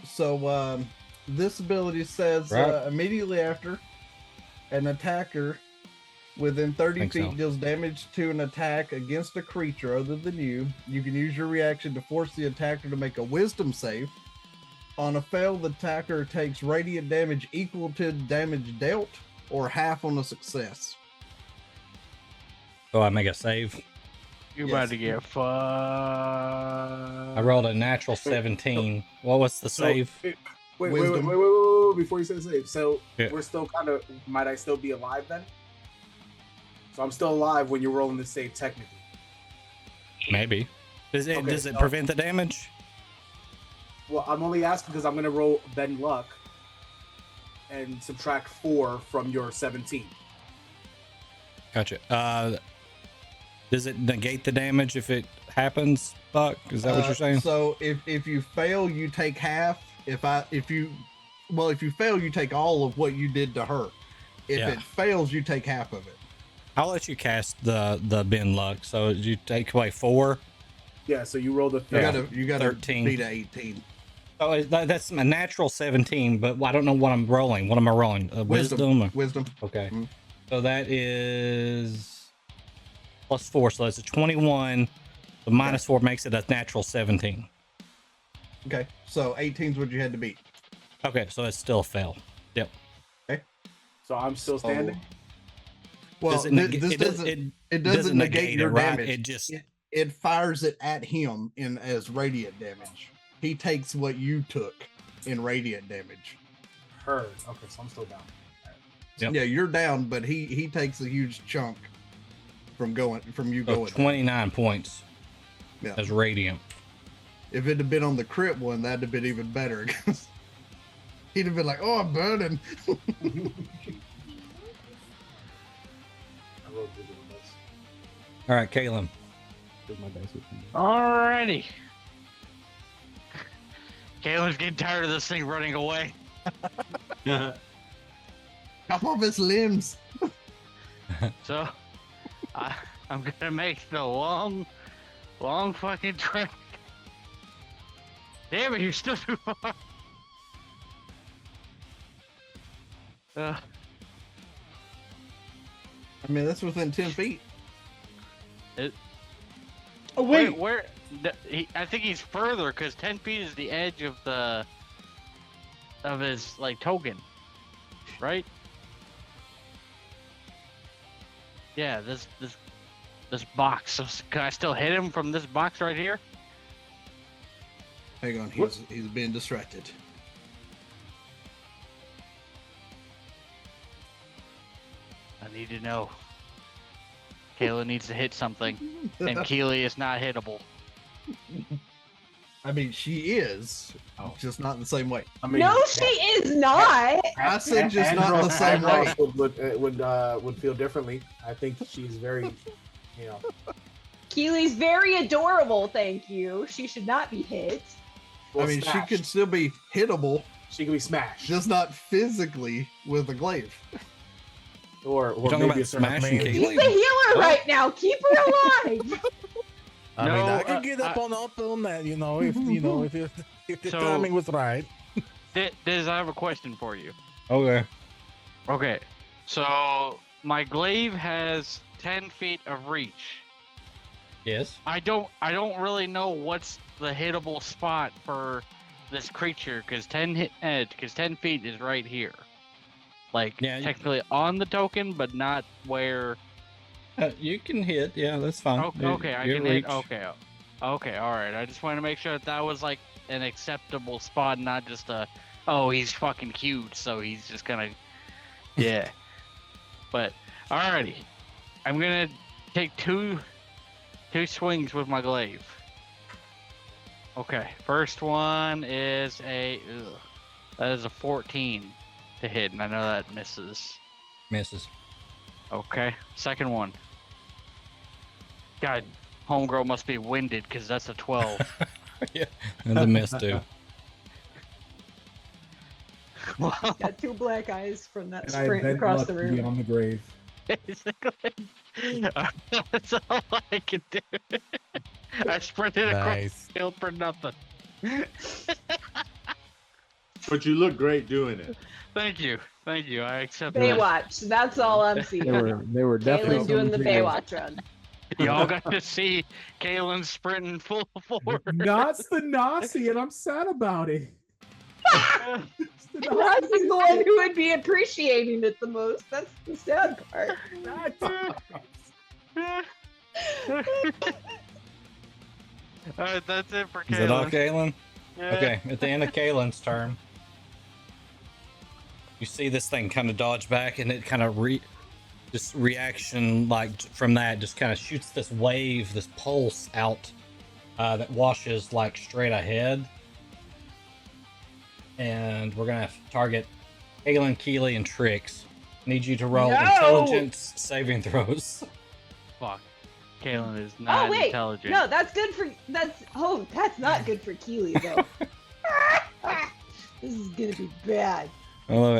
[SPEAKER 4] So this ability says
[SPEAKER 1] Right.
[SPEAKER 4] immediately after an attacker within 30
[SPEAKER 1] Think
[SPEAKER 4] feet
[SPEAKER 1] so.
[SPEAKER 4] deals damage to an attack against a creature other than you, you can use your reaction to force the attacker to make a wisdom save. On a fail, the attacker takes radiant damage equal to damage dealt or half on a success.
[SPEAKER 1] So I make a save.
[SPEAKER 5] You're
[SPEAKER 4] Yes.
[SPEAKER 5] about to get fucked.
[SPEAKER 1] I rolled a natural 17. What was the
[SPEAKER 9] So-
[SPEAKER 1] save?
[SPEAKER 9] Wait,
[SPEAKER 4] Wisdom.
[SPEAKER 9] before you say the save. So
[SPEAKER 1] Yeah.
[SPEAKER 9] we're still kind of, might I still be alive then? So I'm still alive when you're rolling the save technically.
[SPEAKER 1] Maybe. Does
[SPEAKER 9] Okay,
[SPEAKER 1] it
[SPEAKER 9] so-
[SPEAKER 1] prevent the damage?
[SPEAKER 9] Well, I'm only asking because I'm going to roll bend luck and subtract 4 from your 17.
[SPEAKER 1] Gotcha. Does it negate the damage if it happens, Buck? Is that what you're saying?
[SPEAKER 4] So if you fail, you take half. If you fail, you take all of what you did to her. If
[SPEAKER 1] Yeah.
[SPEAKER 4] it fails, you take half of it.
[SPEAKER 1] I'll let you cast the bin luck. So you take away 4.
[SPEAKER 9] Yeah, so you rolled a
[SPEAKER 4] You got to
[SPEAKER 1] 13.
[SPEAKER 4] beat a 18.
[SPEAKER 1] Oh, that's a natural 17, but I don't know what I'm rolling. What am I rolling? Wisdom?
[SPEAKER 4] Wisdom.
[SPEAKER 1] Okay.
[SPEAKER 4] Mhm.
[SPEAKER 1] So that is +4. So that's a 21. The -4 makes it a natural 17.
[SPEAKER 4] Okay, so 18 is what you had to beat.
[SPEAKER 1] Okay, so it's still a fail. Yep.
[SPEAKER 9] So I'm still standing.
[SPEAKER 4] Well,
[SPEAKER 1] Does it
[SPEAKER 4] it doesn't negate your
[SPEAKER 1] right?
[SPEAKER 4] damage.
[SPEAKER 1] It just
[SPEAKER 4] It fires it at him as radiant damage. He takes what you took in radiant damage.
[SPEAKER 9] Heard. Okay, so I'm still down.
[SPEAKER 1] Yep.
[SPEAKER 4] Yeah, you're down, but he takes a huge chunk from you
[SPEAKER 1] so
[SPEAKER 4] going.
[SPEAKER 1] 29 points
[SPEAKER 4] Yeah.
[SPEAKER 1] as radiant.
[SPEAKER 4] If it had been on the crit one, that'd have been even better. He'd have been like, "Oh, I'm burning."
[SPEAKER 9] I rolled good with this.
[SPEAKER 1] All right, Caleb.
[SPEAKER 8] Here's my dice with me.
[SPEAKER 5] Alrighty. Caelan's getting tired of this thing running away.
[SPEAKER 4] Come off his limbs.
[SPEAKER 5] So I'm gonna make the long fucking trek. Damn it, you're still too far.
[SPEAKER 4] I mean, that's within 10 feet.
[SPEAKER 9] Oh
[SPEAKER 5] where I think he's further because 10 feet is the edge of his like token, right? Yeah, this box. So can I still hit him from this box right here?
[SPEAKER 4] Hang on, he's being distracted.
[SPEAKER 5] I need to know. Kayla needs to hit something, and Keely is not hittable.
[SPEAKER 4] I mean, she is, just not in the same way.
[SPEAKER 8] I mean,
[SPEAKER 3] No, she is not.
[SPEAKER 4] I said just not in the same way.
[SPEAKER 9] Andros would feel differently. I think she's very,
[SPEAKER 3] Keely's very adorable, thank you. She should not be hit.
[SPEAKER 4] I mean, she could still be hittable,
[SPEAKER 9] She could be smashed.
[SPEAKER 4] just not physically with a glaive.
[SPEAKER 9] Or
[SPEAKER 1] You're talking
[SPEAKER 9] maybe
[SPEAKER 1] about
[SPEAKER 9] a certain
[SPEAKER 1] smashing
[SPEAKER 3] She's
[SPEAKER 1] Keely?
[SPEAKER 3] the healer right now. Keep her alive.
[SPEAKER 7] I mean,
[SPEAKER 5] No,
[SPEAKER 7] I could get up on that, if the
[SPEAKER 5] So-
[SPEAKER 7] timing was right.
[SPEAKER 5] Diz, I have a question for you.
[SPEAKER 1] Okay.
[SPEAKER 5] Okay, so my glaive has 10 feet of reach.
[SPEAKER 1] Yes.
[SPEAKER 5] I don't really know what's the hittable spot for this creature because 10 feet is right here, like
[SPEAKER 1] Yeah,
[SPEAKER 5] technically on the token, but not where.
[SPEAKER 1] You can hit. Yeah, that's fine.
[SPEAKER 5] Okay, I
[SPEAKER 1] Your
[SPEAKER 5] can
[SPEAKER 1] reach.
[SPEAKER 5] hit. Okay, all right. I just wanted to make sure that was like an acceptable spot, not just he's fucking huge, so he's just gonna, yeah. But alrighty, I'm gonna take two swings with my glaive. Okay, first one is that is a 14 to hit, and I know that misses.
[SPEAKER 1] Misses.
[SPEAKER 5] Okay, second one. God, homegirl must be winded because that's a 12.
[SPEAKER 1] Yeah, and the miss too.
[SPEAKER 3] Got two black eyes from that
[SPEAKER 10] And I
[SPEAKER 3] sprint
[SPEAKER 10] beg
[SPEAKER 3] across
[SPEAKER 10] luck
[SPEAKER 3] the
[SPEAKER 10] to
[SPEAKER 3] room.
[SPEAKER 10] be on the grave.
[SPEAKER 5] Basically, that's all I can do. I sprinted across
[SPEAKER 7] Nice.
[SPEAKER 5] the field for nothing.
[SPEAKER 2] But you look great doing it.
[SPEAKER 5] Thank you. I accept that.
[SPEAKER 3] Baywatch. That's all I'm
[SPEAKER 8] They
[SPEAKER 3] seeing.
[SPEAKER 8] were definitely
[SPEAKER 3] Kaylin doing the
[SPEAKER 8] something to-
[SPEAKER 3] Baywatch run.
[SPEAKER 5] Y'all got to see Kaylin sprinting full forward.
[SPEAKER 10] That's the Nazi, and I'm sad about it. It's the
[SPEAKER 3] That's the one who would be appreciating it the most. That's the sad part.
[SPEAKER 5] Alright, that's it for
[SPEAKER 1] Is it all
[SPEAKER 5] Kaylin.
[SPEAKER 1] Kaylin? Okay, at the end of Kaylin's turn, you see this thing kind of dodge back, and it kind of this reaction, like from that, just kind of shoots this wave, this pulse out that washes like straight ahead. And we're gonna target Kaylin, Keely, and Trix. Need you to roll
[SPEAKER 3] No!
[SPEAKER 1] intelligence saving throws.
[SPEAKER 5] Fuck. Kaylin is not
[SPEAKER 3] Oh wait,
[SPEAKER 5] intelligent.
[SPEAKER 3] no, that's not good for Keely though. This is gonna be bad.
[SPEAKER 1] I love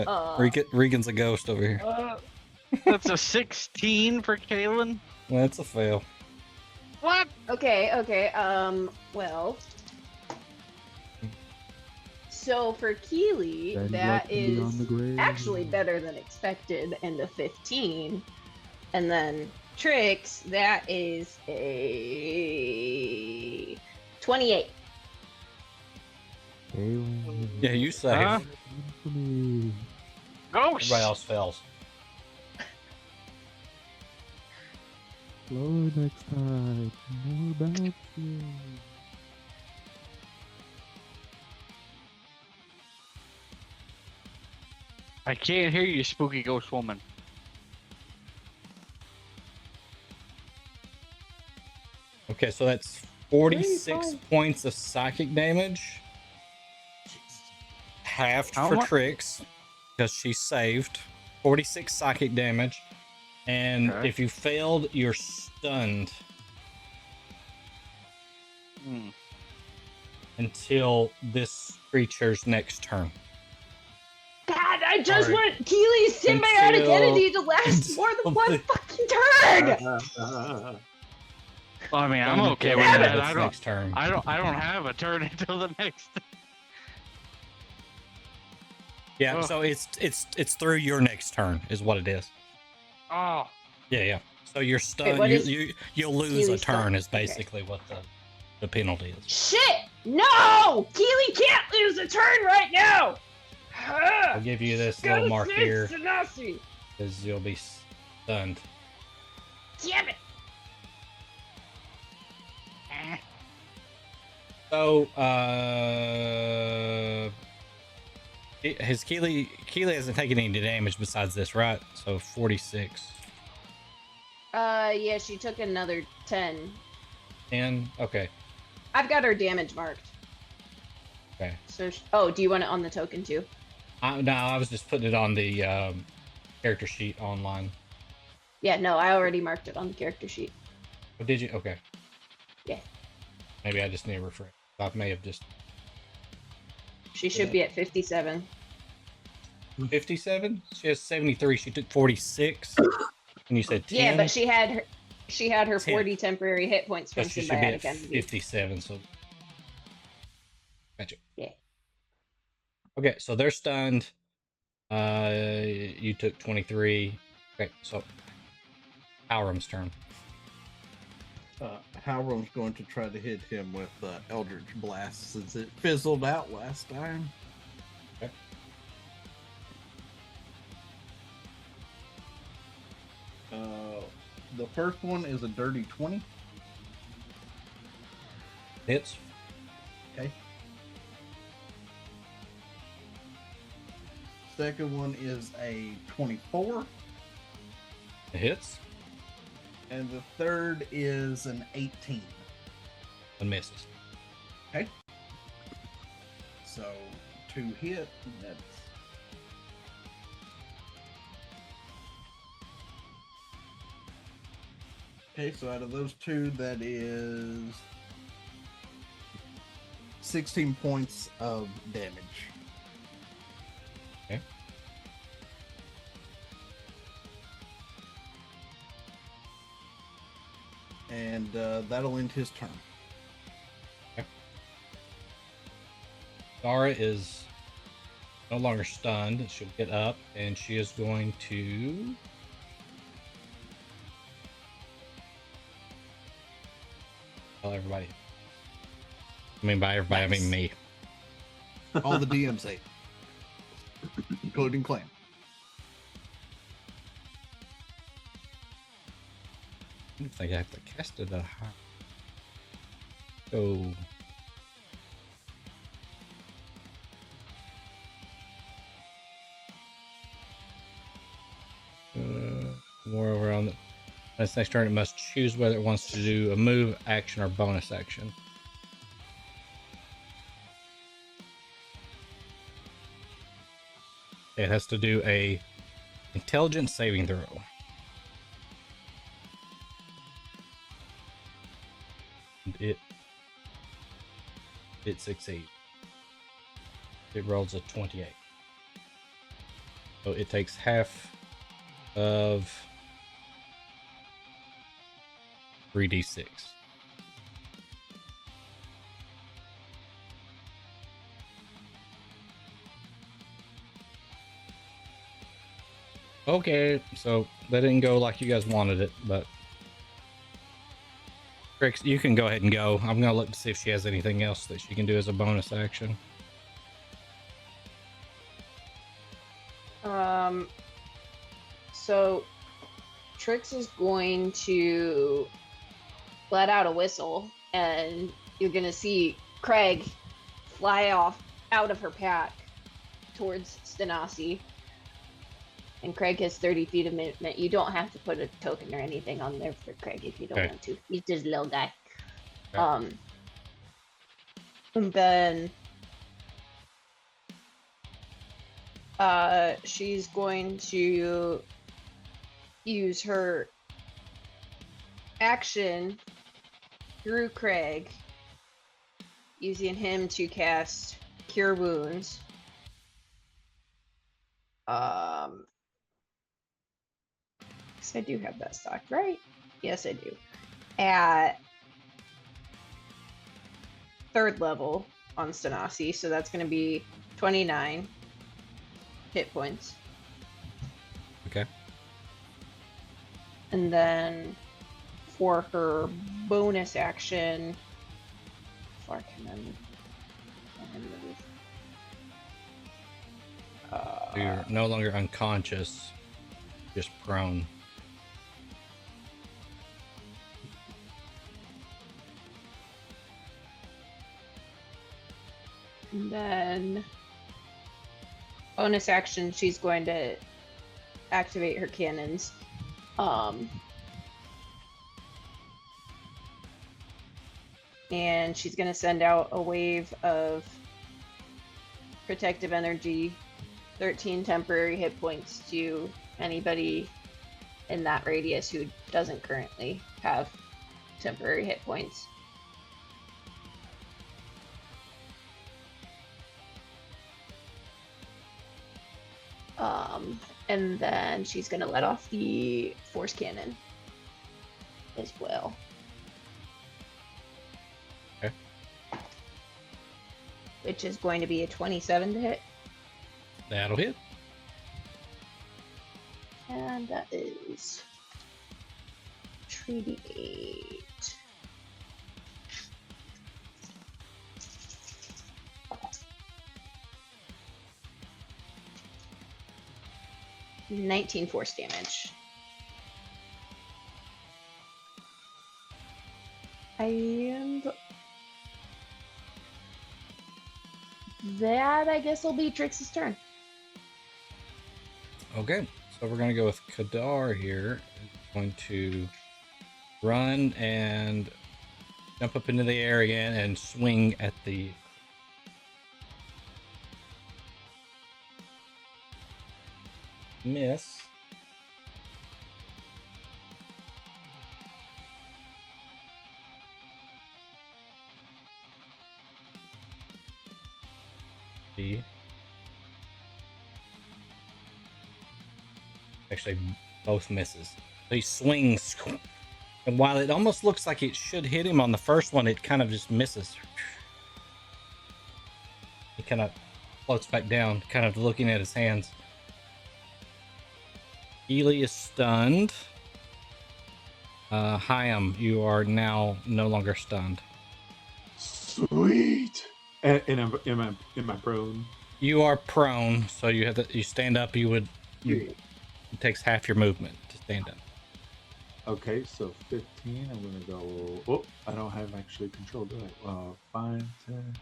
[SPEAKER 1] it. Regan's a ghost over here.
[SPEAKER 5] That's a 16 for Kaylin.
[SPEAKER 1] That's a fail.
[SPEAKER 5] What?
[SPEAKER 3] Okay. Well. So for Keely,
[SPEAKER 10] Daddy's
[SPEAKER 3] that
[SPEAKER 10] like to be on the
[SPEAKER 3] is
[SPEAKER 10] grave.
[SPEAKER 3] actually better than expected, and a 15. And then Trix, that is a 28.
[SPEAKER 1] Yeah, you say.
[SPEAKER 5] Huh?
[SPEAKER 10] For me.
[SPEAKER 5] Ghost.
[SPEAKER 1] Everybody else fails.
[SPEAKER 10] Slower next time. More about you.
[SPEAKER 5] I can't hear you, spooky ghost woman.
[SPEAKER 1] Okay, so that's 46
[SPEAKER 3] Fine.
[SPEAKER 1] points of psychic damage. Halved
[SPEAKER 5] How
[SPEAKER 1] for
[SPEAKER 5] mu-
[SPEAKER 1] Trix because she saved. 46 psychic damage. And
[SPEAKER 5] Okay.
[SPEAKER 1] if you failed, you're stunned
[SPEAKER 5] Hmm.
[SPEAKER 1] until this creature's next turn.
[SPEAKER 3] God, I just
[SPEAKER 1] Sorry.
[SPEAKER 3] want Keely's symbiotic
[SPEAKER 1] Until-
[SPEAKER 3] entity to last more than one
[SPEAKER 1] until-
[SPEAKER 3] fucking turn.
[SPEAKER 5] Well, I mean, I'm
[SPEAKER 1] Stunned
[SPEAKER 5] okay
[SPEAKER 1] until
[SPEAKER 5] with
[SPEAKER 1] the end of
[SPEAKER 5] that.
[SPEAKER 1] its next turn.
[SPEAKER 5] I don't have a turn until the next.
[SPEAKER 1] Yeah,
[SPEAKER 5] Ugh.
[SPEAKER 1] so it's through your next turn is what it is.
[SPEAKER 5] Oh,
[SPEAKER 1] Yeah. So you're stunned.
[SPEAKER 3] what is
[SPEAKER 1] You'll lose a
[SPEAKER 3] Keely's
[SPEAKER 1] turn
[SPEAKER 3] stun?
[SPEAKER 1] is basically what the penalty is.
[SPEAKER 3] Shit! No! Keely can't lose a turn right now!
[SPEAKER 1] I'll give you this little mark here
[SPEAKER 3] Sanasi.
[SPEAKER 1] because you'll be stunned.
[SPEAKER 3] Damn it!
[SPEAKER 1] So his Keely hasn't taken any damage besides this, right? So 46.
[SPEAKER 3] Yeah, she took another 10.
[SPEAKER 1] 10. Okay.
[SPEAKER 3] I've got her damage marked.
[SPEAKER 1] Okay.
[SPEAKER 3] So, oh, do you want it on the token too?
[SPEAKER 1] No, I was just putting it on the character sheet online.
[SPEAKER 3] Yeah, no, I already marked it on the character sheet.
[SPEAKER 1] Oh, did you? Okay.
[SPEAKER 3] Yeah.
[SPEAKER 1] Maybe I just need to refresh. I may have just
[SPEAKER 3] She should be at 57.
[SPEAKER 1] 57. She has 73. She took 46. And you said 10.
[SPEAKER 3] Yeah, but she had her
[SPEAKER 1] 10.
[SPEAKER 3] 40 temporary hit points
[SPEAKER 1] So
[SPEAKER 3] from
[SPEAKER 1] she should be at
[SPEAKER 3] symbiotic entity.
[SPEAKER 1] 57. So gotcha.
[SPEAKER 3] Yeah.
[SPEAKER 1] Okay, so they're stunned. You took 23. Okay, so Hjalrim's turn.
[SPEAKER 4] Hjalrim's going to try to hit him with Eldritch Blast since it fizzled out last time.
[SPEAKER 1] Okay.
[SPEAKER 4] The first one is a dirty 20.
[SPEAKER 1] Hits.
[SPEAKER 4] Okay. Second one is a 24.
[SPEAKER 1] It hits.
[SPEAKER 4] And the third is an 18.
[SPEAKER 1] And misses.
[SPEAKER 4] Okay. So 2 hit. That's okay. So out of those 2, that is 16 points of damage.
[SPEAKER 1] Okay.
[SPEAKER 4] And that'll end his turn.
[SPEAKER 1] Dara is no longer stunned. She'll get up and she is going to tell everybody. I mean, by everybody, I mean me.
[SPEAKER 4] All the DMs say, including Clan.
[SPEAKER 1] I don't think I have to cast it at high. So moreover, on its next turn, it must choose whether it wants to do a move, action, or bonus action. It has to do a intelligence saving throw. And it succeeds. It rolls a 28. So it takes half of 3d6. Okay, so that didn't go like you guys wanted it, but Trix, you can go ahead and go. I'm gonna look to see if she has anything else that she can do as a bonus action.
[SPEAKER 3] So Trix is going to let out a whistle, and you're gonna see Craig fly off out of her pack towards Stanasi. And Craig has 30 feet of movement. You don't have to put a token or anything on there for Craig if you don't
[SPEAKER 1] Okay.
[SPEAKER 3] want to. He's just a little guy.
[SPEAKER 1] Okay.
[SPEAKER 3] And then she's going to use her action through Craig, using him to cast Cure Wounds. I do have that stocked, right? Yes, I do. At 3rd level on Stanasi, so that's going to be 29 hit points.
[SPEAKER 1] Okay.
[SPEAKER 3] And then for her bonus action, far can I move?
[SPEAKER 1] So you're no longer unconscious, just prone.
[SPEAKER 3] And then bonus action, she's going to activate her cannons. And she's going to send out a wave of protective energy, 13 temporary hit points to anybody in that radius who doesn't currently have temporary hit points. And then she's going to let off the force cannon as well.
[SPEAKER 1] Okay.
[SPEAKER 3] Which is going to be a 27 to hit.
[SPEAKER 1] That'll hit.
[SPEAKER 3] And that is 3d8. $19 force damage. And that, I guess, will be Trix's turn.
[SPEAKER 1] Okay, so we're gonna go with Kadar here. He's going to run and jump up into the air again and swing at the miss. Actually, both misses. So he swings, and while it almost looks like it should hit him on the first one, it kind of just misses. He kind of floats back down, kind of looking at his hands. Ely is stunned. Hjalrim, you are now no longer stunned.
[SPEAKER 8] Sweet. And am I prone?
[SPEAKER 1] You are prone, so you have to. You stand up. It takes half your movement to stand up.
[SPEAKER 8] Okay, so 15. I'm gonna go. Oh, I don't have actually control, do I? 5, 10,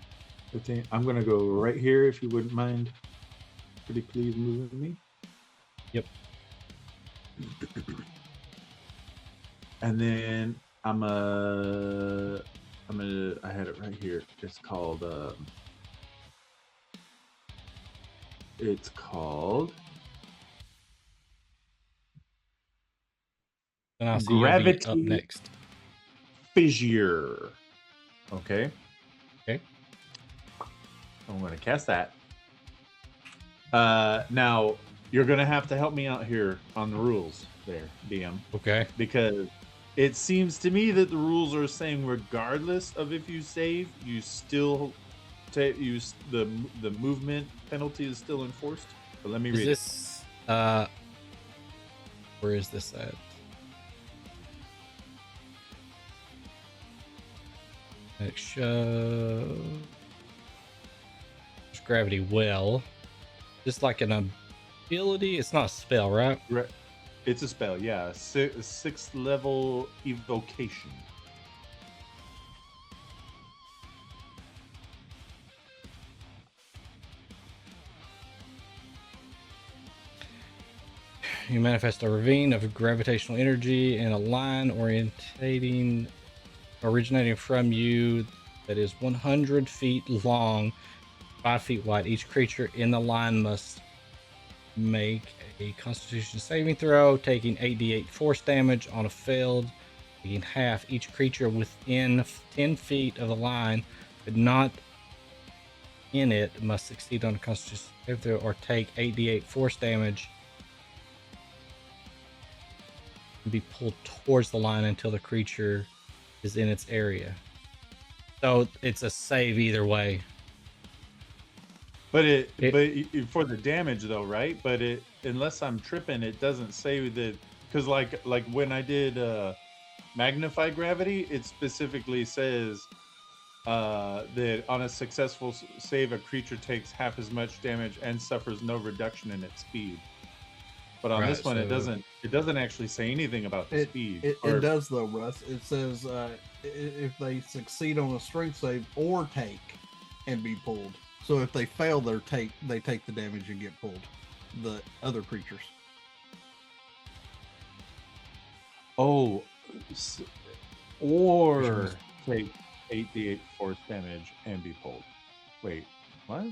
[SPEAKER 8] 15. I'm gonna go right here, if you wouldn't mind. Pretty please moving me.
[SPEAKER 1] Yep.
[SPEAKER 8] And then I had it right here. It's called
[SPEAKER 1] And I'll see you
[SPEAKER 8] Gravity
[SPEAKER 1] up next.
[SPEAKER 8] Fissure. Okay.
[SPEAKER 1] Okay.
[SPEAKER 8] I'm gonna cast that. Now you're gonna have to help me out here on the rules there, DM.
[SPEAKER 1] Okay.
[SPEAKER 8] Because it seems to me that the rules are saying regardless of if you save, you still use the movement penalty is still enforced. But let me read
[SPEAKER 1] Is this Where is this at? Next show. There's gravity well. Just like an ability. It's not a spell, right?
[SPEAKER 8] It's a spell, yeah. Sixth level evocation.
[SPEAKER 1] You manifest a ravine of gravitational energy and a line originating from you that is 100 feet long, 5 feet wide. Each creature in the line must make a Constitution saving throw, taking 8d8 force damage on a failed, taking half. Each creature within 10 feet of the line, but not in it, must succeed on a Constitution saving throw or take 8d8 force damage and be pulled towards the line until the creature is in its area. So it's a save either way.
[SPEAKER 8] But for the damage though, right? But unless I'm tripping, it doesn't say that, because like when I did magnify gravity, it specifically says that on a successful save, a creature takes half as much damage and suffers no reduction in its speed. But on this one, it doesn't actually say anything about the speed.
[SPEAKER 4] It does though, Russ. It says if they succeed on a strength save or take and be pulled. So if they fail they take the damage and get pulled. The other creatures.
[SPEAKER 8] Oh, or take 8d8 force damage and be pulled. Wait, what?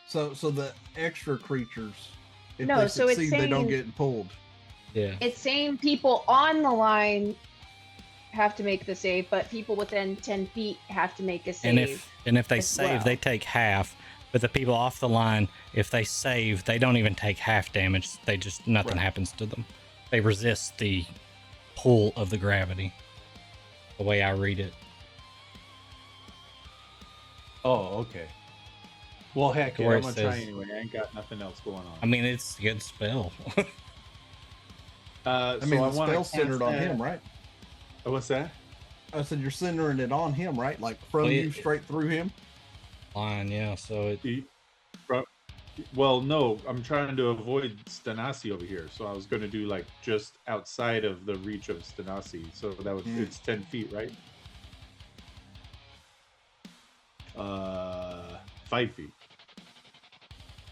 [SPEAKER 4] So the extra creatures, if
[SPEAKER 3] No,
[SPEAKER 4] they
[SPEAKER 3] so it's
[SPEAKER 4] succeed, they don't
[SPEAKER 3] saying-
[SPEAKER 4] get pulled.
[SPEAKER 1] Yeah.
[SPEAKER 3] It's saying people on the line have to make the save, but people within 10 feet have to make a save.
[SPEAKER 1] And if they
[SPEAKER 3] as
[SPEAKER 1] save,
[SPEAKER 3] well.
[SPEAKER 1] they take half. But the people off the line, if they save, they don't even take half damage. They just nothing happens to them. They resist the pull of the gravity. The way I read it.
[SPEAKER 8] Oh, okay. Well, heck, yeah,
[SPEAKER 1] Where
[SPEAKER 8] I'm
[SPEAKER 1] it
[SPEAKER 8] gonna try
[SPEAKER 1] says-
[SPEAKER 8] anyway. I ain't got nothing else going on.
[SPEAKER 1] I mean, it's a good spell.
[SPEAKER 4] I mean, the spell's centered on him, right?
[SPEAKER 8] Oh, what's that?
[SPEAKER 4] I said you're centering it on him, right? Like from
[SPEAKER 1] Well,
[SPEAKER 4] you straight through him.
[SPEAKER 1] Line, yeah. So it.
[SPEAKER 8] Well, no, I'm trying to avoid Stanasi over here, so I was going to do like just outside of the reach of Stanasi. So that would it's 10 feet, right? 5 feet.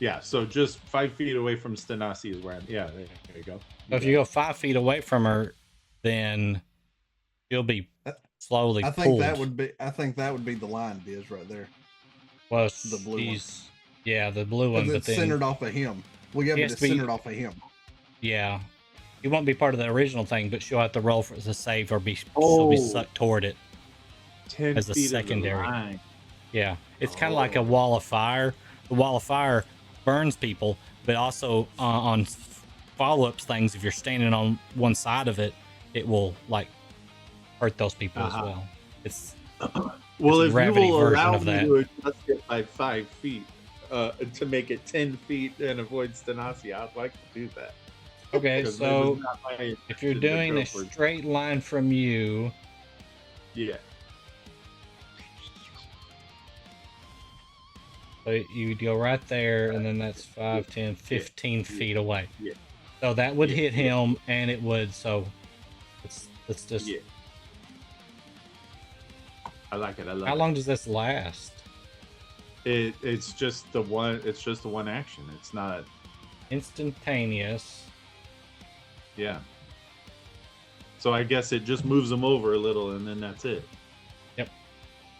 [SPEAKER 8] Yeah, so just 5 feet away from Stanasi is where I'm. Yeah, there you go.
[SPEAKER 1] So if you go 5 feet away from her, then she'll be slowly
[SPEAKER 4] I think
[SPEAKER 1] pulled.
[SPEAKER 4] that would be. I think that would be the line, Diz, right there.
[SPEAKER 1] Well,
[SPEAKER 4] The blue one.
[SPEAKER 1] Yeah, the blue one.
[SPEAKER 4] Because
[SPEAKER 1] But
[SPEAKER 4] it's
[SPEAKER 1] then,
[SPEAKER 4] centered off of him. Well, yeah,
[SPEAKER 1] He
[SPEAKER 4] but
[SPEAKER 1] has
[SPEAKER 4] it's
[SPEAKER 1] to be-
[SPEAKER 4] centered off of him.
[SPEAKER 1] yeah, he won't be part of the original thing, but she'll have to roll for the save or be
[SPEAKER 8] Oh.
[SPEAKER 1] sucked toward it
[SPEAKER 8] 10
[SPEAKER 1] as a
[SPEAKER 8] feet
[SPEAKER 1] secondary.
[SPEAKER 8] Of the line.
[SPEAKER 1] Yeah, it's kind of like a wall of fire. The wall of fire burns people, but also on follow-ups things, if you're standing on one side of it, it will like hurt those people as well. It's
[SPEAKER 8] Well,
[SPEAKER 1] a
[SPEAKER 8] if you
[SPEAKER 1] gravity
[SPEAKER 8] will
[SPEAKER 1] version
[SPEAKER 8] allow
[SPEAKER 1] of
[SPEAKER 8] me
[SPEAKER 1] that.
[SPEAKER 8] to adjust it by 5 feet to make it 10 feet and avoid Stanasi, I'd like to do that.
[SPEAKER 1] okay.
[SPEAKER 8] 'Cause it
[SPEAKER 1] So
[SPEAKER 8] was not my
[SPEAKER 1] if you're
[SPEAKER 8] intention to
[SPEAKER 1] doing
[SPEAKER 8] go
[SPEAKER 1] a
[SPEAKER 8] for-
[SPEAKER 1] straight line from you,
[SPEAKER 8] Yeah.
[SPEAKER 1] so you go right there, and then that's 5, 10, 15 feet away.
[SPEAKER 8] Yeah.
[SPEAKER 1] So that would
[SPEAKER 8] Yeah.
[SPEAKER 1] hit him, and it would. So let's just.
[SPEAKER 8] Yeah. I like it. I love
[SPEAKER 1] How
[SPEAKER 8] it.
[SPEAKER 1] long does this last?
[SPEAKER 8] It's just the one. It's just the one action. It's not.
[SPEAKER 1] Instantaneous.
[SPEAKER 8] Yeah. So I guess it just moves them over a little, and then that's it.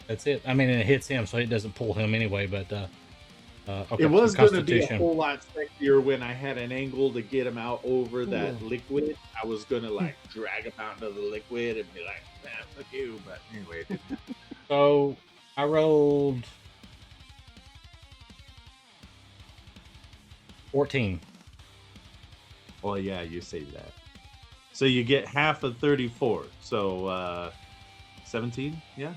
[SPEAKER 1] That's it. I mean, it hits him, so it doesn't pull him anyway. But okay,
[SPEAKER 8] It was
[SPEAKER 1] so
[SPEAKER 8] going to be a
[SPEAKER 1] Constitution.
[SPEAKER 8] whole lot sexier when I had an angle to get him out over that liquid. I was going to like drag him out into the liquid and be like, "Man, fuck you." But anyway, it didn't happen.
[SPEAKER 1] So I rolled 14.
[SPEAKER 8] Oh yeah, you say that. So you get half of 34. So 17. Yeah.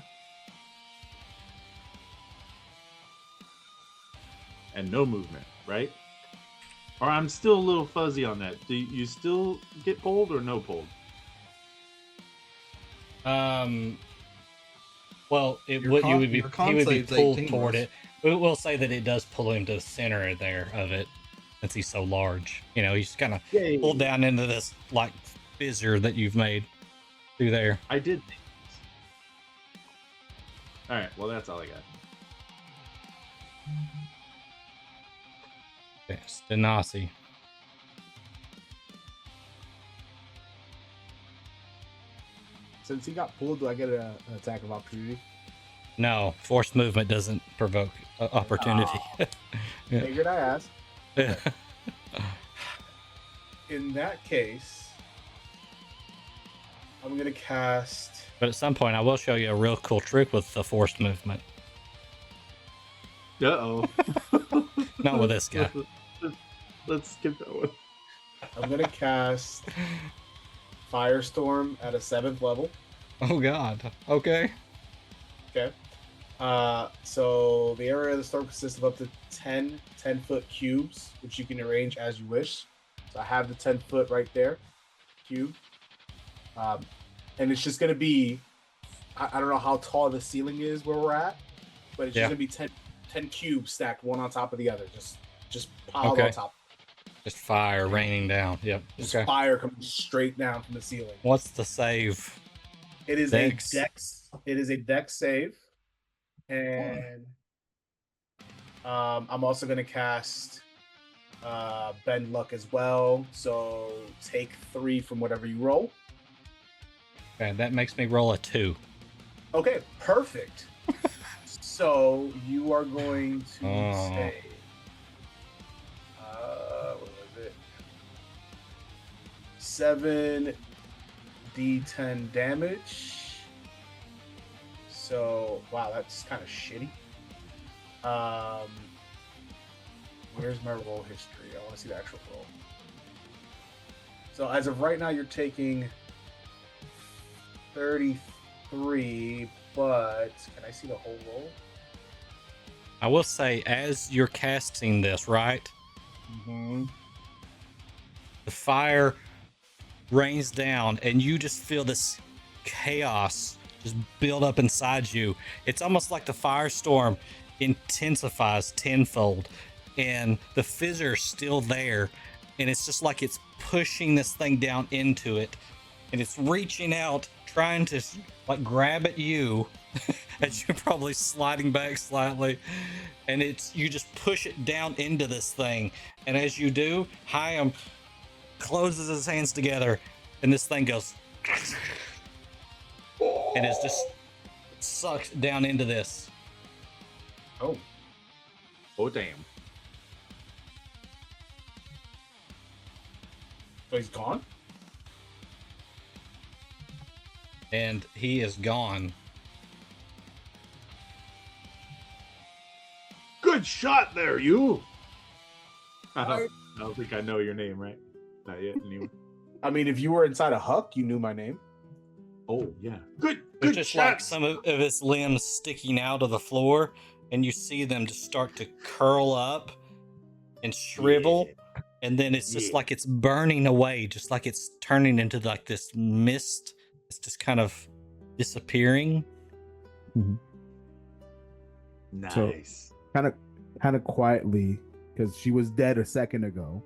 [SPEAKER 8] And no movement, right? Or I'm still a little fuzzy on that. Do you still get pulled or no pulled?
[SPEAKER 1] Well,
[SPEAKER 4] Your
[SPEAKER 1] you
[SPEAKER 4] con-
[SPEAKER 1] would be
[SPEAKER 4] your con
[SPEAKER 1] he would be
[SPEAKER 4] save's
[SPEAKER 1] pulled
[SPEAKER 4] 18,
[SPEAKER 1] toward
[SPEAKER 4] Russ.
[SPEAKER 1] it. We'll say that it does pull him to the center there of it, since he's so large. You know, he's kind of
[SPEAKER 8] Yay.
[SPEAKER 1] pulled down into this like fissure that you've made through there.
[SPEAKER 8] I did think this. All right. Well, that's all I got.
[SPEAKER 1] Okay, Stenasi.
[SPEAKER 9] Since he got pulled, do I get an attack of opportunity?
[SPEAKER 1] No, forced movement doesn't provoke opportunity. Yeah.
[SPEAKER 9] Figured I asked. In that case, I'm gonna cast.
[SPEAKER 1] But at some point, I will show you a real cool trick with the forced movement.
[SPEAKER 8] Uh-oh.
[SPEAKER 1] Not with this guy.
[SPEAKER 8] Let's skip that one.
[SPEAKER 9] I'm gonna cast Firestorm at a 7th level.
[SPEAKER 1] Oh God. Okay.
[SPEAKER 9] Okay. So the area of the storm consists of up to 10 10-foot cubes, which you can arrange as you wish. So I have the 10-foot right there, cube. And it's just going to be, I don't know how tall the ceiling is where we're at, but it's just going to be 10 cubes stacked one on top of the other, just piled on top.
[SPEAKER 1] Just fire raining down. Yep.
[SPEAKER 9] Just
[SPEAKER 1] Okay.
[SPEAKER 9] fire coming straight down from the ceiling.
[SPEAKER 1] What's the save?
[SPEAKER 9] It is
[SPEAKER 1] Dex.
[SPEAKER 9] a dex. It is a dex save, and I'm also going to cast Bend Luck as well. So take 3 from whatever you roll.
[SPEAKER 1] Okay, that makes me roll a 2.
[SPEAKER 9] Okay, perfect. So you are going to say, what was it? 7d10 damage. So wow, that's kind of shitty. Where's my roll history? I want to see the actual roll. So as of right now, you're taking 33, but can I see the whole roll?
[SPEAKER 1] I will say, as you're casting this, right?
[SPEAKER 9] Mm-hmm.
[SPEAKER 1] The fire rains down, and you just feel this chaos just build up inside you. It's almost like the firestorm intensifies tenfold, and the fissure's still there, and it's just like it's pushing this thing down into it, and it's reaching out, trying to like grab at you as you're probably sliding back slightly, and you just push it down into this thing, and as you do, Hjalrim closes his hands together, and this thing goes and it's just sucked down into this.
[SPEAKER 9] Oh
[SPEAKER 8] Damn.
[SPEAKER 9] So he's gone?
[SPEAKER 1] And he is gone.
[SPEAKER 2] Good shot there, you.
[SPEAKER 8] I don't think I know your name, right? Not yet, anyway.
[SPEAKER 9] I mean, if you were inside a Huck, you knew my name.
[SPEAKER 8] Oh, yeah.
[SPEAKER 2] Good
[SPEAKER 1] There's just like
[SPEAKER 2] shots.
[SPEAKER 1] some of his limbs sticking out of the floor, and you see them just start to curl up and shrivel, and then it's just like it's burning away, just like it's turning into like this mist. It's just kind of disappearing.
[SPEAKER 2] Nice.
[SPEAKER 10] Kind of quietly, because she was dead a second ago.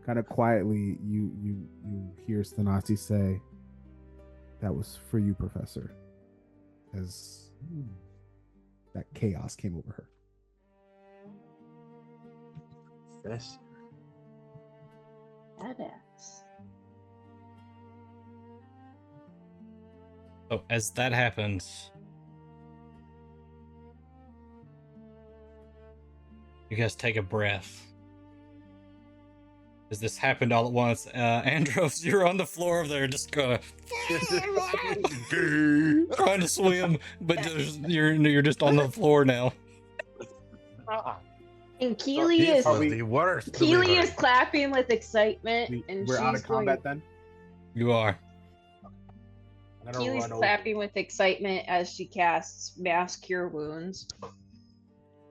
[SPEAKER 10] Kind of quietly, you hear Stenasi say, "That was for you, Professor," as that chaos came over her.
[SPEAKER 8] Yes.
[SPEAKER 3] Badass.
[SPEAKER 1] So as that happens, you guys take a breath. As this happened all at once, Andros, you're on the floor over there, just kind of trying to swim, but you're just on the floor now.
[SPEAKER 3] And Keely is
[SPEAKER 7] the worst.
[SPEAKER 3] Keely is clapping with excitement, and
[SPEAKER 9] We're
[SPEAKER 3] she's
[SPEAKER 9] out of combat then?
[SPEAKER 1] You are.
[SPEAKER 9] I'm gonna
[SPEAKER 3] Keely's
[SPEAKER 9] run over.
[SPEAKER 3] clapping with excitement as she casts Mass Cure Wounds.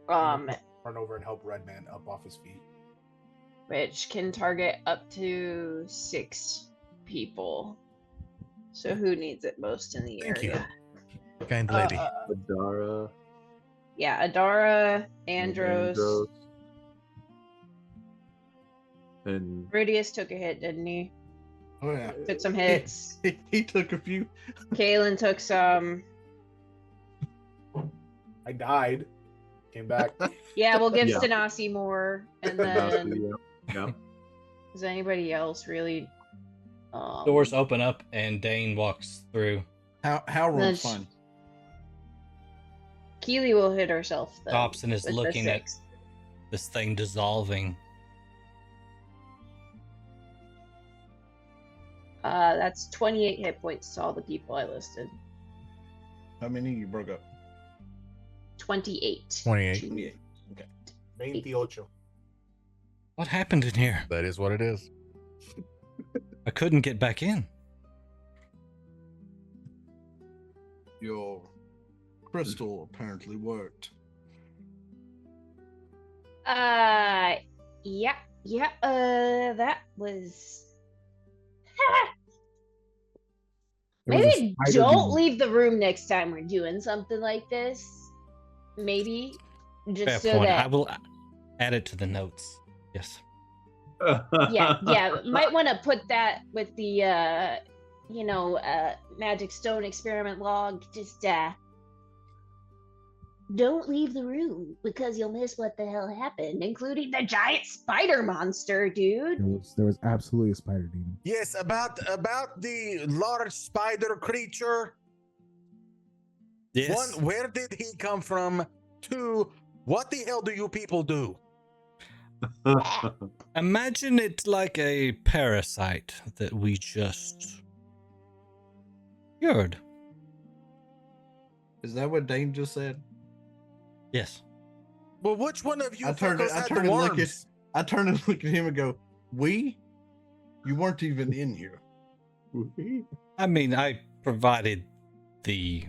[SPEAKER 9] Run over and help Redman up off his feet.
[SPEAKER 3] which can target up to 6 people. So who needs it most in the
[SPEAKER 7] Thank you,
[SPEAKER 3] area?
[SPEAKER 7] kind lady.
[SPEAKER 8] Adara.
[SPEAKER 3] Yeah, Adara, Andros.
[SPEAKER 8] And
[SPEAKER 3] Rudius took a hit, didn't he?
[SPEAKER 4] Oh yeah.
[SPEAKER 3] Took some hits.
[SPEAKER 4] He took a few.
[SPEAKER 3] Kalen took some.
[SPEAKER 9] I died. Came back.
[SPEAKER 3] Yeah, we'll give
[SPEAKER 8] Yeah.
[SPEAKER 3] Stanasi more. And then
[SPEAKER 8] yeah.
[SPEAKER 3] is anybody else really
[SPEAKER 1] Doors open up and Dain walks through.
[SPEAKER 4] Hjalrim's
[SPEAKER 3] Lunch.
[SPEAKER 4] fine.
[SPEAKER 3] Keely will hit herself though.
[SPEAKER 1] Stops and is
[SPEAKER 3] with the
[SPEAKER 1] looking at
[SPEAKER 3] 6.
[SPEAKER 1] this thing dissolving.
[SPEAKER 3] That's 28 hit points to all the people I listed.
[SPEAKER 4] How many you broke up?
[SPEAKER 3] 28.
[SPEAKER 7] 28.
[SPEAKER 4] 28. Okay.
[SPEAKER 9] 28.
[SPEAKER 1] What happened in here?
[SPEAKER 7] That is what it is.
[SPEAKER 1] I couldn't get back in.
[SPEAKER 4] Your crystal apparently worked.
[SPEAKER 3] Yeah, that was.
[SPEAKER 10] There was a
[SPEAKER 3] Maybe
[SPEAKER 10] spider
[SPEAKER 3] don't
[SPEAKER 10] demon.
[SPEAKER 3] leave the room next time we're doing something like this. Maybe just
[SPEAKER 1] Fair
[SPEAKER 3] so
[SPEAKER 1] point.
[SPEAKER 3] that
[SPEAKER 1] I will add it to the notes. Yes.
[SPEAKER 3] yeah, might want to put that with the magic stone experiment log. Just don't leave the room because you'll miss what the hell happened, including the giant spider monster, dude.
[SPEAKER 10] There was absolutely a spider demon.
[SPEAKER 7] Yes, about the large spider creature.
[SPEAKER 1] Yes.
[SPEAKER 7] One, where did he come from? Two, what the hell do you people do?
[SPEAKER 1] Imagine it like a parasite that we just cured.
[SPEAKER 4] Is that what Dain just said?
[SPEAKER 1] Yes.
[SPEAKER 7] Well, which one of you
[SPEAKER 4] I turn
[SPEAKER 7] fuckers had the
[SPEAKER 4] and look at
[SPEAKER 7] worms?
[SPEAKER 4] I turn and look at him and go, "We? You weren't even in here."
[SPEAKER 1] I mean, I provided the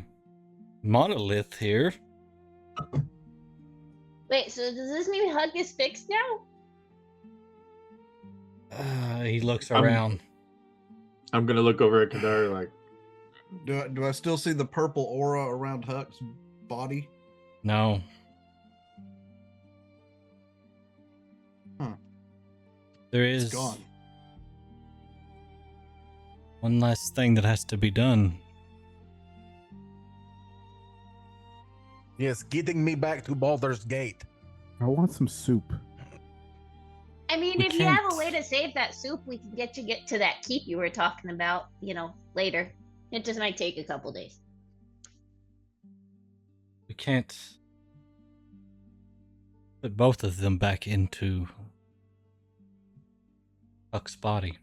[SPEAKER 1] monolith here.
[SPEAKER 3] Wait, so does this mean Hug is fixed now?
[SPEAKER 1] He looks
[SPEAKER 2] I'm-
[SPEAKER 1] around.
[SPEAKER 2] I'm gonna look over at Kadar like,
[SPEAKER 4] Do I still see the purple aura around Huck's body?
[SPEAKER 1] No.
[SPEAKER 4] Huh.
[SPEAKER 1] There
[SPEAKER 4] It's
[SPEAKER 1] is
[SPEAKER 4] gone.
[SPEAKER 1] one last thing that has to be done.
[SPEAKER 7] Yes, getting me back to Baldur's Gate.
[SPEAKER 10] I want some soup.
[SPEAKER 3] I mean,
[SPEAKER 1] We
[SPEAKER 3] if you have a
[SPEAKER 1] can't-
[SPEAKER 3] way to save that soup, we can get to that keep you were talking about, later. It just might take a couple days.
[SPEAKER 1] We can't put both of them back into Huck's body.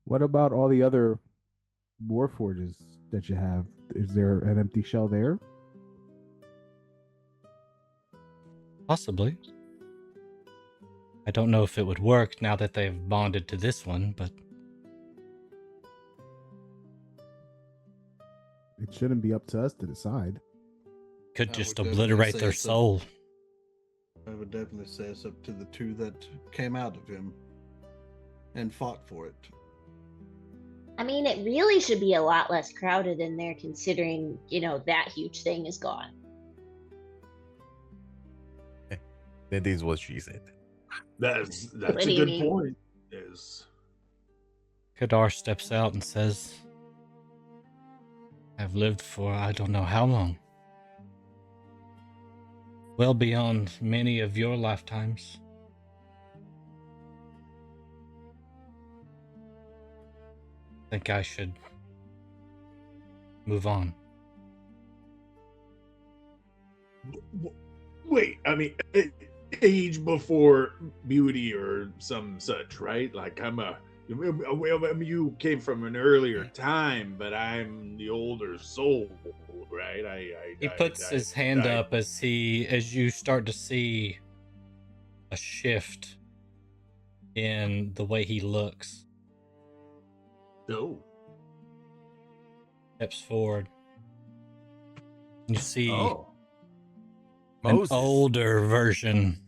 [SPEAKER 10] What about all the other warforges that you have? Is there an empty shell there?
[SPEAKER 1] Possibly. I don't know if it would work now that they've bonded to this one, but
[SPEAKER 10] It shouldn't be up to us to decide.
[SPEAKER 1] could
[SPEAKER 4] I
[SPEAKER 1] just
[SPEAKER 4] would definitely
[SPEAKER 1] obliterate
[SPEAKER 4] say
[SPEAKER 1] their
[SPEAKER 4] so.
[SPEAKER 1] soul.
[SPEAKER 4] I would definitely say it's up to the two that came out of him and fought for it.
[SPEAKER 3] I mean, it really should be a lot less crowded in there considering, that huge thing is gone.
[SPEAKER 7] That is what she said.
[SPEAKER 2] that's
[SPEAKER 3] What
[SPEAKER 2] a
[SPEAKER 3] do you
[SPEAKER 2] good
[SPEAKER 3] mean?
[SPEAKER 2] point. Is
[SPEAKER 1] Kadar steps out and says, I've lived for I don't know how long. Well beyond many of your lifetimes. I think I should move on.
[SPEAKER 2] wait, I mean, age before beauty or some such, right? Like you came from an earlier time, but I'm the older soul, right?
[SPEAKER 1] He puts his hand up as you start to see a shift in the way he looks.
[SPEAKER 2] No.
[SPEAKER 1] Steps forward. You see
[SPEAKER 2] Oh.
[SPEAKER 7] Moses.
[SPEAKER 1] An older version.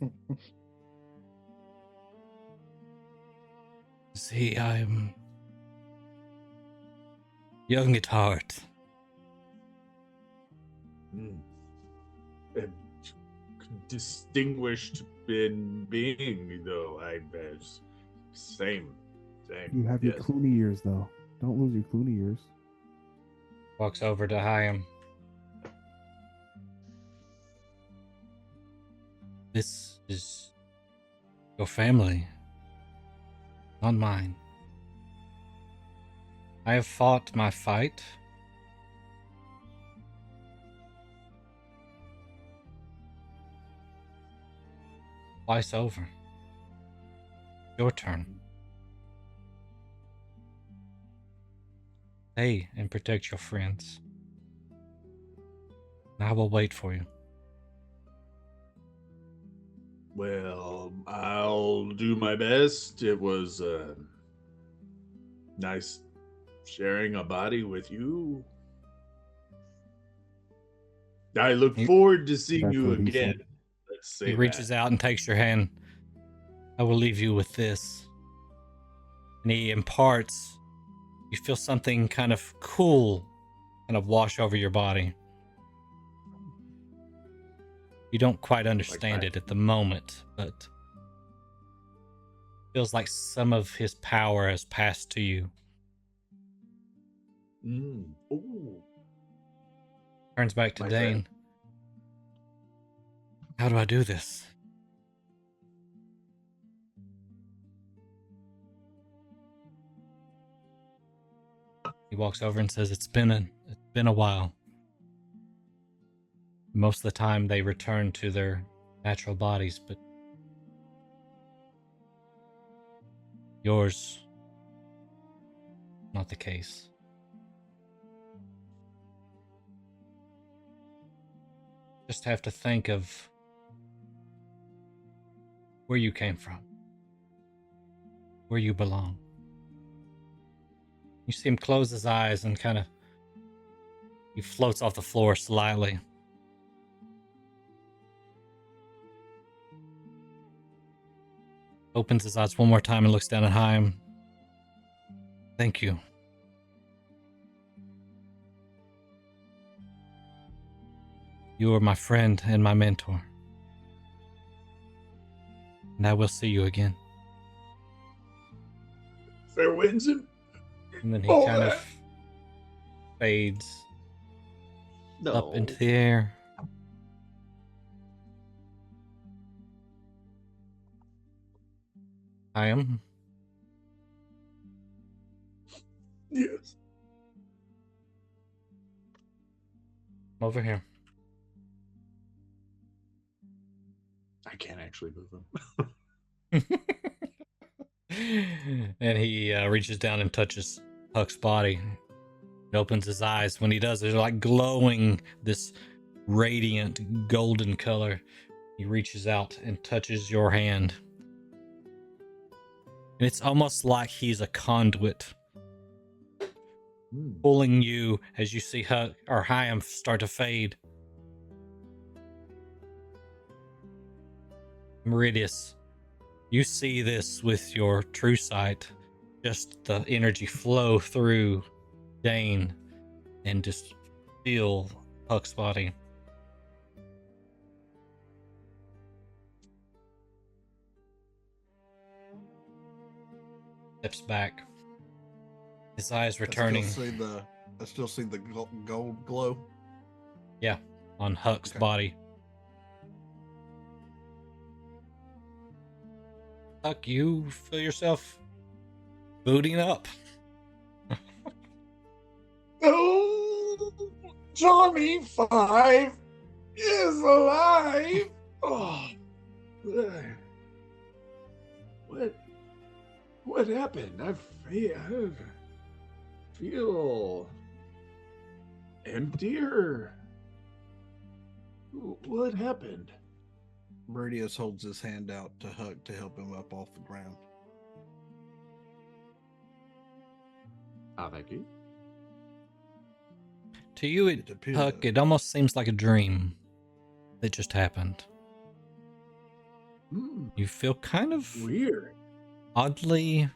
[SPEAKER 1] See, I'm young at heart.
[SPEAKER 2] A distinguished being, though. Same.
[SPEAKER 10] You have your
[SPEAKER 2] yes.
[SPEAKER 10] Clooney years, though. Don't lose your Clooney years.
[SPEAKER 1] Walks over to Hjalrim. This is your family, not mine. I have fought my fight. Twice over. Your turn. Stay and protect your friends. And I will wait for you.
[SPEAKER 2] Well, I'll do my best. It was nice sharing a body with you. I look forward to seeing
[SPEAKER 10] That's
[SPEAKER 2] you
[SPEAKER 10] what he
[SPEAKER 2] again.
[SPEAKER 10] said.
[SPEAKER 2] Let's say
[SPEAKER 1] He reaches out and takes your hand. I will leave you with this. And he imparts, you feel something kind of cool kind of wash over your body. You don't quite understand it at the moment, but feels like some of his power has passed to you.
[SPEAKER 2] Ooh.
[SPEAKER 1] Turns back to
[SPEAKER 2] My
[SPEAKER 1] Dain.
[SPEAKER 2] friend.
[SPEAKER 1] How do I do this? He walks over and says, It's been a while. Most of the time they return to their natural bodies, but yours, not the case. Just have to think of where you came from, where you belong. You see him close his eyes and he floats off the floor slightly. Opens his eyes one more time and looks down at Hjalrim. Thank you. You are my friend and my mentor. And I will see you again.
[SPEAKER 2] Fair winds and
[SPEAKER 1] And then he
[SPEAKER 2] all
[SPEAKER 1] kind
[SPEAKER 2] that.
[SPEAKER 1] of fades
[SPEAKER 2] No.
[SPEAKER 1] up into the air. I am.
[SPEAKER 2] Yes.
[SPEAKER 1] Over here.
[SPEAKER 2] I can't actually move him.
[SPEAKER 1] And he reaches down and touches Huck's body. And opens his eyes. When he does, they're like glowing this radiant golden color. He reaches out and touches your hand. And it's almost like he's a conduit, pulling you as you see Huck or Hjalrim start to fade. Meridius, you see this with your true sight. Just the energy flow through Dain and just feel Huck's body. Steps back. His eyes returning.
[SPEAKER 4] I still see the gold glow.
[SPEAKER 1] Yeah, on Huck's
[SPEAKER 4] Okay.
[SPEAKER 1] body. Huck, you feel yourself booting up.
[SPEAKER 2] Oh, Johnny 5 is alive. Oh, what happened? I feel emptier. What happened?
[SPEAKER 4] Meridius holds his hand out to Huck to help him up off the ground.
[SPEAKER 2] Oh, thank you.
[SPEAKER 1] To you,
[SPEAKER 4] It appears
[SPEAKER 1] Huck,
[SPEAKER 4] that-
[SPEAKER 1] it almost seems like a dream. that just happened. You feel kind of
[SPEAKER 2] Weird.
[SPEAKER 1] oddly,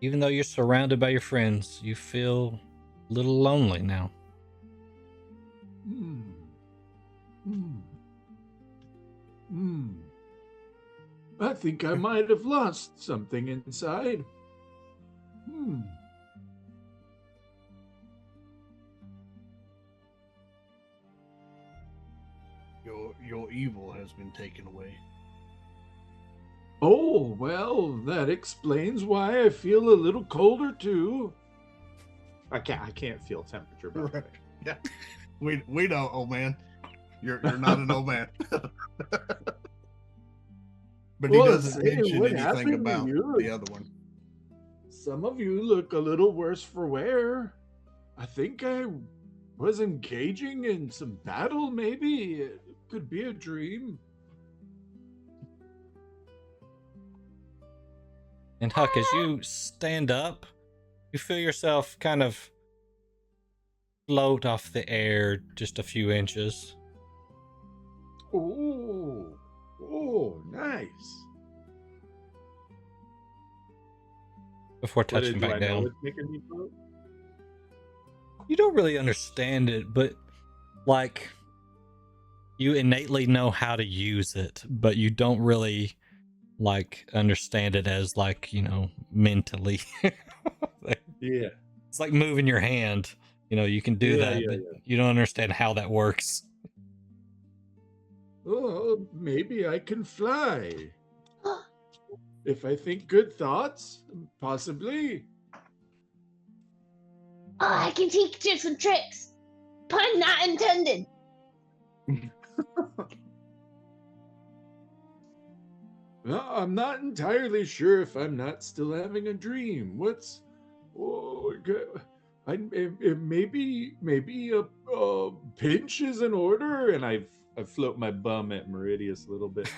[SPEAKER 1] even though you're surrounded by your friends, you feel a little lonely now.
[SPEAKER 2] I think I might have lost something inside.
[SPEAKER 4] Your evil has been taken away.
[SPEAKER 2] Oh, well, that explains why I feel a little colder too. I can't feel temperature. By the way.
[SPEAKER 4] Yeah, we know, old man. You're not an old man. But he
[SPEAKER 2] Well,
[SPEAKER 4] doesn't
[SPEAKER 2] say,
[SPEAKER 4] mention
[SPEAKER 2] what
[SPEAKER 4] anything
[SPEAKER 2] happened to
[SPEAKER 4] about
[SPEAKER 2] you?
[SPEAKER 4] the other one.
[SPEAKER 2] Some of you look a little worse for wear. I think I was engaging in some battle, maybe. It could be a dream.
[SPEAKER 1] And Huck, as you stand up, you feel yourself kind of float off the air just a few inches.
[SPEAKER 2] Oh, nice.
[SPEAKER 1] Before touching
[SPEAKER 2] Do I
[SPEAKER 1] back
[SPEAKER 2] know
[SPEAKER 1] down.
[SPEAKER 2] what's making me float?
[SPEAKER 1] You don't really understand it, but like you innately know how to use it, but you don't really like understand it as like, you know, mentally.
[SPEAKER 2] Yeah.
[SPEAKER 1] It's like moving your hand. You know, you can do that, but you don't understand how that works.
[SPEAKER 2] Oh, maybe I can fly. If I think good thoughts, possibly.
[SPEAKER 3] Oh, I can teach you some tricks. Pun not intended.
[SPEAKER 2] No, I'm not entirely sure if I'm not still having a dream. What's... Oh, maybe a pinch is in order, and I float my bum at Meridius a little bit.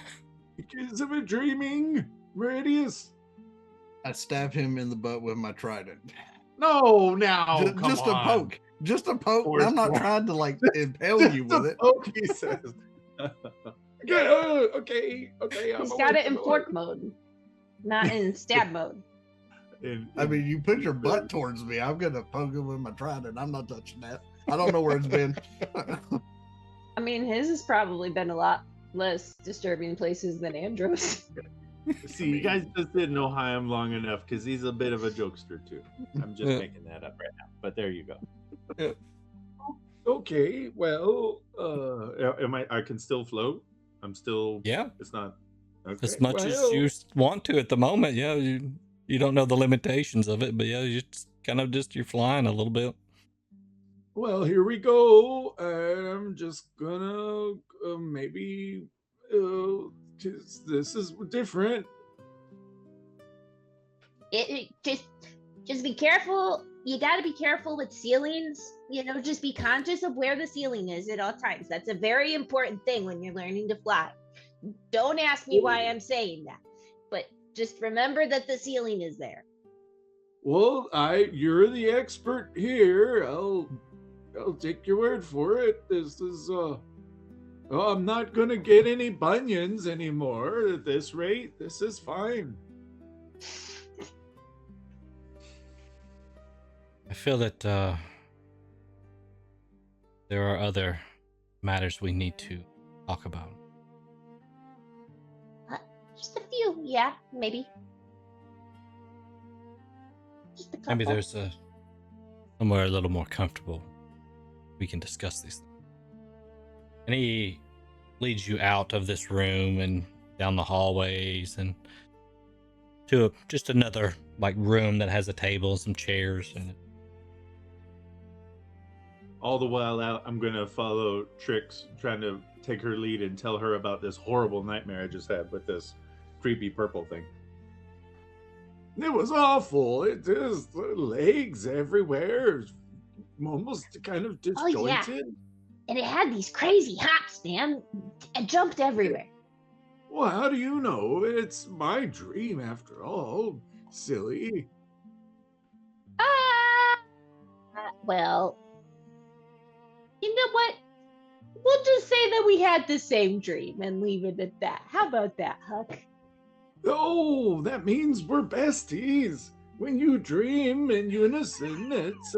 [SPEAKER 2] Because of a dreaming, Meridius.
[SPEAKER 4] I stab him in the butt with my trident.
[SPEAKER 2] No, now
[SPEAKER 4] Just a poke. Just a poke. I'm not trying to like impale you with it.
[SPEAKER 2] Poke, he says. Okay.
[SPEAKER 3] He's got it in fork mode, not in stab mode.
[SPEAKER 4] I mean, you put your butt towards me. I'm gonna poke him with my trident. I'm not touching that. I don't know where it's been.
[SPEAKER 3] I mean, his has probably been a lot less disturbing places than Andros.
[SPEAKER 2] See, you guys just didn't know Hjalrim long enough because he's a bit of a jokester too. I'm just making that up right now, but there you go. Okay, well, I can still float. I'm still.
[SPEAKER 1] Yeah.
[SPEAKER 2] It's not. Okay,
[SPEAKER 1] As much as you want to at the moment, yeah. You don't know the limitations of it, but yeah, you just kind of you're flying a little bit.
[SPEAKER 2] Well, here we go. I'm just gonna maybe, cause this is different.
[SPEAKER 3] It just be careful. You got to be careful with ceilings. You know, just be conscious of where the ceiling is at all times. That's a very important thing when you're learning to fly. Don't ask me why I'm saying that, but just remember that the ceiling is there.
[SPEAKER 2] Well, you're the expert here. I'll take your word for it. This is I'm not gonna get any bunions anymore at this rate. This is fine.
[SPEAKER 1] I feel that there are other matters we need to talk about.
[SPEAKER 3] Just a few, yeah, maybe. Just a couple.
[SPEAKER 1] Maybe there's somewhere a little more comfortable we can discuss these things. And he leads you out of this room and down the hallways and to just another like room that has a table and some chairs in it.
[SPEAKER 2] All the while out, I'm gonna follow Trix, trying to take her lead and tell her about this horrible nightmare I just had with this creepy purple thing. It was awful. It is legs everywhere, almost kind of disjointed.
[SPEAKER 3] Oh, yeah. And it had these crazy hops, man. It jumped everywhere.
[SPEAKER 2] Well, how do you know? It's my dream after all. Silly.
[SPEAKER 3] Well, you know what? We'll just say that we had the same dream and leave it at that. How about that, Huck?
[SPEAKER 2] Oh, that means we're besties. When you dream in unison, it's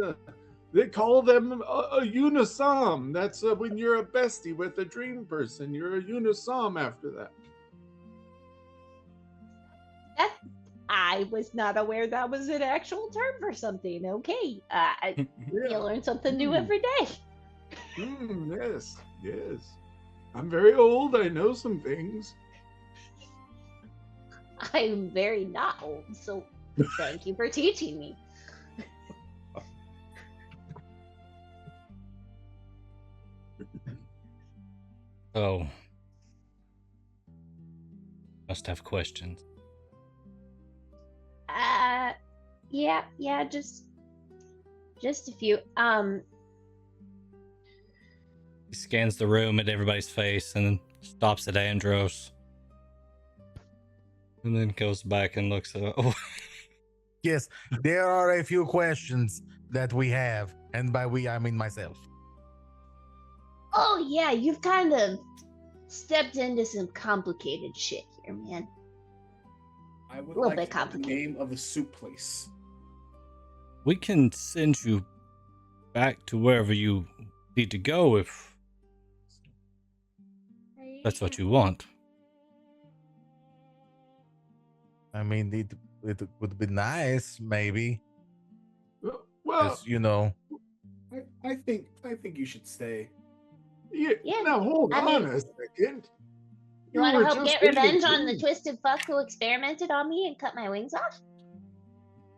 [SPEAKER 2] they call them a unisom. That's when you're a bestie with a dream person. You're a unisom after that.
[SPEAKER 3] I was not aware that was an actual term for something. Okay, you learn something new every day.
[SPEAKER 2] Yes, yes. I'm very old. I know some things.
[SPEAKER 3] I'm very not old, so thank you for teaching me.
[SPEAKER 1] Oh. Must have questions.
[SPEAKER 3] Yeah, just a few.
[SPEAKER 1] He scans the room at everybody's face and then stops at Andros. And then goes back and looks at
[SPEAKER 7] Yes, there are a few questions that we have, and by we I mean myself.
[SPEAKER 3] Oh yeah, you've kind of stepped into some complicated shit here, man.
[SPEAKER 9] I would
[SPEAKER 3] A little
[SPEAKER 9] like
[SPEAKER 3] bit
[SPEAKER 9] to know the
[SPEAKER 3] complicated.
[SPEAKER 9] name of the soup place.
[SPEAKER 1] We can send you back to wherever you need to go if that's what you want.
[SPEAKER 7] I mean, it would be nice, maybe.
[SPEAKER 2] Well,
[SPEAKER 7] 'Cause, you know,
[SPEAKER 9] I think you should stay.
[SPEAKER 3] Yeah,
[SPEAKER 2] now hold
[SPEAKER 3] I
[SPEAKER 2] on
[SPEAKER 3] mean-
[SPEAKER 2] a second.
[SPEAKER 3] You want
[SPEAKER 2] were
[SPEAKER 3] to help
[SPEAKER 2] just
[SPEAKER 3] get
[SPEAKER 2] in the
[SPEAKER 3] revenge on the
[SPEAKER 2] dream.
[SPEAKER 3] twisted fuck who experimented on me and cut my wings off?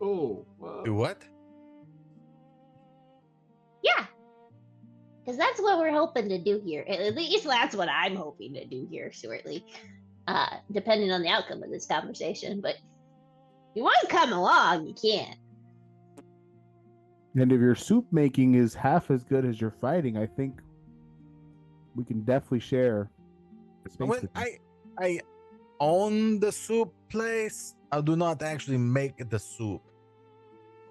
[SPEAKER 2] Oh,
[SPEAKER 7] do what?
[SPEAKER 3] Yeah. Because that's what we're hoping to do here. At least that's what I'm hoping to do here shortly. Depending on the outcome of this conversation. But if you want to come along, you can.
[SPEAKER 10] And if your soup making is half as good as your fighting, I think we can definitely share the space.
[SPEAKER 7] When
[SPEAKER 10] with you.
[SPEAKER 7] I own the soup place, I do not actually make the soup.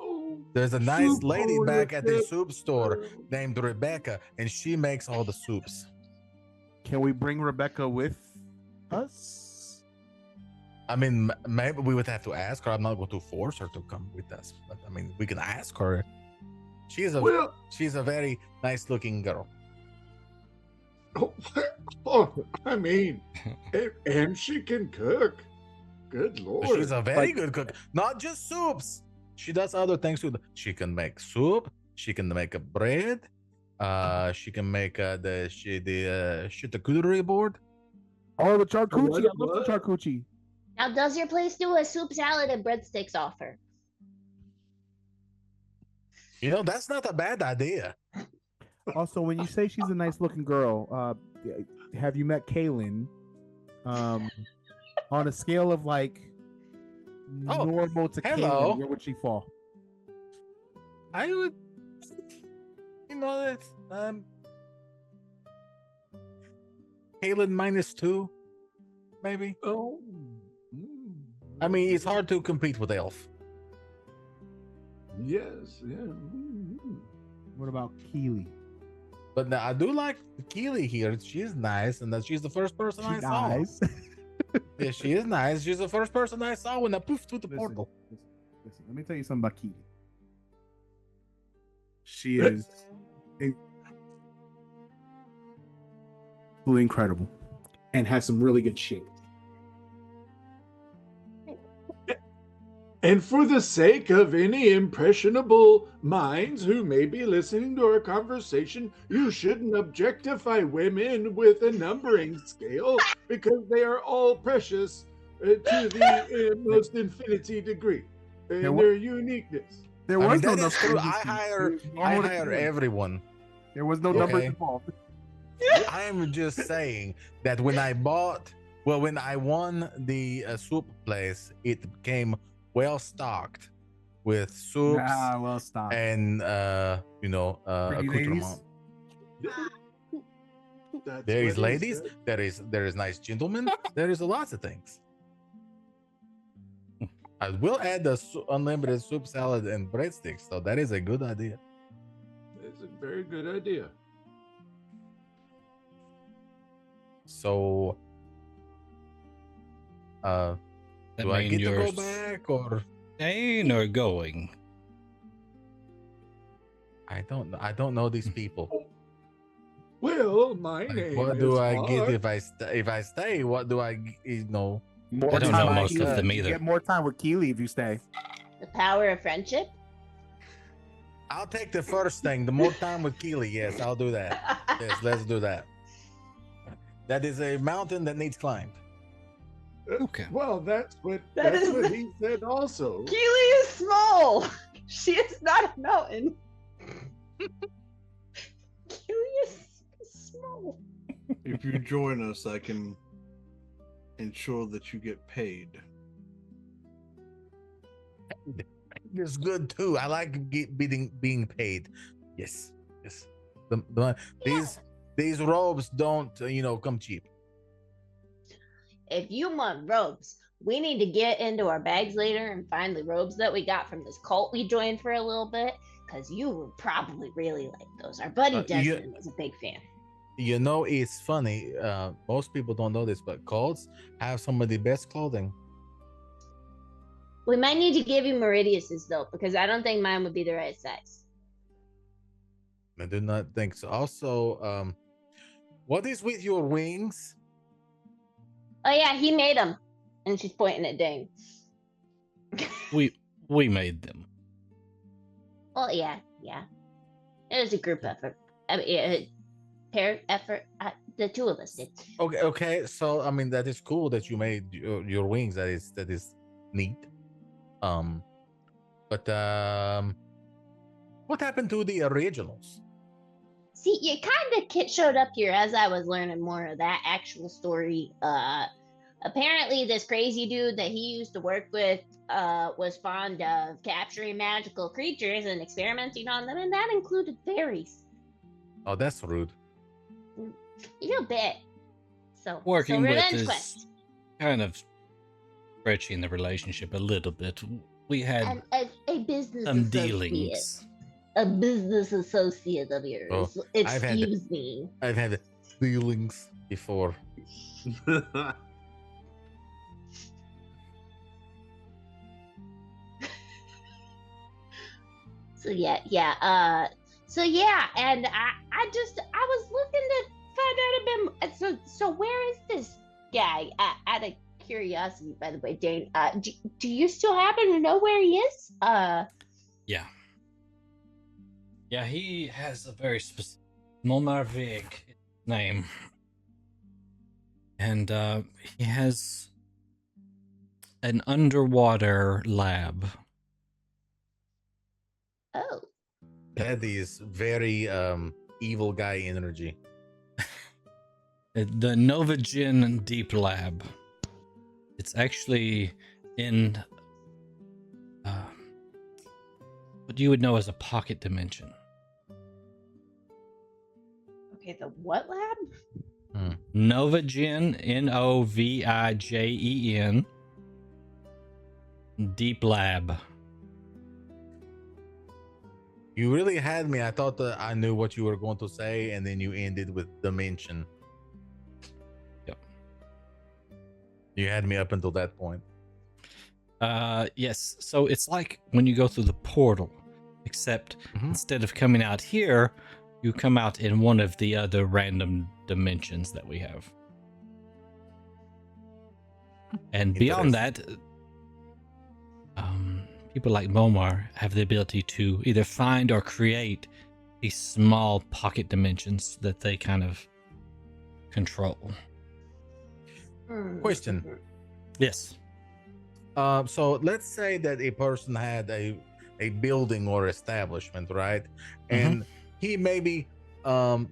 [SPEAKER 2] oh,
[SPEAKER 7] There's a nice
[SPEAKER 2] soup
[SPEAKER 7] lady
[SPEAKER 2] owner
[SPEAKER 7] back at the
[SPEAKER 2] said-
[SPEAKER 7] soup store named Rebecca, and she makes all the soups.
[SPEAKER 10] Can we bring Rebecca with us?
[SPEAKER 7] I mean, maybe we would have to ask her. I'm not going to force her to come with us, but I mean, we can ask her. She's a very nice looking girl.
[SPEAKER 2] I mean, and she can cook. Good lord.
[SPEAKER 7] She's a very good cook. Not just soups. She does other things too. She can make soup. She can make a bread. She can make the charcuterie board.
[SPEAKER 10] Oh, the charcuterie!
[SPEAKER 2] What?
[SPEAKER 10] I love the charcuterie.
[SPEAKER 3] Now, does your place do a soup salad and breadsticks offer?
[SPEAKER 7] You know, that's not a bad idea.
[SPEAKER 10] Also, when you say she's a nice looking girl, have you met Kaylin? On a scale of like
[SPEAKER 7] Oh,
[SPEAKER 10] normal to
[SPEAKER 7] hello.
[SPEAKER 10] Kaylin, where would she fall?
[SPEAKER 7] I would, you know, that's Kaylin -2, maybe.
[SPEAKER 2] Oh.
[SPEAKER 7] I mean, it's hard to compete with Elf.
[SPEAKER 2] Yes, yeah.
[SPEAKER 10] What about Keely?
[SPEAKER 7] But now I do like Keely here. She's nice, and that she's the first person I saw.
[SPEAKER 10] Nice.
[SPEAKER 7] Yeah, she is nice. She's the first person I saw when I poofed through the
[SPEAKER 10] Listen,
[SPEAKER 7] portal.
[SPEAKER 10] listen, let me tell you something about Keely. She is
[SPEAKER 9] Really incredible, and has some really good shape.
[SPEAKER 2] And for the sake of any impressionable minds who may be listening to our conversation, you shouldn't objectify women with a numbering scale because they are all precious to the most infinity degree in
[SPEAKER 10] There wa-
[SPEAKER 2] their uniqueness.
[SPEAKER 10] there
[SPEAKER 7] I
[SPEAKER 10] was
[SPEAKER 7] mean,
[SPEAKER 10] no
[SPEAKER 7] that is true.
[SPEAKER 10] numbers.
[SPEAKER 7] I hire
[SPEAKER 10] There's normal to Keely.
[SPEAKER 7] everyone.
[SPEAKER 10] There was no numbers
[SPEAKER 7] Okay.
[SPEAKER 10] involved.
[SPEAKER 7] I am just saying that when I won the soup place, it became well stocked with soups
[SPEAKER 10] Ah, well, stop.
[SPEAKER 7] and
[SPEAKER 10] Pretty ladies?
[SPEAKER 7] accoutrement.
[SPEAKER 2] That's
[SPEAKER 7] There is
[SPEAKER 2] what he
[SPEAKER 7] ladies.
[SPEAKER 2] said.
[SPEAKER 7] There is nice gentlemen. There is lots of things. I will add the unlimited soup salad and breadsticks. So that is a good idea.
[SPEAKER 2] It's a very good idea.
[SPEAKER 7] So,
[SPEAKER 1] That
[SPEAKER 7] do I
[SPEAKER 1] mean
[SPEAKER 7] get to
[SPEAKER 1] you're
[SPEAKER 7] go back or
[SPEAKER 1] staying or going?
[SPEAKER 7] I don't know these people.
[SPEAKER 8] Well, my
[SPEAKER 7] Like,
[SPEAKER 8] name
[SPEAKER 7] what
[SPEAKER 8] is
[SPEAKER 7] do I get
[SPEAKER 8] Hart.
[SPEAKER 7] if I stay? What do know?
[SPEAKER 10] More
[SPEAKER 1] I don't
[SPEAKER 10] time
[SPEAKER 1] know
[SPEAKER 10] with
[SPEAKER 1] most of
[SPEAKER 10] Keely.
[SPEAKER 1] them
[SPEAKER 10] You
[SPEAKER 1] either.
[SPEAKER 10] get more time with Keely if you stay.
[SPEAKER 3] The power of friendship.
[SPEAKER 7] I'll take the first thing. The more time with Keely. Yes, I'll do that. Yes, let's do that. That is a mountain that needs climbed.
[SPEAKER 1] Okay.
[SPEAKER 8] Well, that's what
[SPEAKER 3] That
[SPEAKER 8] that's
[SPEAKER 3] is-
[SPEAKER 8] what he said also.
[SPEAKER 3] Keely is small. She is not a mountain. Keely is small.
[SPEAKER 4] If you join us, I can ensure that you get paid.
[SPEAKER 7] It's good too. I like being paid. Yes, yes. These robes don't come cheap.
[SPEAKER 3] If you want robes, we need to get into our bags later and find the robes that we got from this cult we joined for a little bit, because you would probably really like those. Our buddy Desmond was a big fan.
[SPEAKER 7] It's funny. Most people don't know this, but cults have some of the best clothing.
[SPEAKER 3] We might need to give you Meridius's though, because I don't think mine would be the right size.
[SPEAKER 7] I do not think so. Also, what is with your wings?
[SPEAKER 3] Oh yeah, he made them, and she's pointing at Dain.
[SPEAKER 1] We made them.
[SPEAKER 3] Well, yeah. It was a group effort. I mean, pair effort. The two of us did.
[SPEAKER 7] Okay. So I mean, that is cool that you made your wings. That is neat. But what happened to the originals?
[SPEAKER 3] See, you kind of showed up here as I was learning more of that actual story. Apparently, this crazy dude that he used to work with was fond of capturing magical creatures and experimenting on them, and that included fairies.
[SPEAKER 7] Oh, that's rude.
[SPEAKER 3] You bet. So,
[SPEAKER 1] Working with
[SPEAKER 3] Revenge
[SPEAKER 1] is
[SPEAKER 3] Quest.
[SPEAKER 1] kind of stretching the relationship a little bit. We had
[SPEAKER 3] A business
[SPEAKER 1] some
[SPEAKER 3] associate.
[SPEAKER 1] dealings.
[SPEAKER 3] A business associate of yours.
[SPEAKER 7] Oh,
[SPEAKER 3] Excuse me.
[SPEAKER 7] I've had dealings before.
[SPEAKER 3] So yeah. And I was looking to find out a bit. So where is this guy? Out of curiosity, by the way, Dain. Do you still happen to know where he is?
[SPEAKER 1] Yeah, he has a very specific Momarvig name. And he has an underwater lab.
[SPEAKER 3] Oh.
[SPEAKER 7] That is very evil guy energy.
[SPEAKER 1] The Novagen Deep Lab. It's actually in what you would know as a pocket dimension.
[SPEAKER 3] Okay, the what lab?
[SPEAKER 1] Novagen, Novigen, Deep Lab.
[SPEAKER 7] You really had me. I thought that I knew what you were going to say, and then you ended with dimension.
[SPEAKER 1] Yep.
[SPEAKER 7] You had me up until that point.
[SPEAKER 1] Yes. So it's like when you go through the portal, except instead of coming out here, you come out in one of the other random dimensions that we have. And beyond that, people like Momar have the ability to either find or create these small pocket dimensions that they kind of control.
[SPEAKER 7] Question.
[SPEAKER 1] Yes.
[SPEAKER 7] So let's say that a person had a building or establishment, right? And he maybe couldn't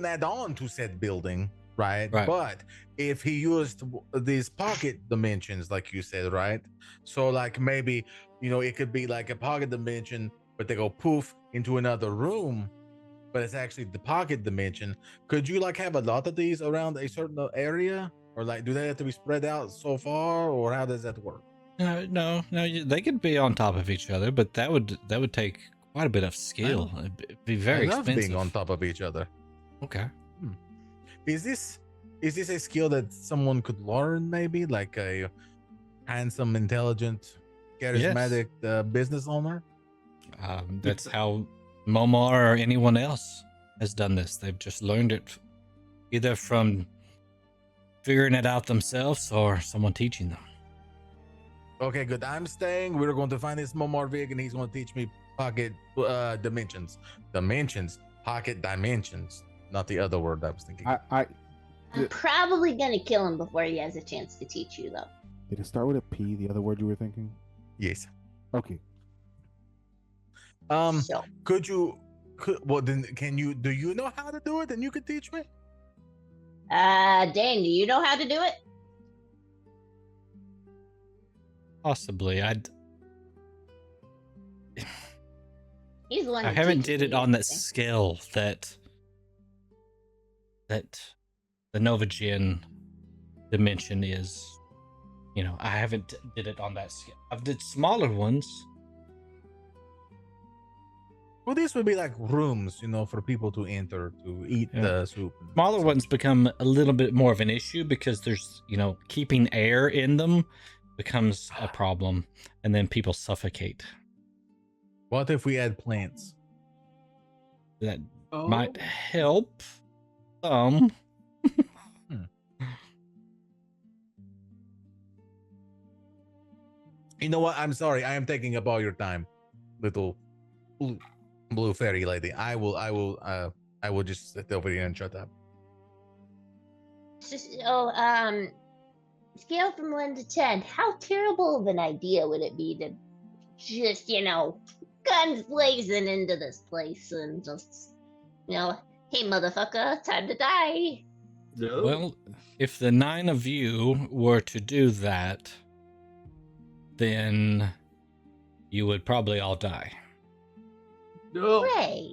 [SPEAKER 7] add on to said building, right? But if he used these pocket dimensions, like you said, right? So like maybe it could be like a pocket dimension, but they go poof into another room, but it's actually the pocket dimension. Could you like have a lot of these around a certain area, or like do they have to be spread out so far, or how does that work?
[SPEAKER 1] No, they could be on top of each other, but that would take quite a bit of skill. It'd be very
[SPEAKER 7] I love
[SPEAKER 1] expensive.
[SPEAKER 7] being on top of each other.
[SPEAKER 1] Okay.
[SPEAKER 7] Is this a skill that someone could learn? Maybe like a handsome, intelligent, charismatic business owner.
[SPEAKER 1] That's how Momar or anyone else has done this. They've just learned it either from figuring it out themselves or someone teaching them.
[SPEAKER 7] Okay, good. I'm staying. We're going to find this Momar Vig, and he's going to teach me pocket dimensions, pocket dimensions. Not the other word I was thinking.
[SPEAKER 10] I'm
[SPEAKER 3] probably gonna kill him before he has a chance to teach you, though.
[SPEAKER 10] Did it start with a P? The other word you were thinking?
[SPEAKER 7] Yes.
[SPEAKER 10] Okay.
[SPEAKER 3] So,
[SPEAKER 7] Well, then do you know how to do it? And you could teach me.
[SPEAKER 3] Dain, do you know how to do it?
[SPEAKER 1] Possibly.
[SPEAKER 3] He's the one.
[SPEAKER 1] I
[SPEAKER 3] who
[SPEAKER 1] haven't
[SPEAKER 3] teaches
[SPEAKER 1] did it
[SPEAKER 3] me
[SPEAKER 1] on that
[SPEAKER 3] everything.
[SPEAKER 1] skill that the Novagen dimension is. You know, I haven't did it on that skill. I've did smaller ones.
[SPEAKER 7] Well, these would be like rooms, for people to enter to eat the soup.
[SPEAKER 1] Smaller ones become a little bit more of an issue because there's, keeping air in them becomes a problem, and then people suffocate.
[SPEAKER 7] What if we add plants?
[SPEAKER 1] That might help some.
[SPEAKER 7] You know what? I'm sorry. I am taking up all your time, little blue fairy lady. I will just sit over here and shut up.
[SPEAKER 3] So, scale from 1 to 10. How terrible of an idea would it be to just, guns blazing into this place and just, hey, motherfucker, time to die.
[SPEAKER 2] No.
[SPEAKER 1] Well, if the 9 of you were to do that, then you would probably all die.
[SPEAKER 2] No.
[SPEAKER 3] Right.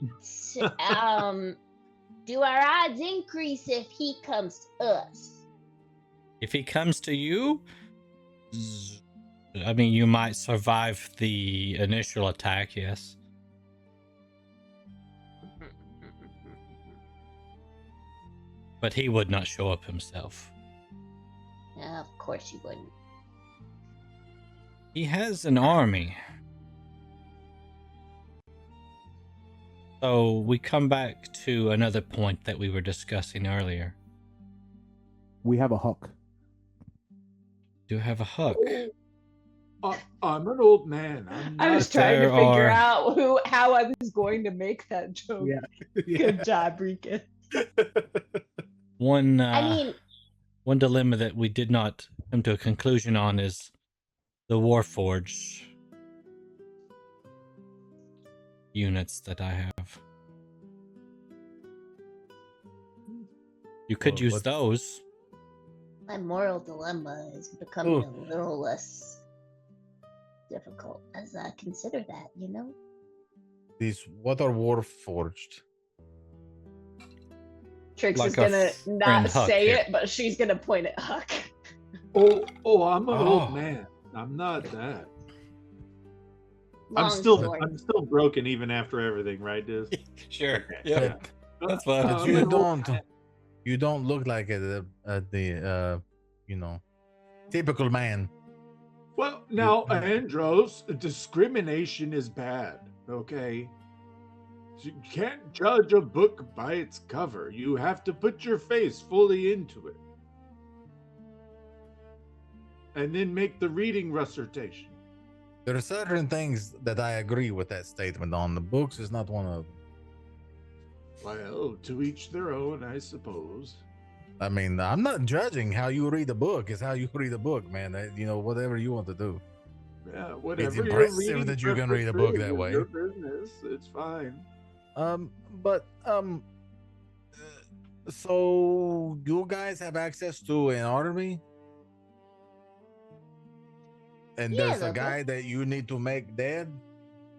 [SPEAKER 3] Do our odds increase if he comes to us?
[SPEAKER 1] If he comes to you, I mean, you might survive the initial attack, yes. But he would not show up himself.
[SPEAKER 3] Of course you wouldn't.
[SPEAKER 1] He has an army. So we come back to another point that we were discussing earlier.
[SPEAKER 10] We have a hook.
[SPEAKER 1] Do have a hook.
[SPEAKER 8] I'm an old man.
[SPEAKER 11] I was trying to figure out how I was going to make that joke.
[SPEAKER 10] Yeah.
[SPEAKER 11] Good job, Rican.
[SPEAKER 1] One dilemma that we did not come to a conclusion on is the Warforged units that I have. You could use those.
[SPEAKER 3] My moral dilemma is becoming a little less difficult as I consider that,
[SPEAKER 7] What are Warforged?
[SPEAKER 11] Trix
[SPEAKER 1] Like
[SPEAKER 11] is gonna not
[SPEAKER 1] Huck
[SPEAKER 11] say
[SPEAKER 1] here.
[SPEAKER 11] it, but she's gonna point at Huck.
[SPEAKER 8] I'm an old man. I'm not that.
[SPEAKER 2] I'm still broken even after everything, right, Diz?
[SPEAKER 1] Sure.
[SPEAKER 2] Okay.
[SPEAKER 1] Yeah. That's fine.
[SPEAKER 7] But you don't look like the typical man.
[SPEAKER 2] Well, now, Andros, discrimination is bad, okay? You can't judge a book by its cover. You have to put your face fully into it. And then make the reading recitation.
[SPEAKER 7] There are certain things that I agree with that statement on. The books is not one of them.
[SPEAKER 2] Well, to each their own, I suppose.
[SPEAKER 7] I mean, I'm not judging how you read a book. It's how you read a book, man. Whatever you want to do.
[SPEAKER 2] Yeah, whatever.
[SPEAKER 7] It's
[SPEAKER 2] your
[SPEAKER 7] impressive
[SPEAKER 2] reading
[SPEAKER 7] that you can read a book that
[SPEAKER 2] preferences,
[SPEAKER 7] way.
[SPEAKER 2] Your business. It's fine.
[SPEAKER 7] So you guys have access to an army? And
[SPEAKER 3] Yeah,
[SPEAKER 7] there's a
[SPEAKER 3] little
[SPEAKER 7] guy that you need to make dead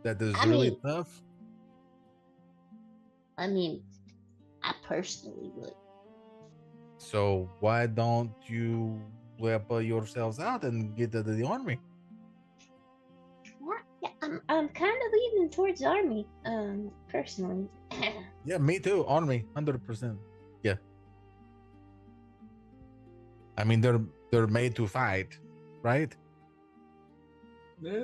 [SPEAKER 7] that is
[SPEAKER 3] I
[SPEAKER 7] really
[SPEAKER 3] mean-
[SPEAKER 7] tough?
[SPEAKER 3] I mean, I personally would.
[SPEAKER 7] So why don't you whip yourselves out and get to the army?
[SPEAKER 3] Yeah, I'm kind of leaning towards army, personally.
[SPEAKER 7] Yeah, me too. Army, 100%. Yeah. I mean, they're made to fight, right?
[SPEAKER 8] Yeah,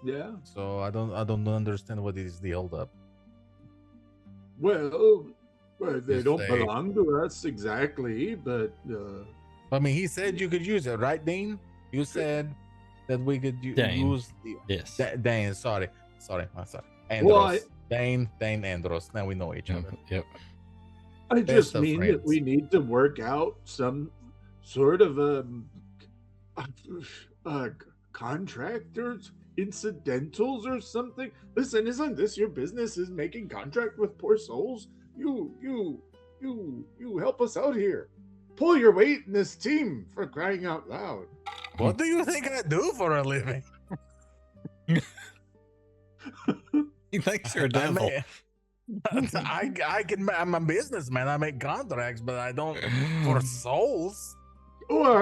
[SPEAKER 8] yeah.
[SPEAKER 7] So I don't understand what is the holdup.
[SPEAKER 2] Well, they
[SPEAKER 7] You
[SPEAKER 2] don't
[SPEAKER 7] say-
[SPEAKER 2] belong to us exactly, but
[SPEAKER 7] I mean, he said you could use it, right, Dain? You said that we could
[SPEAKER 1] Dain.
[SPEAKER 7] use the
[SPEAKER 1] Yes.
[SPEAKER 7] Dain. Sorry, I'm sorry. Andros.
[SPEAKER 2] Well,
[SPEAKER 7] Dain, Andros. Now we know each other.
[SPEAKER 1] Yep.
[SPEAKER 2] I
[SPEAKER 7] Best
[SPEAKER 2] just
[SPEAKER 7] of
[SPEAKER 2] mean that
[SPEAKER 7] friends.
[SPEAKER 2] we need to work out some sort of contractors, incidentals, or something. Listen, isn't this your business? Is making contract with poor souls? You help us out here. Pull your weight in this team, for crying out loud.
[SPEAKER 7] What do you think I do for a living?
[SPEAKER 1] He thinks you're a
[SPEAKER 7] I
[SPEAKER 1] devil.
[SPEAKER 7] I'm a businessman. I make contracts, but I don't for souls.
[SPEAKER 2] Oh,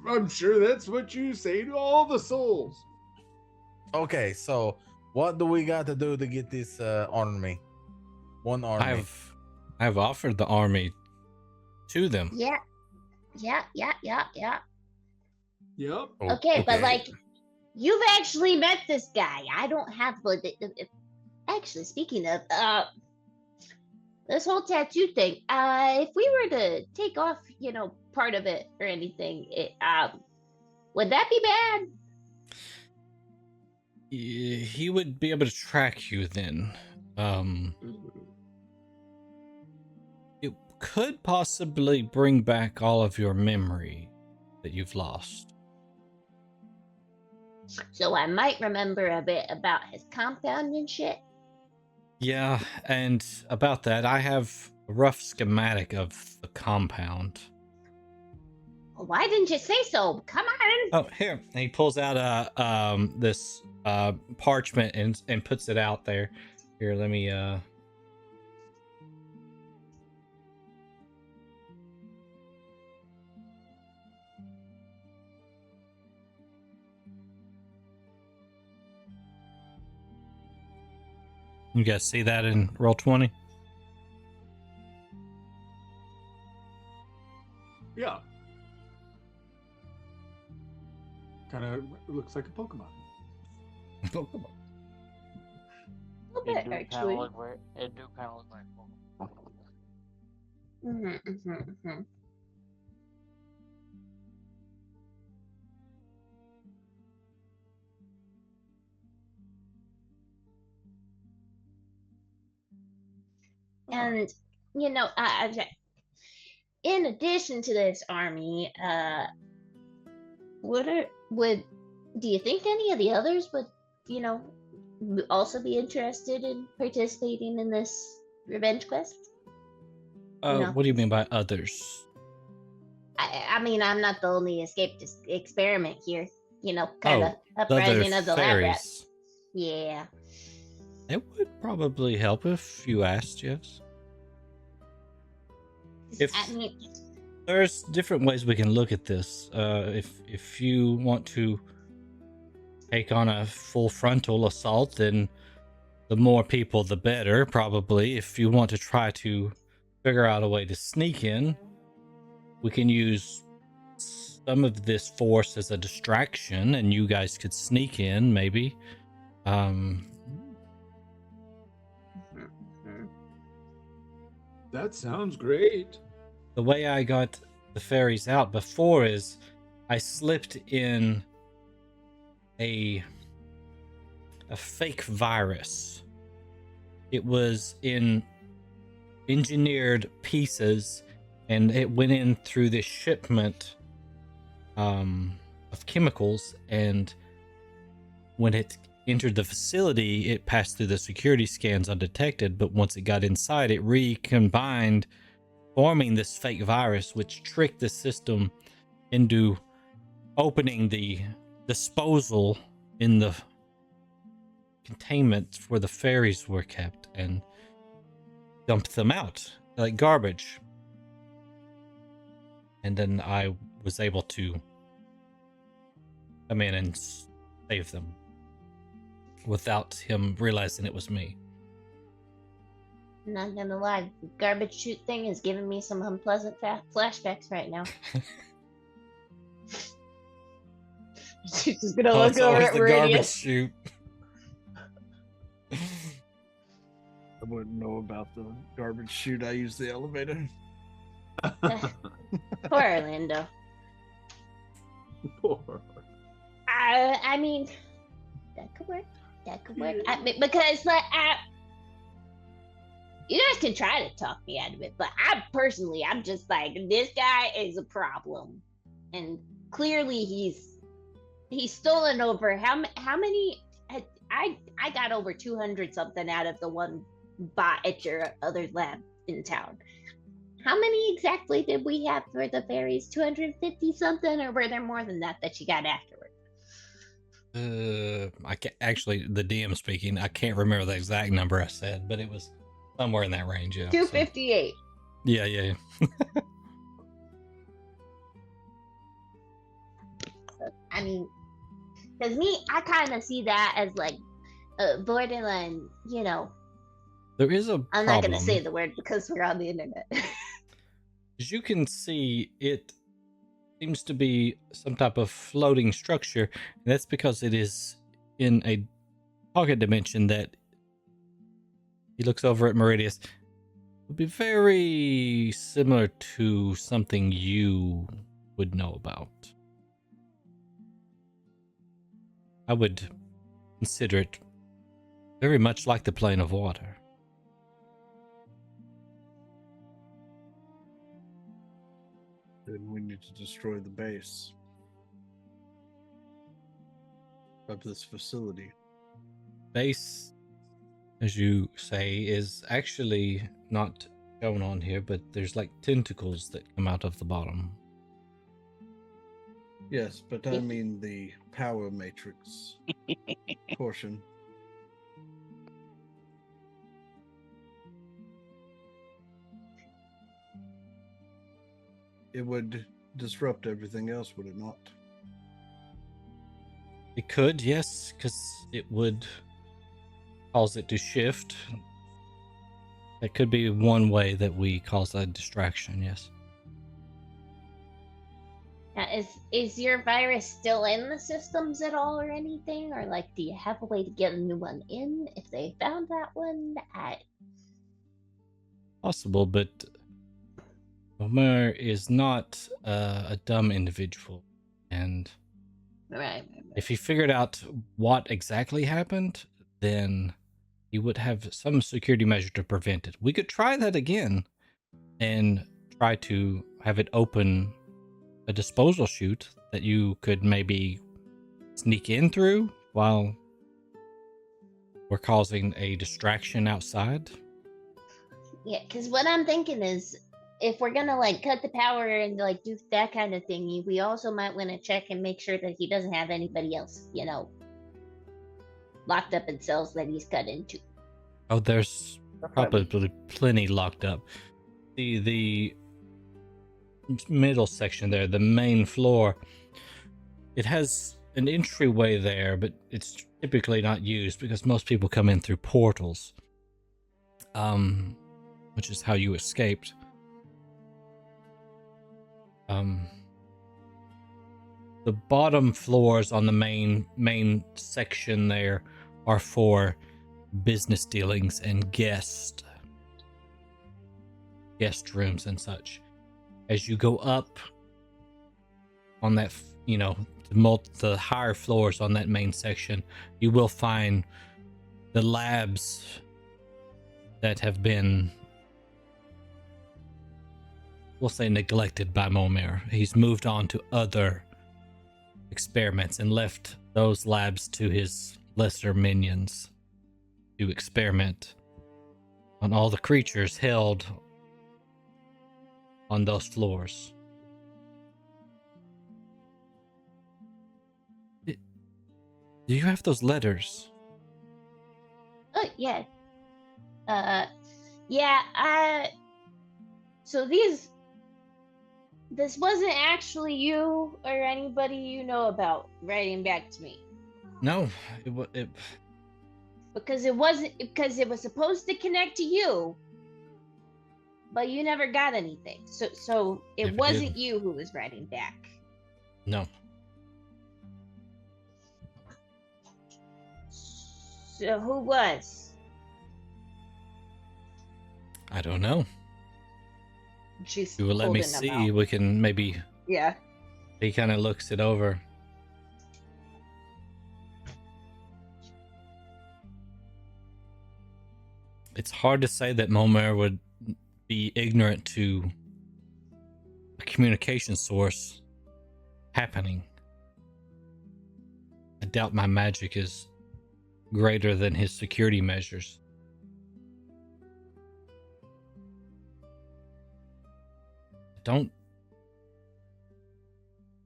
[SPEAKER 2] I'm sure that's what you say to all the souls.
[SPEAKER 7] Okay, so what do we got to do to get this army? One army.
[SPEAKER 1] I've offered the army to them.
[SPEAKER 3] Yeah.
[SPEAKER 2] Yep.
[SPEAKER 3] Okay, but like, you've actually met this guy. I don't have actually, speaking of this whole tattoo thing, if we were to take off, part of it or anything, would that be bad?
[SPEAKER 1] He would be able to track you then. It could possibly bring back all of your memory that you've lost.
[SPEAKER 3] So I might remember a bit about his compound and shit.
[SPEAKER 1] Yeah, and about that, I have a rough schematic of the compound.
[SPEAKER 3] Why didn't you say so? Come on.
[SPEAKER 1] Oh, here. And he pulls out this parchment and puts it out there. Here, let me You guys see that in Roll20?
[SPEAKER 2] Yeah.
[SPEAKER 8] Kind of looks like a Pokemon.
[SPEAKER 1] Pokemon.
[SPEAKER 3] A little bit, actually.
[SPEAKER 5] It do kind of look like Pokemon.
[SPEAKER 3] And in addition to this army, do you think any of the others would, also be interested in participating in this revenge quest?
[SPEAKER 1] What do you mean by others?
[SPEAKER 3] I mean, I'm not the only escaped experiment here. Kind of uprising of the lab rats. Yeah.
[SPEAKER 1] It would probably help if you asked, yes. There's different ways we can look at this. If you want to take on a full frontal assault, then the more people, the better, probably. If you want to try to figure out a way to sneak in, we can use some of this force as a distraction, and you guys could sneak in, maybe.
[SPEAKER 2] That sounds great.
[SPEAKER 1] The way I got the fairies out before is I slipped in a fake virus. It was in engineered pieces, and it went in through this shipment of chemicals, and when it entered the facility, it passed through the security scans undetected, but once it got inside, it recombined, forming this fake virus, which tricked the system into opening the disposal in the containment where the fairies were kept and dumped them out like garbage. And then I was able to come in and save them without him realizing it was me.
[SPEAKER 3] I'm not gonna lie, the garbage chute thing is giving me some unpleasant flashbacks right now.
[SPEAKER 11] She's just gonna
[SPEAKER 1] Oh,
[SPEAKER 11] look
[SPEAKER 1] it's
[SPEAKER 11] over
[SPEAKER 1] always
[SPEAKER 11] at
[SPEAKER 1] the garbage
[SPEAKER 11] Radius.
[SPEAKER 1] chute.
[SPEAKER 4] I wouldn't know about the garbage chute. I use the elevator.
[SPEAKER 3] Poor Orlando.
[SPEAKER 8] Poor.
[SPEAKER 3] I mean, that could work. That could work. Because like, you guys can try to talk me out of it, but I'm just like, this guy is a problem, and clearly he's stolen over how many? I got over 200 something out of the one bot at your other lab in town. How many exactly did we have for the fairies? 250 something, or were there more than that you got afterward?
[SPEAKER 1] I can't actually. The DM speaking. I can't remember the exact number I said, but it was somewhere in that range. Yeah.
[SPEAKER 11] 258.
[SPEAKER 1] Yeah. Yeah.
[SPEAKER 3] I mean, because I kind of see that as like borderline,
[SPEAKER 1] There is a
[SPEAKER 3] I'm
[SPEAKER 1] problem.
[SPEAKER 3] not going to say the word because we're on the internet.
[SPEAKER 1] As you can see, it seems to be some type of floating structure, and that's because it is in a pocket dimension that he looks over at Meridius. Would be very similar to something you would know about. I would consider it very much like the plane of water.
[SPEAKER 4] Then we need to destroy the base of this facility.
[SPEAKER 1] Base, as you say, is actually not shown on here, but there's like tentacles that come out of the bottom.
[SPEAKER 4] Yes, but I mean the power matrix portion. It would disrupt everything else, would it not?
[SPEAKER 1] It could, yes, because it would cause it to shift. That could be one way that we cause a distraction, yes.
[SPEAKER 3] Now, is your virus still in the systems at all or anything? Or like, do you have a way to get a new one in if they found that one?
[SPEAKER 1] Possible, but Homer is not a dumb individual, and
[SPEAKER 3] Right.
[SPEAKER 1] if he figured out what exactly happened, then he would have some security measure to prevent it. We could try that again and try to have it open a disposal chute that you could maybe sneak in through while we're causing a distraction outside.
[SPEAKER 3] Yeah, because what I'm thinking is, if we're gonna like cut the power and like do that kind of thing, we also might want to check and make sure that he doesn't have anybody else, locked up in cells that he's cut into.
[SPEAKER 1] Oh, there's probably plenty locked up. The middle section there, the main floor, it has an entryway there, but it's typically not used because most people come in through portals, which is how you escaped. The bottom floors on the main section there are for business dealings and guest rooms and such. As you go up on that, the higher floors on that main section, you will find the labs that have been, we'll say, neglected by Momir. He's moved on to other experiments and left those labs to his lesser minions to experiment on all the creatures held on those floors. Do you have those letters?
[SPEAKER 3] Oh yeah. So this wasn't actually you or anybody you know about writing back to me.
[SPEAKER 1] No,
[SPEAKER 3] Because it was supposed to connect to you, but you never got anything. So it
[SPEAKER 1] Never
[SPEAKER 3] wasn't
[SPEAKER 1] did.
[SPEAKER 3] you who was writing back.
[SPEAKER 1] No.
[SPEAKER 3] So who was?
[SPEAKER 1] I don't know.
[SPEAKER 3] She's
[SPEAKER 1] If you will let me
[SPEAKER 3] holding them
[SPEAKER 1] see,
[SPEAKER 3] out.
[SPEAKER 1] we can maybe.
[SPEAKER 3] Yeah.
[SPEAKER 1] He kind of looks it over. It's hard to say that Momer would be ignorant to a communication source happening. I doubt my magic is greater than his security measures. Don't.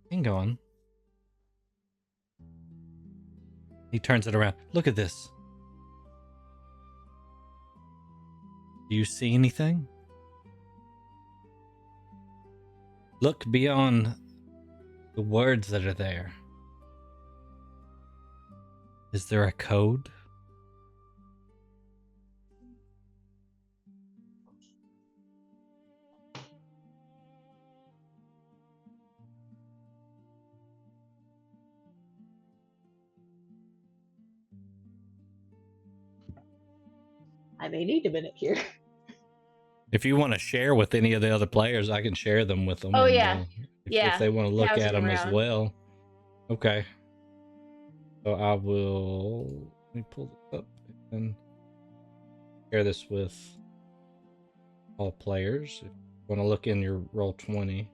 [SPEAKER 1] Hang on. He turns it around. Look at this. Do you see anything? Look beyond the words that are there. Is there a code?
[SPEAKER 11] I may need a minute here.
[SPEAKER 1] If you want to share with any of the other players, I can share them with them.
[SPEAKER 3] Oh,
[SPEAKER 1] and,
[SPEAKER 3] yeah.
[SPEAKER 1] If they want to look
[SPEAKER 3] Passing
[SPEAKER 1] at them as
[SPEAKER 3] around.
[SPEAKER 1] well. Okay. So I will. Let me pull this up and share this with all players. If you want to look in your Roll20.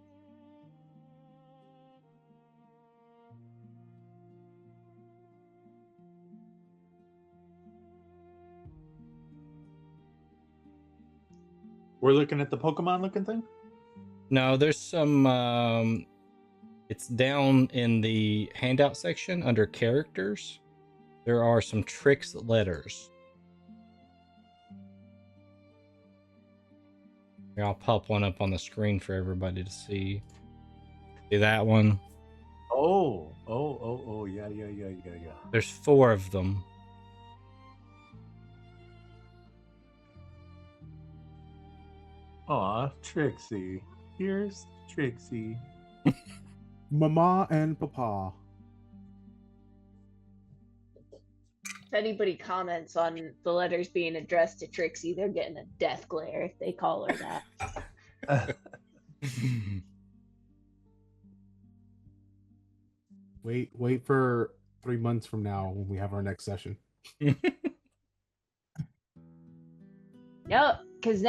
[SPEAKER 8] We're looking at the Pokemon looking thing?
[SPEAKER 1] No, there's some. It's down in the handout section under characters. There are some tricks letters. Here, I'll pop one up on the screen for everybody to see. See that one?
[SPEAKER 8] Yeah.
[SPEAKER 1] There's 4 of them.
[SPEAKER 8] Aw, Trixie. Here's Trixie.
[SPEAKER 10] Mama and Papa.
[SPEAKER 11] If anybody comments on the letters being addressed to Trixie, they're getting a death glare if they call her that.
[SPEAKER 10] Wait for 3 months from now when we have our next session.
[SPEAKER 11] No, because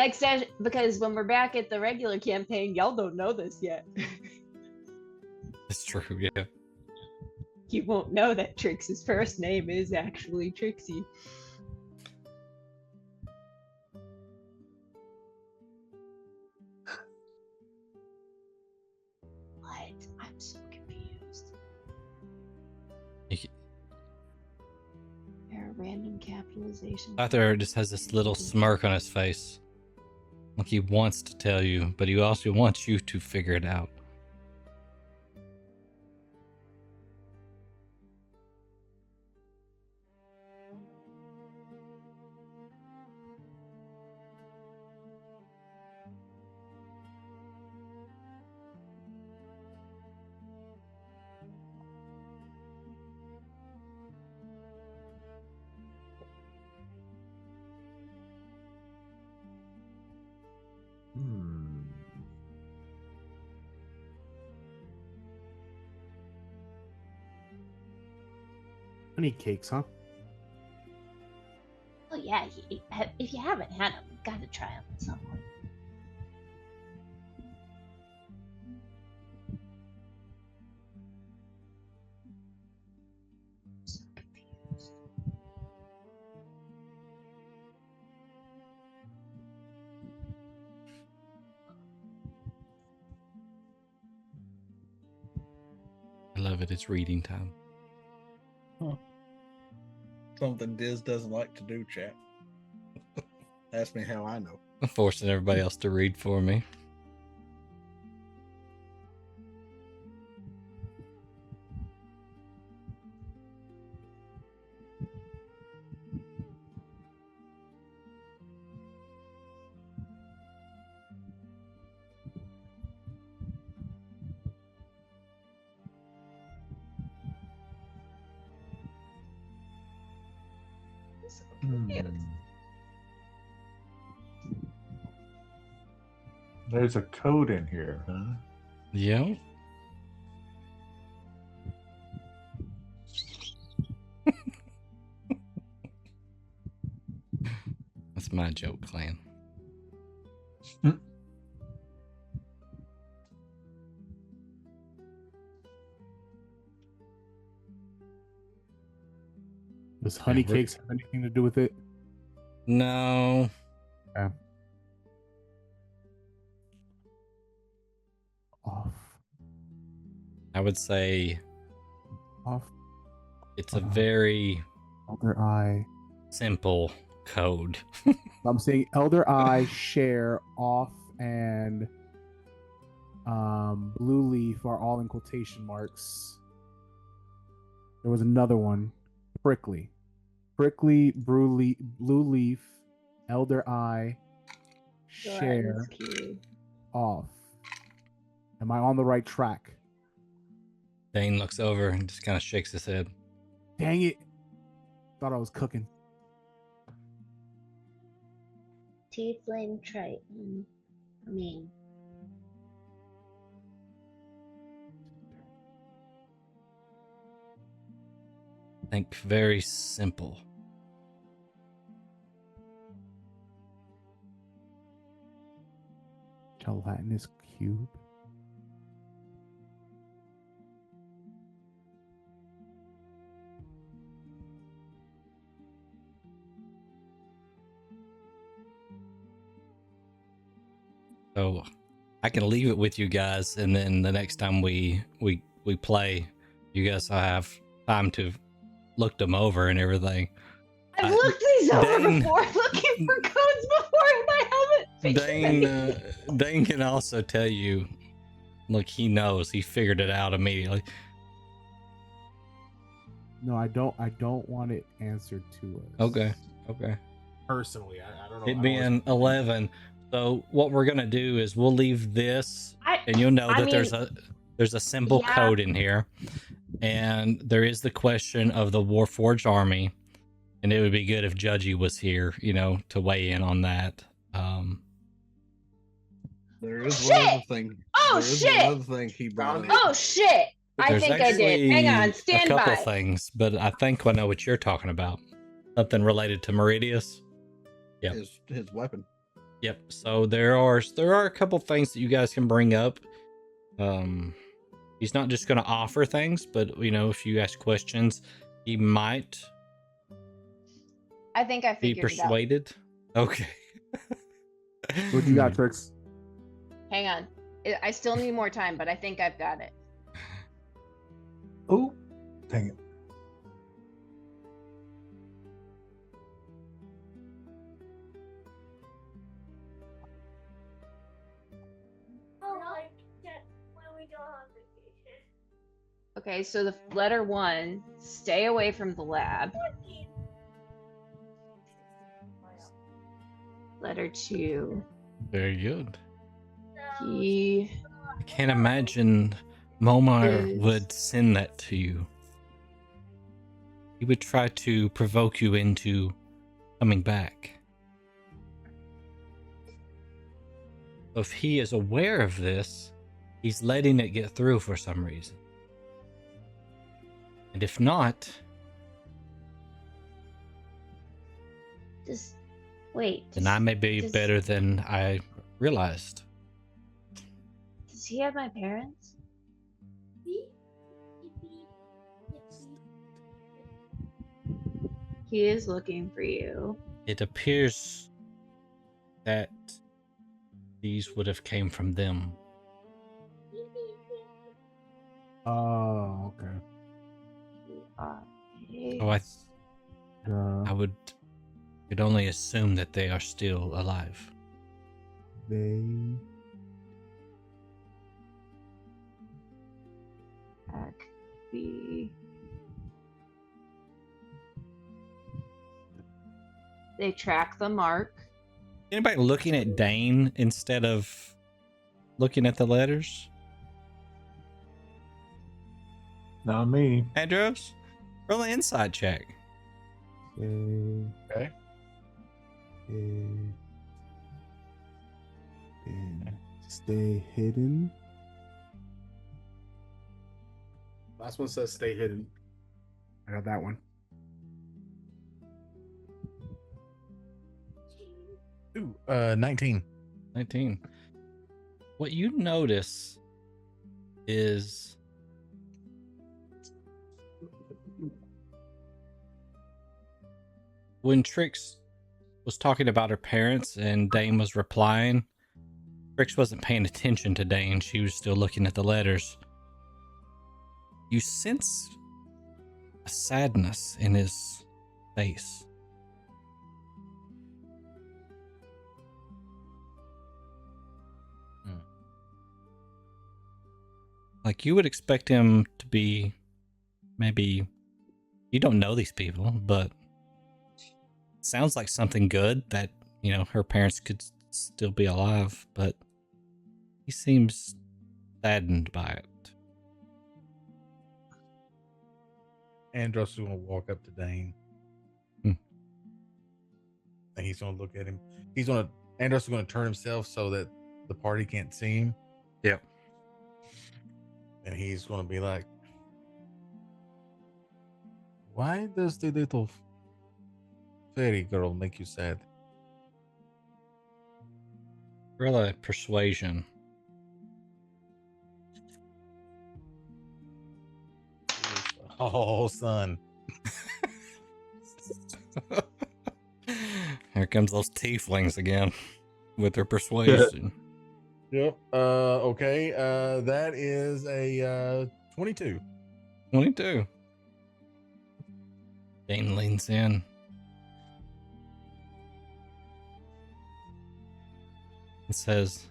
[SPEAKER 11] when we're back at the regular campaign, y'all don't know this yet.
[SPEAKER 1] It's true, yeah.
[SPEAKER 11] You won't know that Trixie's first name is actually Trixie. What? I'm so confused. There are random capitalizations.
[SPEAKER 1] Arthur just has this little smirk on his face. Like he wants to tell you, but he also wants you to figure it out.
[SPEAKER 10] Honey cakes, huh?
[SPEAKER 3] Oh yeah, if you haven't had them, you gotta try them at some point. So confused.
[SPEAKER 1] I love it. It's reading time.
[SPEAKER 4] Huh. Something Diz doesn't like to do, chat. Ask me how I know.
[SPEAKER 1] I'm forcing everybody else to read for me.
[SPEAKER 11] So cute.
[SPEAKER 8] There's a code in here, huh?
[SPEAKER 1] Yeah. That's my joke, clan.
[SPEAKER 10] Does honey cakes have anything to do with it?
[SPEAKER 1] No.
[SPEAKER 10] Okay. Off.
[SPEAKER 1] I would say
[SPEAKER 10] Off.
[SPEAKER 1] it's a very
[SPEAKER 10] Elder Eye.
[SPEAKER 1] simple code.
[SPEAKER 10] I'm saying Elder Eye, Share, Off, and Blue Leaf are all in quotation marks. There was another one. Prickly. Prickly, Blue Leaf, Elder Eye, Share, Off. Am I on the right track?
[SPEAKER 1] Dain looks over and just kind of shakes his head.
[SPEAKER 10] Dang it. Thought I was cooking.
[SPEAKER 3] Tiefling Triton. I mean,
[SPEAKER 1] Think very simple.
[SPEAKER 10] Gelatinous cube.
[SPEAKER 1] So I can leave it with you guys, and then the next time we play, you guys will have time to look them over and everything.
[SPEAKER 11] I've looked these over
[SPEAKER 1] Dain-
[SPEAKER 11] before, looking for codes before, and I haven't figured anything.
[SPEAKER 1] Dain can also tell you, look, he knows. He figured it out immediately.
[SPEAKER 10] No, I don't want it answered to us.
[SPEAKER 1] Okay.
[SPEAKER 9] Personally, I don't know.
[SPEAKER 1] It being 11. So what we're gonna do is we'll leave this, and you'll know that there's a simple code in here, and there is the question of the Warforged army, and it would be good if Judgy was here, to weigh in on that.
[SPEAKER 4] There is one other thing.
[SPEAKER 11] Oh,
[SPEAKER 4] There is
[SPEAKER 11] shit!
[SPEAKER 4] one other thing he brought up.
[SPEAKER 11] Oh shit! I
[SPEAKER 1] There's
[SPEAKER 11] think I did. Hang on,
[SPEAKER 1] actually
[SPEAKER 11] stand
[SPEAKER 1] a couple
[SPEAKER 11] by.
[SPEAKER 1] things, but I think I know what you're talking about. Something related to Meridius. Yep.
[SPEAKER 4] His weapon.
[SPEAKER 1] Yep. So there are a couple things that you guys can bring up. He's not just going to offer things, but if you ask questions, he might
[SPEAKER 11] I think I
[SPEAKER 1] be
[SPEAKER 11] figured it out.
[SPEAKER 1] persuaded. Okay.
[SPEAKER 10] What you got, Trix?
[SPEAKER 11] Hang on. I still need more time, but I think I've got it.
[SPEAKER 8] Oh, dang it.
[SPEAKER 11] Okay, so the letter 1, stay away from the lab. Letter 2,
[SPEAKER 1] Very good.
[SPEAKER 11] he
[SPEAKER 1] I can't imagine Momar
[SPEAKER 11] Is-
[SPEAKER 1] would send that to you. He would try to provoke you into coming back. So if he is aware of this, he's letting it get through for some reason. And if not, then I may be better than I realized.
[SPEAKER 3] does he have my parents?
[SPEAKER 11] he is looking for you.
[SPEAKER 1] It appears that these would have came from them.
[SPEAKER 10] Oh, okay.
[SPEAKER 1] So I could only assume that they are still alive.
[SPEAKER 10] They
[SPEAKER 11] That could be. They track the mark.
[SPEAKER 1] Anybody looking at Dain instead of looking at the letters?
[SPEAKER 8] Not me.
[SPEAKER 1] Andros, roll an insight check.
[SPEAKER 10] Okay.
[SPEAKER 7] Okay.
[SPEAKER 10] And stay hidden.
[SPEAKER 6] Last one says stay hidden. I got that one.
[SPEAKER 7] Ooh, 19.
[SPEAKER 1] 19. What you notice is when Trix was talking about her parents and Dain was replying, Trix wasn't paying attention to Dain. She was still looking at the letters. You sense a sadness in his face. Like you would expect him to be maybe, you don't know these people, but it sounds like something good that, you know, her parents could still be alive, but he seems saddened by it.
[SPEAKER 7] Andros is gonna walk up to Dain.
[SPEAKER 1] Hmm.
[SPEAKER 7] And he's gonna look at him. Andros is gonna turn himself so that the party can't see him.
[SPEAKER 1] Yep.
[SPEAKER 7] And he's gonna be like, why does the little fairy girl make you sad?
[SPEAKER 1] Really, persuasion.
[SPEAKER 7] Oh, son.
[SPEAKER 1] Here comes those tieflings again with their persuasion.
[SPEAKER 7] Yep. Okay. That is a 22.
[SPEAKER 1] 22. Dain leans in. And says,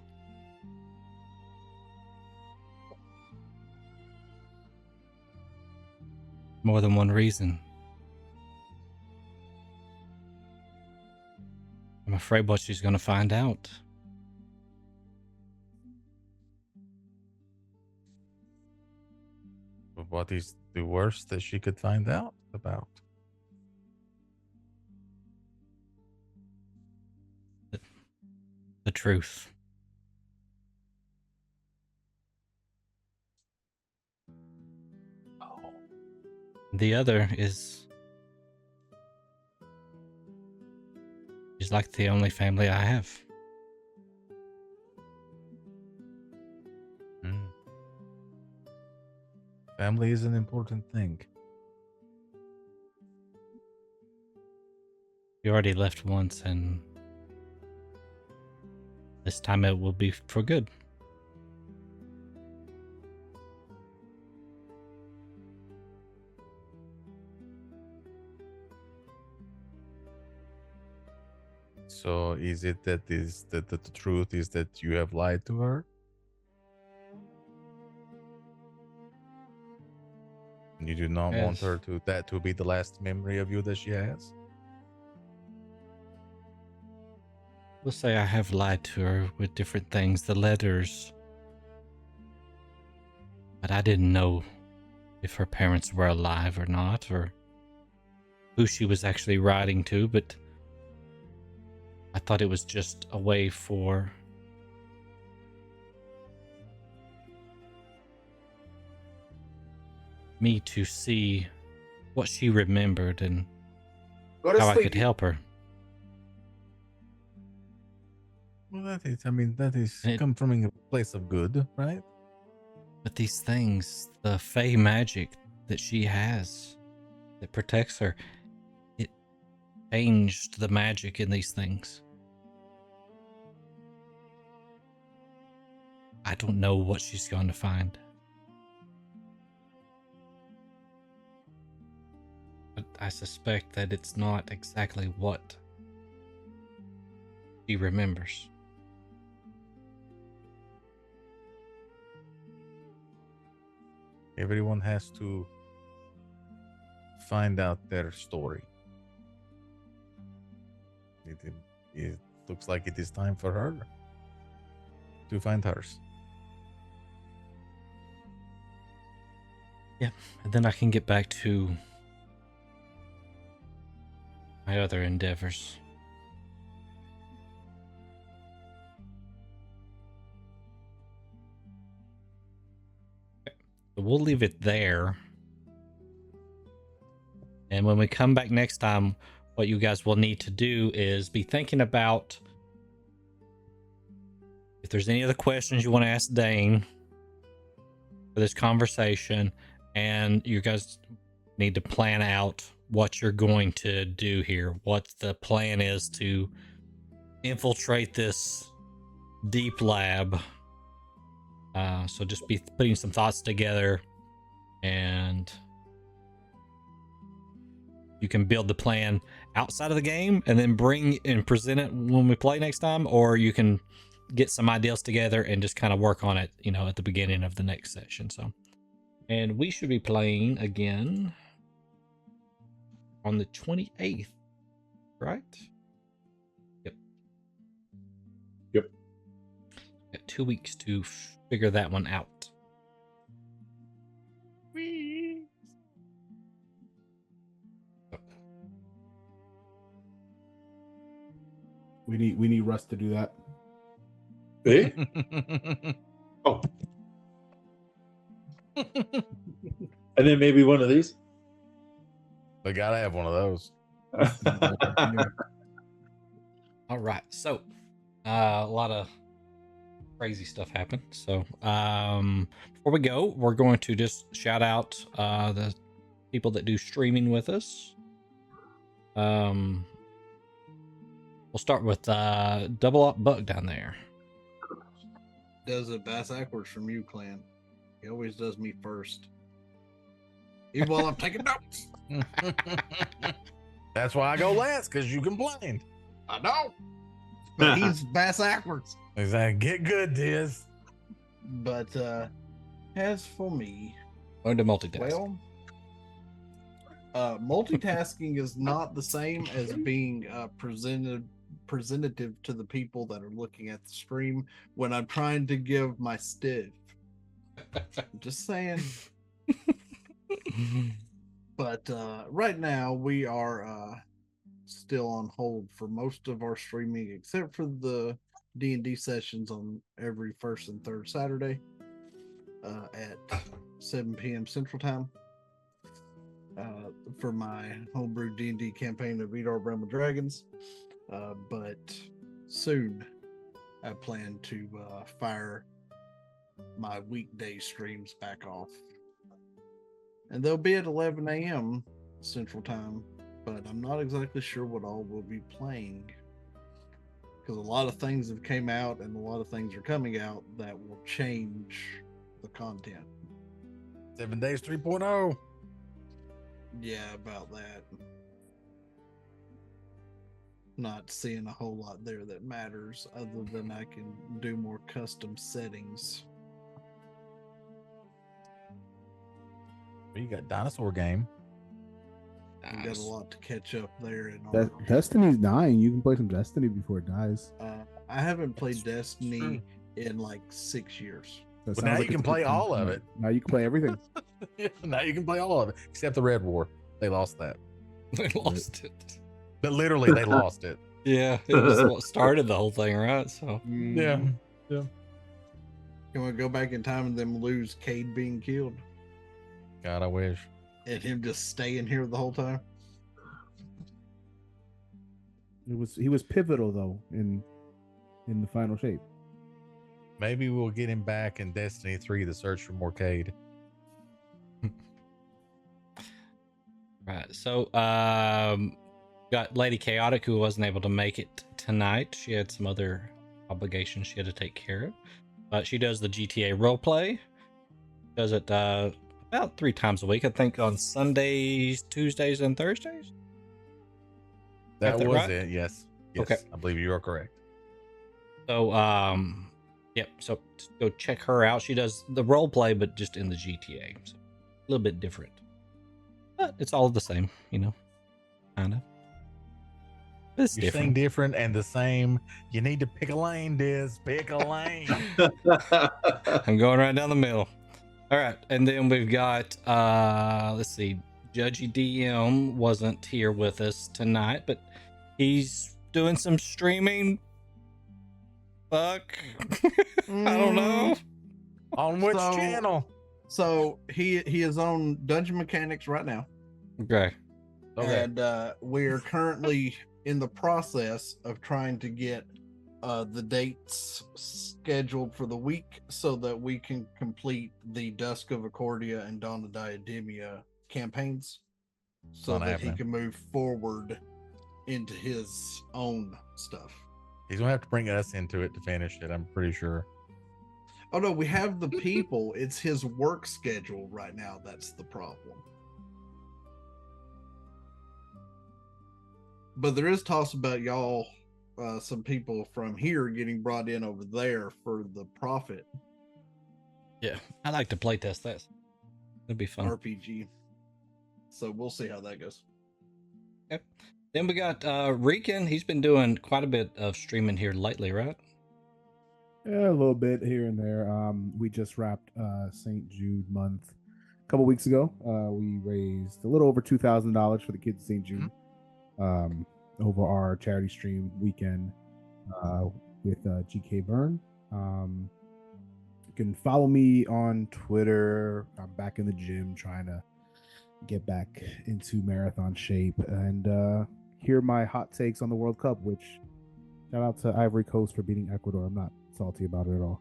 [SPEAKER 1] more than one reason. I'm afraid what she's going to find out.
[SPEAKER 7] But what is the worst that she could find out about?
[SPEAKER 1] The truth. The other is she's like the only family I have.
[SPEAKER 7] Family is an important thing.
[SPEAKER 1] You already left once, and this time it will be for good.
[SPEAKER 7] So is it that the truth is that you have lied to her? And you do not want
[SPEAKER 1] Yes.
[SPEAKER 7] her to be the last memory of you that she has?
[SPEAKER 1] We'll say I have lied to her with different things, the letters. But I didn't know if her parents were alive or not, or who she was actually writing to, but I thought it was just a way for me to see what she remembered and
[SPEAKER 9] Go to
[SPEAKER 1] how I
[SPEAKER 9] sleep.
[SPEAKER 1] could help her.
[SPEAKER 7] Well, that is
[SPEAKER 1] And it-
[SPEAKER 7] come from a place of good, right?
[SPEAKER 1] But these things, the fey magic that she has that protects her, it changed the magic in these things. I don't know what she's going to find. But I suspect that it's not exactly what she remembers.
[SPEAKER 7] Everyone has to find out their story. It looks like it is time for her to find hers.
[SPEAKER 1] And then I can get back to my other endeavors. Okay, so we'll leave it there. And when we come back next time, what you guys will need to do is be thinking about if there's any other questions you want to ask Dain for this conversation, and you guys need to plan out what you're going to do here, what the plan is to infiltrate this deep lab. So just be putting some thoughts together, and you can build the plan outside of the game and then bring and present it when we play next time, or you can get some ideas together and just kind of work on it, at the beginning of the next session. So, and we should be playing again on the 28th, right? Yep. Got 2 weeks to figure that one out.
[SPEAKER 10] We need Russ to do that.
[SPEAKER 8] Eh? Oh. And then maybe one of these.
[SPEAKER 7] We gotta have one of those.
[SPEAKER 1] All right. So, a lot of crazy stuff happened. So, before we go, we're going to just shout out the people that do streaming with us. We'll start with Double Up Buck down there.
[SPEAKER 4] Does it backwards from you, Clan. He always does me first. Even while I'm taking notes.
[SPEAKER 7] That's why I go last, because you complained.
[SPEAKER 4] I know. But he's backwards.
[SPEAKER 7] Exactly. Get good, Diz.
[SPEAKER 4] But as for me,
[SPEAKER 1] Learn to multitask.
[SPEAKER 4] well, multitasking is not the same as being presentative to the people that are looking at the stream when I'm trying to give my stiff. Just saying. But right now we are still on hold for most of our streaming, except for the D&D sessions on every first and third Saturday at 7 p.m. Central Time. For my homebrewed D&D campaign of Eat Our Realm of Dragons. But soon I plan to fire my weekday streams back off. And they'll be at 11 a.m. Central Time, but I'm not exactly sure what all we'll be playing. Because a lot of things have came out and a lot of things are coming out that will change the content.
[SPEAKER 7] 7 Days 3.0.
[SPEAKER 4] Yeah, about that. Not seeing a whole lot there that matters, other than I can do more custom settings.
[SPEAKER 7] You got Dinosaur Game.
[SPEAKER 4] We got a lot to catch up there. And
[SPEAKER 10] Destiny's dying. You can play some Destiny before it dies.
[SPEAKER 4] I haven't played Destiny in like 6 years.
[SPEAKER 7] But now you can play all of it.
[SPEAKER 10] Now you can play everything.
[SPEAKER 7] Now you can play all of it, except the Red War. They lost that.
[SPEAKER 1] They lost it.
[SPEAKER 7] But literally, they lost it.
[SPEAKER 1] Yeah, it was what started the whole thing, right? So
[SPEAKER 7] Yeah.
[SPEAKER 4] Can we go back in time and then lose Cade being killed?
[SPEAKER 7] God, I wish.
[SPEAKER 4] And him just staying here the whole time?
[SPEAKER 10] He was pivotal though in the final shape.
[SPEAKER 7] Maybe we'll get him back in Destiny 3, The Search for Morcade.
[SPEAKER 1] right. So got Lady Chaotic, who wasn't able to make it tonight. She had some other obligations she had to take care of. But she does the GTA roleplay. Does it about 3 times a week, I think, on Sundays, Tuesdays, and Thursdays.
[SPEAKER 7] That was
[SPEAKER 1] right?
[SPEAKER 7] it. Yes.
[SPEAKER 1] Okay.
[SPEAKER 7] I believe you are correct.
[SPEAKER 1] So, yep. So go check her out. She does the role play, but just in the GTA. So a little bit different, but it's all the same, kind of. It's
[SPEAKER 7] You're saying different and the same. You need to pick a lane, Diz. Pick a lane.
[SPEAKER 1] I'm going right down the middle. All right, and then we've got let's see, JudgyDM wasn't here with us tonight, but he's doing some streaming. Fuck. I don't know.
[SPEAKER 7] On which
[SPEAKER 4] So-
[SPEAKER 7] channel?
[SPEAKER 4] So he is on Dungeon Mechanics right now.
[SPEAKER 1] Okay.
[SPEAKER 7] Okay.
[SPEAKER 4] And we're currently in the process of trying to get the dates scheduled for the week so that we can complete the Dusk of Accordia and Dawn of Diademia campaigns so
[SPEAKER 7] Not
[SPEAKER 4] that
[SPEAKER 7] happening.
[SPEAKER 4] he can move forward into his own stuff.
[SPEAKER 7] He's gonna have to bring us into it to finish it. I'm pretty sure.
[SPEAKER 4] Oh no, we have the people. It's his work schedule right now that's the problem. But there is talks about y'all, some people from here getting brought in over there for the profit
[SPEAKER 1] Yeah, I like to play test this. It'd be fun.
[SPEAKER 4] RPG. So we'll see how that goes.
[SPEAKER 1] Then we got Rican. He's been doing quite a bit of streaming here lately, right?
[SPEAKER 10] Yeah, a little bit here and there. We just wrapped St. Jude month a couple weeks ago. We raised a little over $2,000 for the kids of St. Jude over our charity stream weekend with GK Burn. You can follow me on Twitter. I'm back in the gym trying to get back into marathon shape and hear my hot takes on the World Cup, which shout out to Ivory Coast for beating Ecuador. I'm not salty about it at all.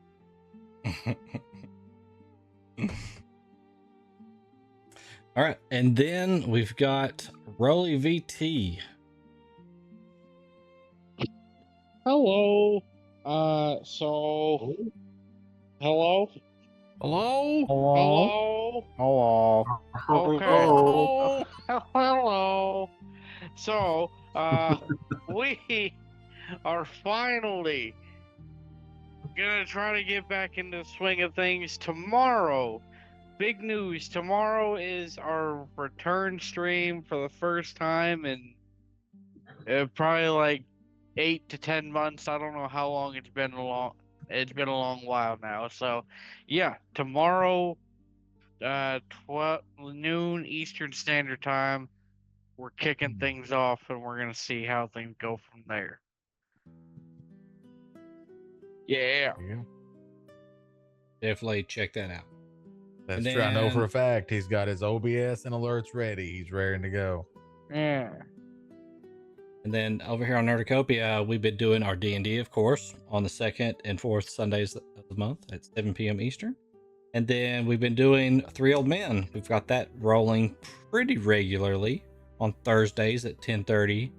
[SPEAKER 1] All right, and then we've got Rolly VT.
[SPEAKER 5] Hello. So. Hello.
[SPEAKER 7] Hello.
[SPEAKER 5] Hello.
[SPEAKER 10] Oh,
[SPEAKER 5] Okay.
[SPEAKER 7] Oh.
[SPEAKER 5] Hello. So, we are finally gonna try to get back into the swing of things tomorrow. Big news. Tomorrow is our return stream for the first time in probably like 8 to 10 months. I don't know how long it's been It's been a long while now. So, yeah, tomorrow, 12 noon Eastern Standard Time, we're kicking things off, and we're gonna see how things go from there. Yeah.
[SPEAKER 7] There you go.
[SPEAKER 1] Definitely check that out.
[SPEAKER 7] That's
[SPEAKER 1] And
[SPEAKER 7] true. I know for
[SPEAKER 1] then-
[SPEAKER 7] a fact he's got his OBS and alerts ready. He's raring to go.
[SPEAKER 5] Yeah.
[SPEAKER 1] And then over here on Nerdicopia, we've been doing our D&D, of course, on the 2nd and 4th Sundays of the month at 7 p.m. Eastern. And then we've been doing Three Old Men. We've got that rolling pretty regularly on Thursdays at 10:30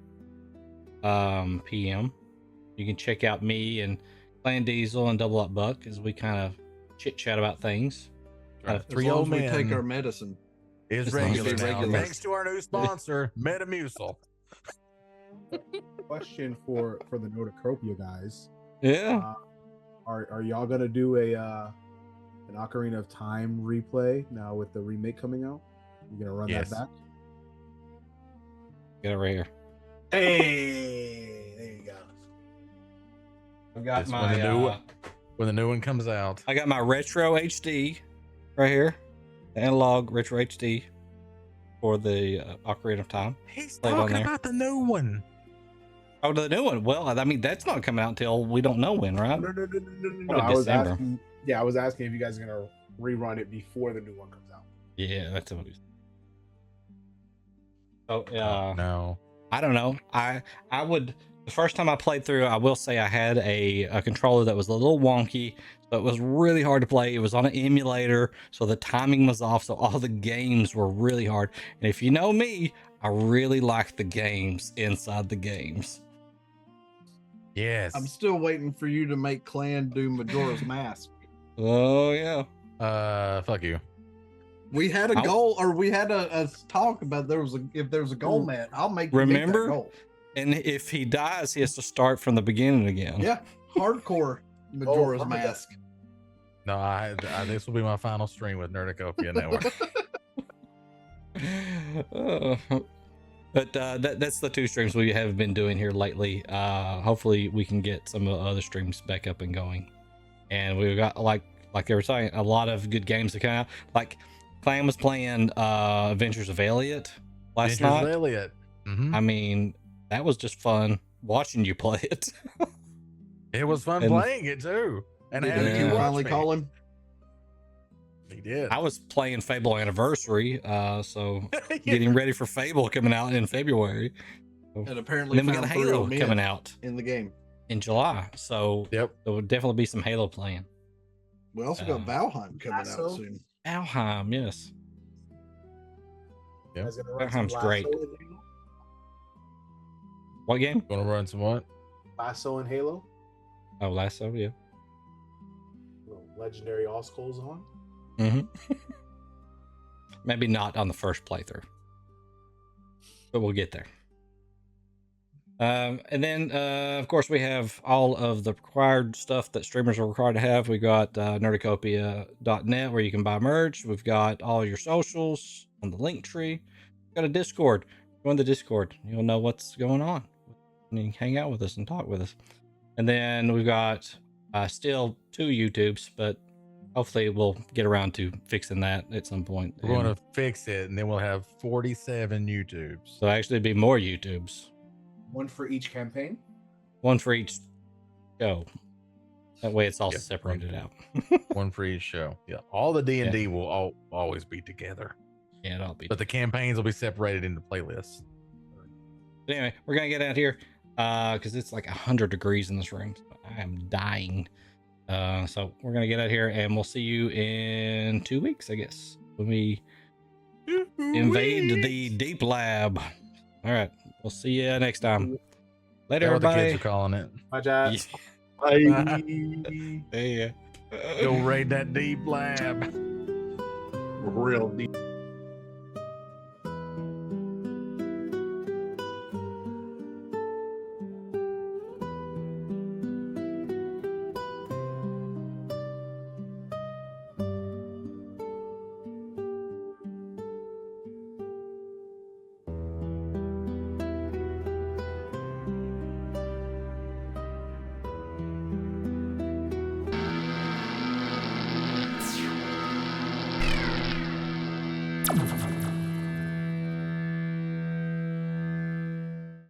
[SPEAKER 1] p.m. You can check out me and Clan Diesel and Double Up Buck as we kind of chit-chat about things.
[SPEAKER 7] Right.
[SPEAKER 4] As long as we take our medicine.
[SPEAKER 7] is
[SPEAKER 1] As long as
[SPEAKER 7] regular
[SPEAKER 1] we
[SPEAKER 7] now.
[SPEAKER 4] regular.
[SPEAKER 7] Thanks to our new sponsor, Metamucil.
[SPEAKER 10] question for the Nordicropia guys.
[SPEAKER 1] Yeah.
[SPEAKER 10] Are y'all gonna do an Ocarina of Time replay now with the remake coming out? You gonna run
[SPEAKER 7] Yes.
[SPEAKER 10] that back?
[SPEAKER 1] Get it right here.
[SPEAKER 9] Hey, there you go.
[SPEAKER 1] I've got
[SPEAKER 7] It's
[SPEAKER 1] my
[SPEAKER 7] when the new one comes out.
[SPEAKER 1] I got my retro HD right here, the analog retro HD for the Ocarina of Time.
[SPEAKER 7] He's
[SPEAKER 1] Played on
[SPEAKER 7] talking
[SPEAKER 1] there.
[SPEAKER 7] about the new one.
[SPEAKER 1] Oh, the new one. Well, I mean, that's not coming out until we don't know when, right?
[SPEAKER 10] No.
[SPEAKER 1] Probably
[SPEAKER 10] I was
[SPEAKER 1] December.
[SPEAKER 10] asking. Yeah, I was asking if you guys are gonna rerun it before the new one comes out.
[SPEAKER 1] Yeah, that's what it was. Oh,
[SPEAKER 7] No.
[SPEAKER 1] I don't know. I would. The first time I played through, I will say I had a controller that was a little wonky, so it was really hard to play. It was on an emulator, so the timing was off, so all the games were really hard. And if you know me, I really like the games inside the games.
[SPEAKER 7] Yes.
[SPEAKER 4] I'm still waiting for you to make Clan do Majora's Mask.
[SPEAKER 1] Oh yeah.
[SPEAKER 7] Fuck you.
[SPEAKER 4] We had a goal, or we had a talk about if there was a goal, man. I'll make you meet that
[SPEAKER 1] Remember?
[SPEAKER 4] goal.
[SPEAKER 1] And if he dies, he has to start from the beginning again.
[SPEAKER 4] Yeah, hardcore Majora's
[SPEAKER 9] Oh,
[SPEAKER 4] Mask.
[SPEAKER 7] No, I this will be my final stream with Nerdicopia Network.
[SPEAKER 1] But that's the two streams we have been doing here lately. Hopefully we can get some of the other streams back up and going. And we've got like they were saying, a lot of good games that come out. Like Clan was playing Adventures of Elliot last
[SPEAKER 7] Adventures
[SPEAKER 1] night.
[SPEAKER 7] of Elliot. Mhm.
[SPEAKER 1] I mean, that was just fun watching you play it.
[SPEAKER 7] It was fun
[SPEAKER 1] And-
[SPEAKER 7] playing it too. And
[SPEAKER 4] Did
[SPEAKER 7] having
[SPEAKER 1] Yeah.
[SPEAKER 7] you
[SPEAKER 4] you
[SPEAKER 7] watch
[SPEAKER 4] finally
[SPEAKER 7] me.
[SPEAKER 4] call him?
[SPEAKER 7] He did.
[SPEAKER 1] I was playing Fable Anniversary, so
[SPEAKER 7] Yeah.
[SPEAKER 1] getting ready for Fable coming out in February.
[SPEAKER 4] And apparently
[SPEAKER 1] And then we got
[SPEAKER 4] found
[SPEAKER 1] Halo
[SPEAKER 4] Toril mid
[SPEAKER 1] coming out
[SPEAKER 4] in the game.
[SPEAKER 1] in July, so
[SPEAKER 7] Yep.
[SPEAKER 1] there will definitely be some Halo playing.
[SPEAKER 4] We also got Valheim coming
[SPEAKER 9] Lasso?
[SPEAKER 4] out soon.
[SPEAKER 1] Valheim, yes.
[SPEAKER 7] Yep.
[SPEAKER 9] Guys gonna run some
[SPEAKER 1] Valheim's great.
[SPEAKER 9] Lasso in Halo?
[SPEAKER 1] What game?
[SPEAKER 7] Gonna run some what?
[SPEAKER 9] Lasso in Halo?
[SPEAKER 1] Oh, Lasso, yeah.
[SPEAKER 9] Little legendary all skulls on.
[SPEAKER 1] Mm-hmm. Maybe not on the first playthrough, but we'll get there. And then, of course, we have all of the required stuff that streamers are required to have. We got nerdicopia.net where you can buy merch. We've got all your socials on the link tree. We've got a Discord. Join the Discord. You'll know what's going on. You can hang out with us and talk with us. And then we've got still 2 YouTubes, but hopefully we'll get around to fixing that at some point.
[SPEAKER 7] We're going to fix it, and then we'll have 47 YouTubes.
[SPEAKER 1] So actually be more YouTubes.
[SPEAKER 10] One for each campaign.
[SPEAKER 1] One for each show. That way it's all
[SPEAKER 7] Yeah,
[SPEAKER 1] separated out.
[SPEAKER 7] One for each show. Yeah, all the D&D will always be together,
[SPEAKER 1] Yeah, it'll be.
[SPEAKER 7] but the campaigns will be separated into playlists.
[SPEAKER 1] But anyway, we're gonna get out here because it's like 100 degrees in this room. So I am dying. So we're gonna get out here and we'll see you in 2 weeks, I guess, when we invade the deep lab. All right, we'll see you next time. Later,
[SPEAKER 7] That's what the
[SPEAKER 1] everybody.
[SPEAKER 7] kids are calling it.
[SPEAKER 9] My job.
[SPEAKER 1] Yeah.
[SPEAKER 7] Go raid that deep lab.
[SPEAKER 2] Real deep.